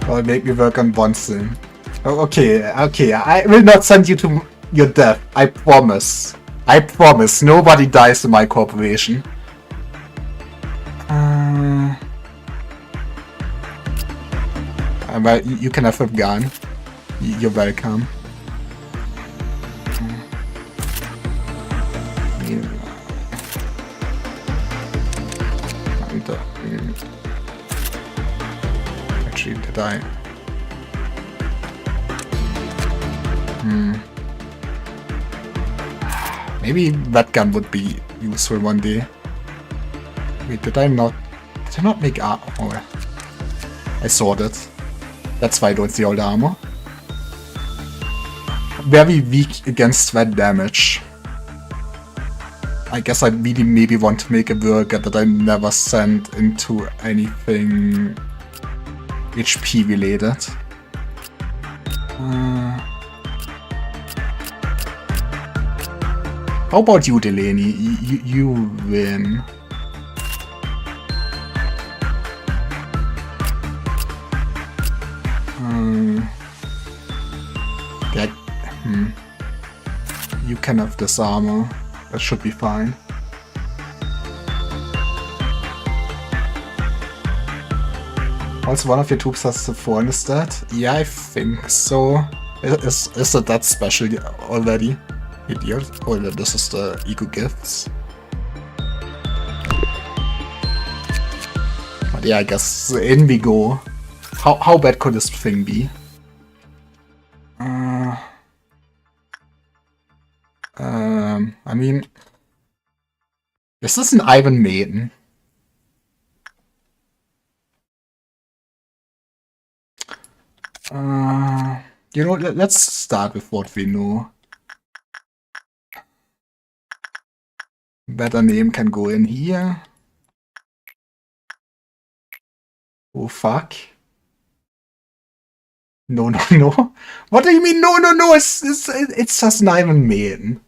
Or make me work on one thing. Oh, okay, I will not send you to your death, I promise. I promise, nobody dies in my corporation. Well, you can have a gun. You're welcome. Actually, did I? Maybe that gun would be useful one day. Wait, did I not make armor? Oh, I saw that. That's why I don't see all the armor. Very weak against that damage. I guess I really maybe want to make a burger that I never send into anything HP related. How about you, Delaney? You win. You can have this armor. That should be fine. Also, one of your troops has the 4 instead? Yeah, I think so. Is it that special already? Idiot. Oh, this is the Eco Gifts. But yeah, I guess in we go. How bad could this thing be? I mean, is this an Iron Maiden? You know, let's start with what we know. Better name can go in here. Oh fuck. No, no, no. What do you mean? No, no, no. It's just an Iron Maiden.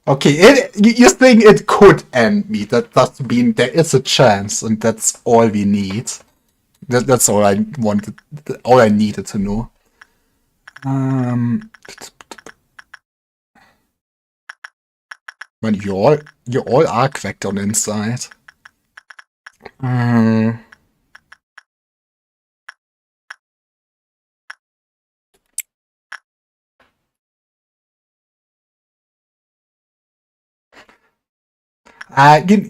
Okay, you think it could end me? That does mean there is a chance, and that's all we need. That's all I wanted. All I needed to know. Well, you all are cracked on the inside.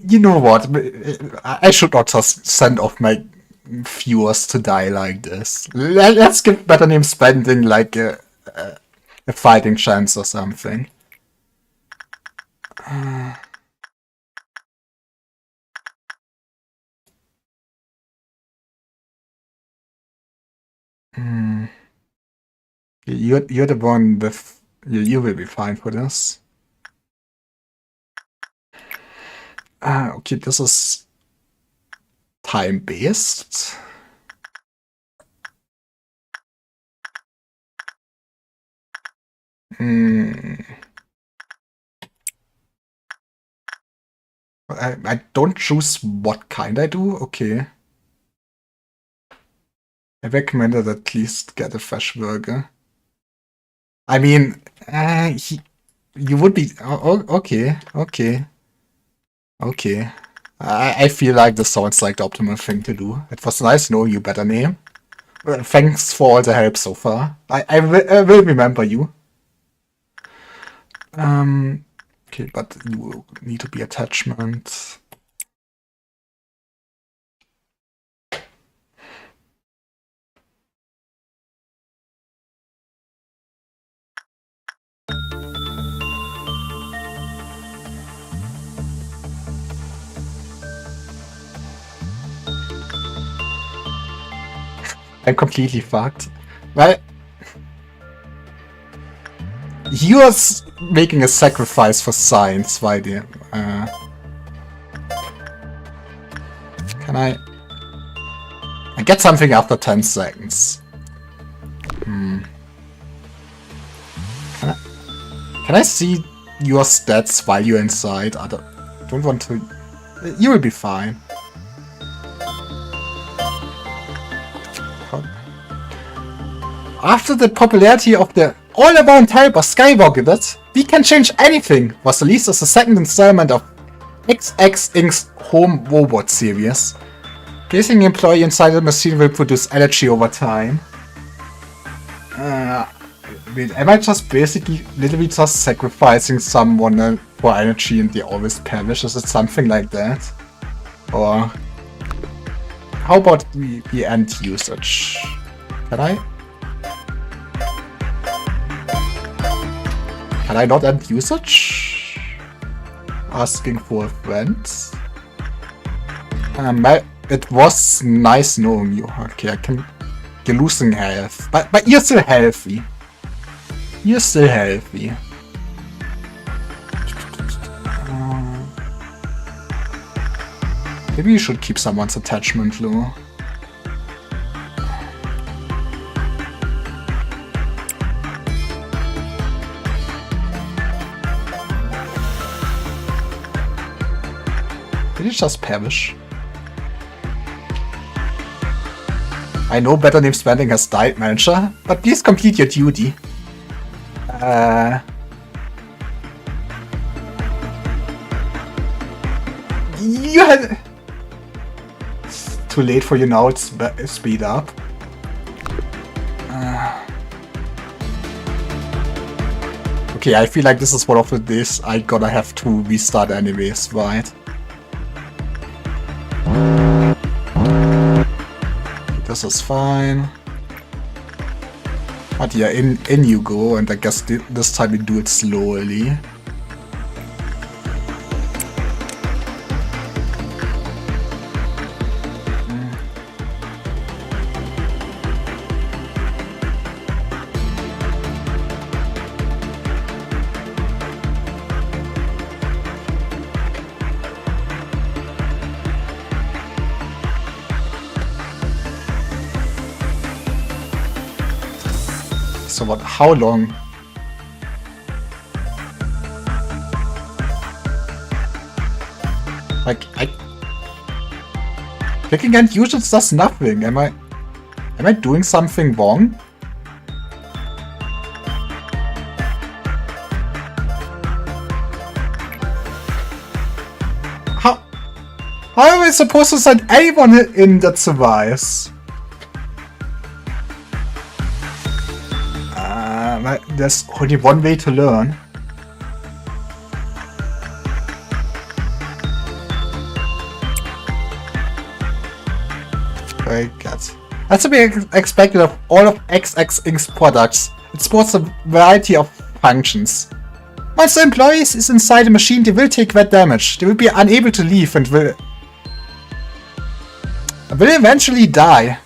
You know what? I should not just send off my viewers to die like this. Let's give better name spending like a fighting chance or something. You're the one with you will be fine for this. Okay, this is time-based. I don't choose what kind I do? Okay. I recommended at least get a fresh burger. I mean, you would be... okay, okay. Okay. I feel like this sounds like the optimal thing to do. It was nice knowing you, better name. Thanks for all the help so far. I will remember you. Okay, but you need to be attachment. I'm completely fucked. Well, you are making a sacrifice for science, why dear? Can I get something after 10 seconds? Can I see your stats while you're inside? I don't want to... You will be fine. After the popularity of the all-around helper skyrocketed, We Can Change Anything was released as the second installment of XX Inc.'s Home Robot series. Placing an employee inside the machine will produce energy over time. Wait, am I just basically literally just sacrificing someone for energy and they always perish? Is it something like that? Or how about the end usage? Can I? Can I not end usage? Asking for a friend. It was nice knowing you. Okay, you're losing health. But you're still healthy. You're still healthy. Maybe you should keep someone's attachment low. Did he just perish? I know better name spending has died, manager, but please complete your duty. You had... It's too late for you now, it's speed up. Okay, I feel like this is one of the days I gotta have to restart anyways, right? This is fine. But yeah, in you go, and I guess this time we do it slowly. So what? How long? Like clicking and usage does nothing. Am I doing something wrong? How am I supposed to send anyone in that survives? There's only one way to learn. Very good. That's to be expected of all of XX Inc.'s products. It supports a variety of functions. Once the employees is inside the machine, they will take that damage. They will be unable to leave and will eventually die.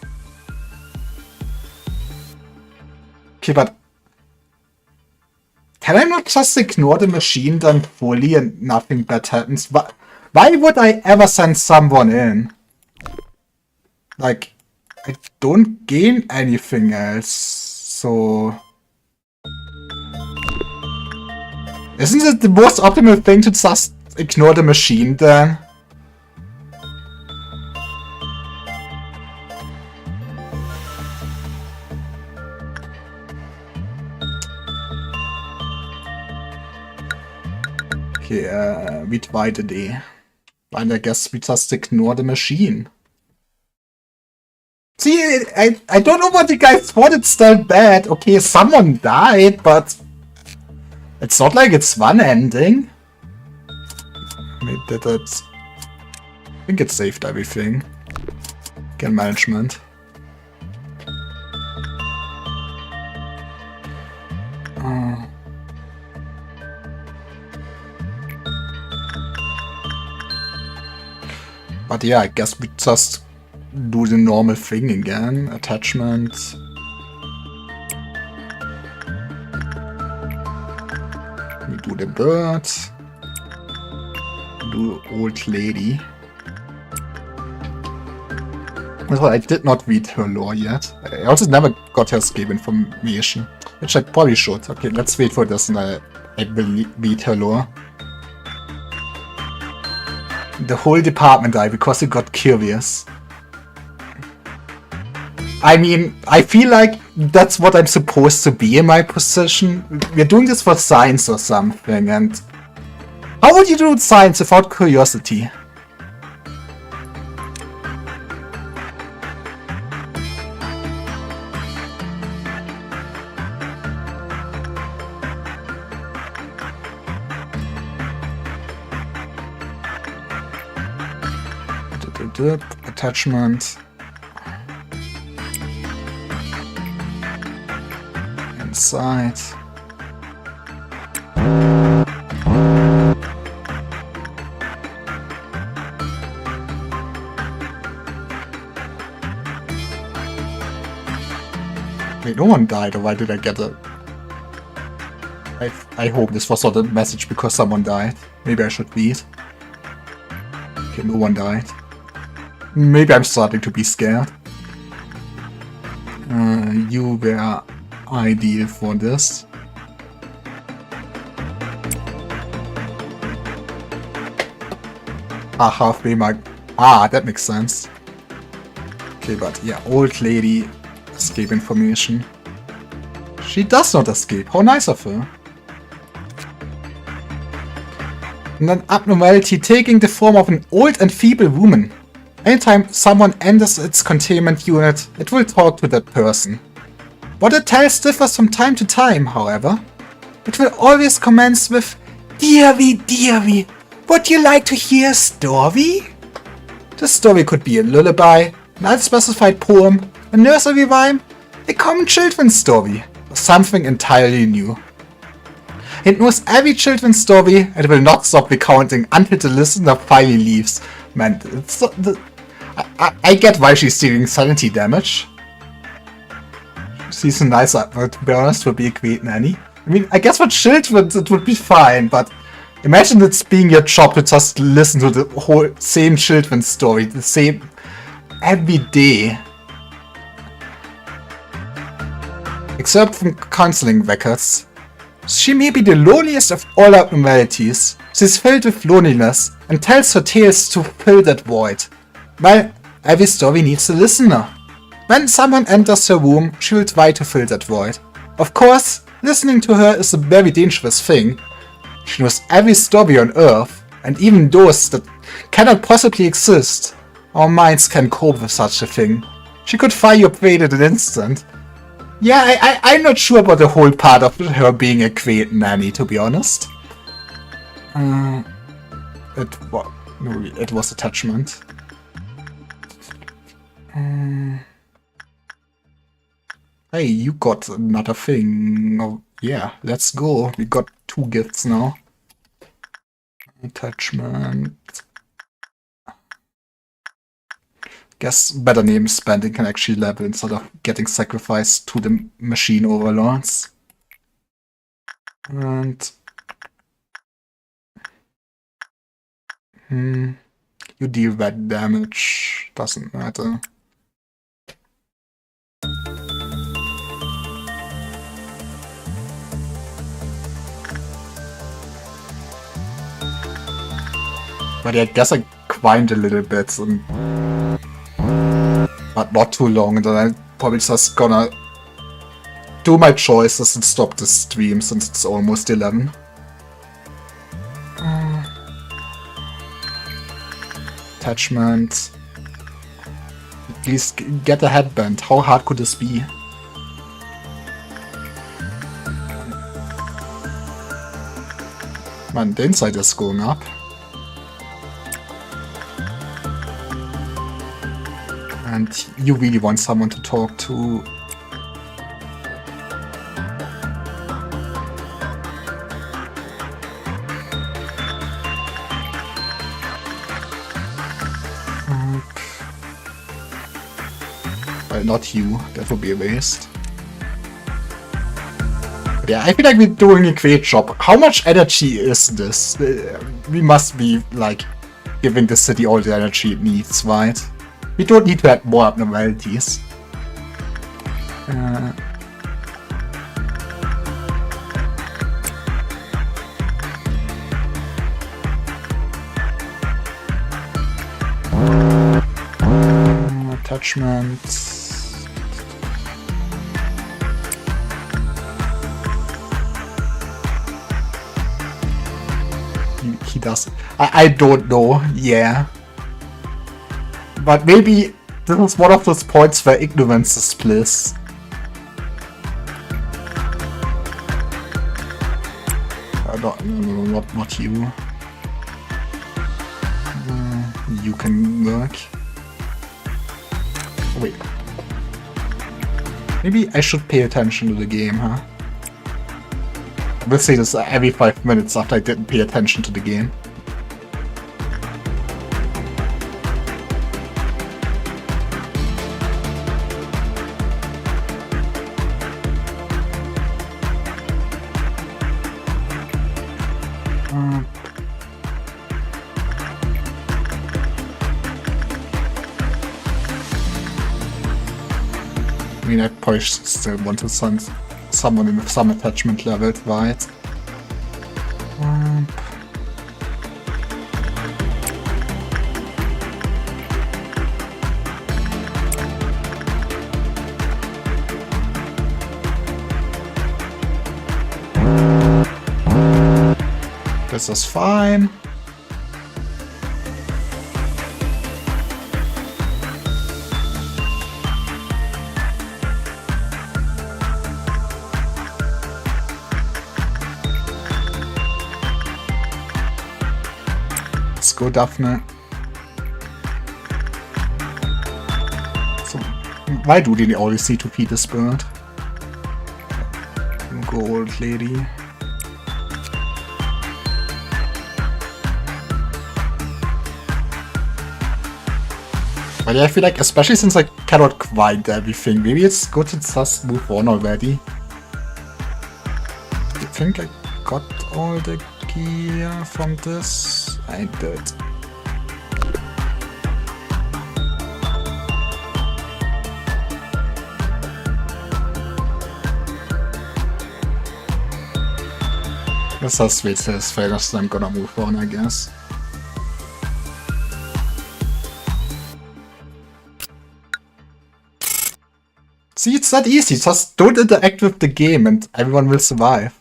Okay, but can I not just ignore the machine then fully and nothing bad happens? Why would I ever send someone in? Like, I don't gain anything else, so... Isn't it the most optimal thing to just ignore the machine then? Okay, we tried a day. And I guess we just ignore the machine. See, I don't know what you guys thought, it's still bad. Okay, someone died, but... It's not like it's one ending. Maybe that's... I think it saved everything. Again, management. But yeah, I guess we just do the normal thing again. Attachment. We do the bird. Do old lady. Well, I did not read her lore yet. I also never got her escape information, which I probably should. Okay, let's wait for this and I will read her lore. The whole department died because it got curious. I mean, I feel like that's what I'm supposed to be in my position. We're doing this for science or something, and... How would you do science without curiosity? Attachment. Inside. No one died, or why did I get a... I hope this was not a message because someone died. Maybe I should read. Okay, no one died. Maybe I'm starting to be scared. You were ideal for this. Halfway mark. That makes sense. Okay, but yeah, old lady, escape information. She does not escape. How nice of her. And an abnormality taking the form of an old and feeble woman. Anytime someone enters its containment unit, it will talk to that person. What it tells differs from time to time, however. It will always commence with, "Dearie, dearie, would you like to hear a story?" The story could be a lullaby, an unspecified poem, a nursery rhyme, a common children's story, or something entirely new. It knows every children's story and will not stop recounting until the listener finally leaves. Man, it's so, I get why she's dealing sanity damage. She's a nice, to be honest, would be a great nanny. I mean, I guess for children it would be fine, but imagine it's being your job to just listen to the whole same children's story, the same every day. Except from counseling records. She may be the loneliest of all abnormalities. She's filled with loneliness and tells her tales to fill that void. Well, every story needs a listener. When someone enters her room, she will try to fill that void. Of course, listening to her is a very dangerous thing. She knows every story on Earth, and even those that cannot possibly exist. Our minds can cope with such a thing. She could fire your brain in an instant. Yeah, I'm not sure about the whole part of her being a great nanny, to be honest. It was attachment. Hey, you got another thing. Oh, yeah, let's go. We got 2 gifts now. Attachment. Guess better name spending can actually level instead of getting sacrificed to the machine overlords. And you deal bad damage. Doesn't matter. But I guess I whined a little bit, but not too long, and then I'm probably just gonna do my choices and stop the stream since it's almost 11. Attachment. At least get a headband. How hard could this be? Man, the inside is going up. And you really want someone to talk to. Well, not you. That would be a waste. But yeah, I feel like we're doing a great job. How much energy is this? We must be, like, giving the city all the energy it needs, right? We don't need to add more abnormalities. Attachment. He does. I don't know. Yeah. But maybe this is one of those points where ignorance is bliss. Not you. You can work. Wait. Maybe I should pay attention to the game, huh? I will say this every 5 minutes after I didn't pay attention to the game. mean, I probably still want to send someone in with some attachment level, right? This is fine. Let's go, Daphne. So, why do they always need to feed this bird? Go, old lady. But yeah, I feel like, especially since I cannot quite everything, maybe it's good to just move on already. I think I got all the gear from this. I did. Let's just wait till it's finished, I'm gonna move on, I guess. See, it's that easy. Just don't interact with the game and everyone will survive.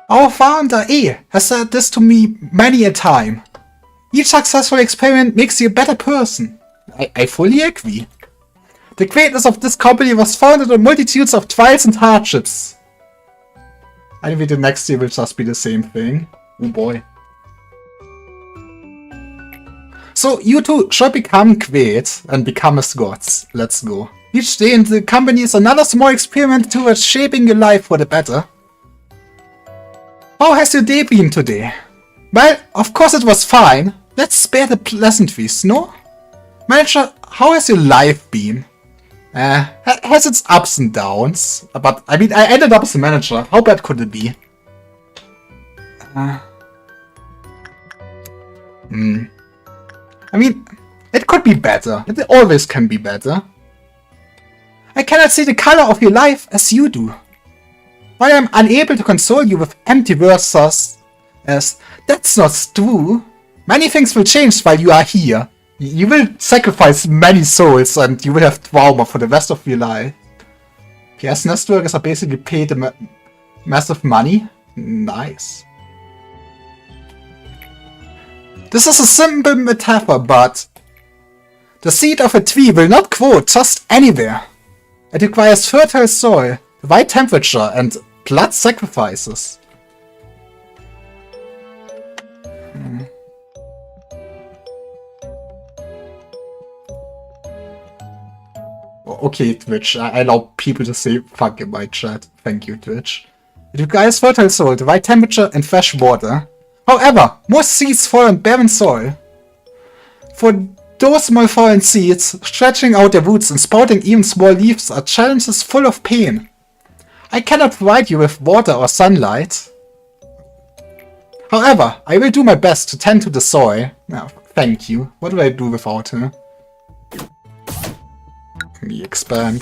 Our founder, E, has said this to me many a time. Each successful experiment makes you a better person. I fully agree. The greatness of this company was founded on multitudes of trials and hardships. Anyway, the next year will just be the same thing. Oh boy. So, you two should become great and become as gods. Let's go. Each day in the company is another small experiment towards shaping your life for the better. How has your day been today? Well, of course it was fine. Let's spare the pleasantries, no? Manager, how has your life been? Has its ups and downs, but I mean, I ended up as a manager. How bad could it be? I mean, it could be better. It always can be better. I cannot see the color of your life as you do. While I'm unable to console you with empty words as that's not true, many things will change while you are here. You will sacrifice many souls and you will have trauma for the rest of your life. PS Nest workers are basically paid massive money. Nice. This is a simple metaphor, but the seed of a tree will not grow just anywhere. It requires fertile soil, the right temperature, and blood sacrifices. Okay, Twitch, I allow people to say fuck in my chat. Thank you, Twitch. It requires fertile soil, the right temperature, and fresh water. However, most seeds fall on barren soil. For those malformed seeds, stretching out their roots and sprouting even small leaves are challenges full of pain. I cannot provide you with water or sunlight. However, I will do my best to tend to the soil. Now, thank you. What do I do without her? Me expand.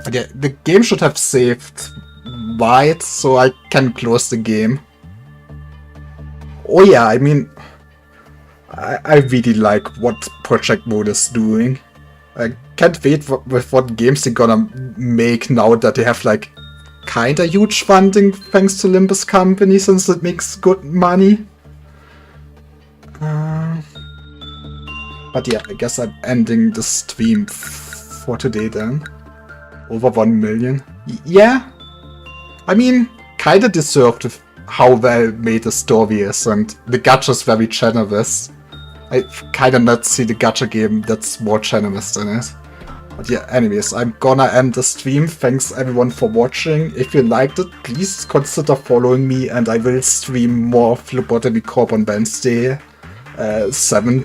Okay, the game should have saved wide, so I can close the game. Oh yeah, I mean, I really like what Project Mode is doing. I can't wait with what games they're gonna make now that they have like kinda huge funding thanks to Limbus Company, since it makes good money. But yeah, I guess I'm ending the stream for today then. Over 1 million. Yeah, I mean, kinda deserved with how well made the story is, and the gacha's very generous. I kinda not see the gacha game that's more generous than it. But yeah, anyways, I'm gonna end the stream. Thanks everyone for watching. If you liked it, please consider following me, and I will stream more of Lobotomy Corp on Wednesday, 10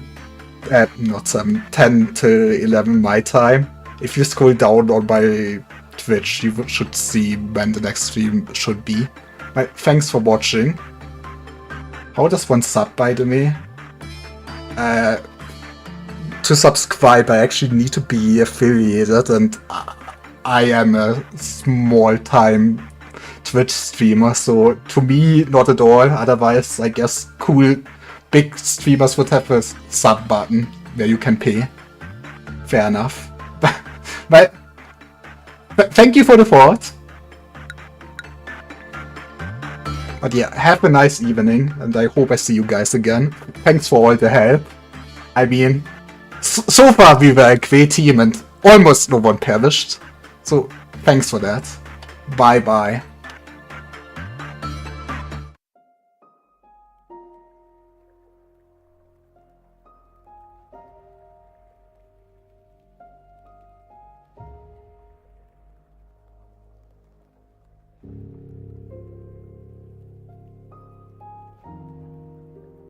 till 11 my time. If you scroll down on my Twitch, you should see when the next stream should be. But thanks for watching. How does one sub, by the way? To subscribe, I actually need to be affiliated, and I am a small-time Twitch streamer, so to me, not at all. Otherwise, I guess cool big streamers would have a sub button where you can pay. Fair enough. But thank you for the thought. But yeah, have a nice evening, and I hope I see you guys again. Thanks for all the help. I mean, so far we were a great team and almost no one perished. So thanks for that. Bye bye.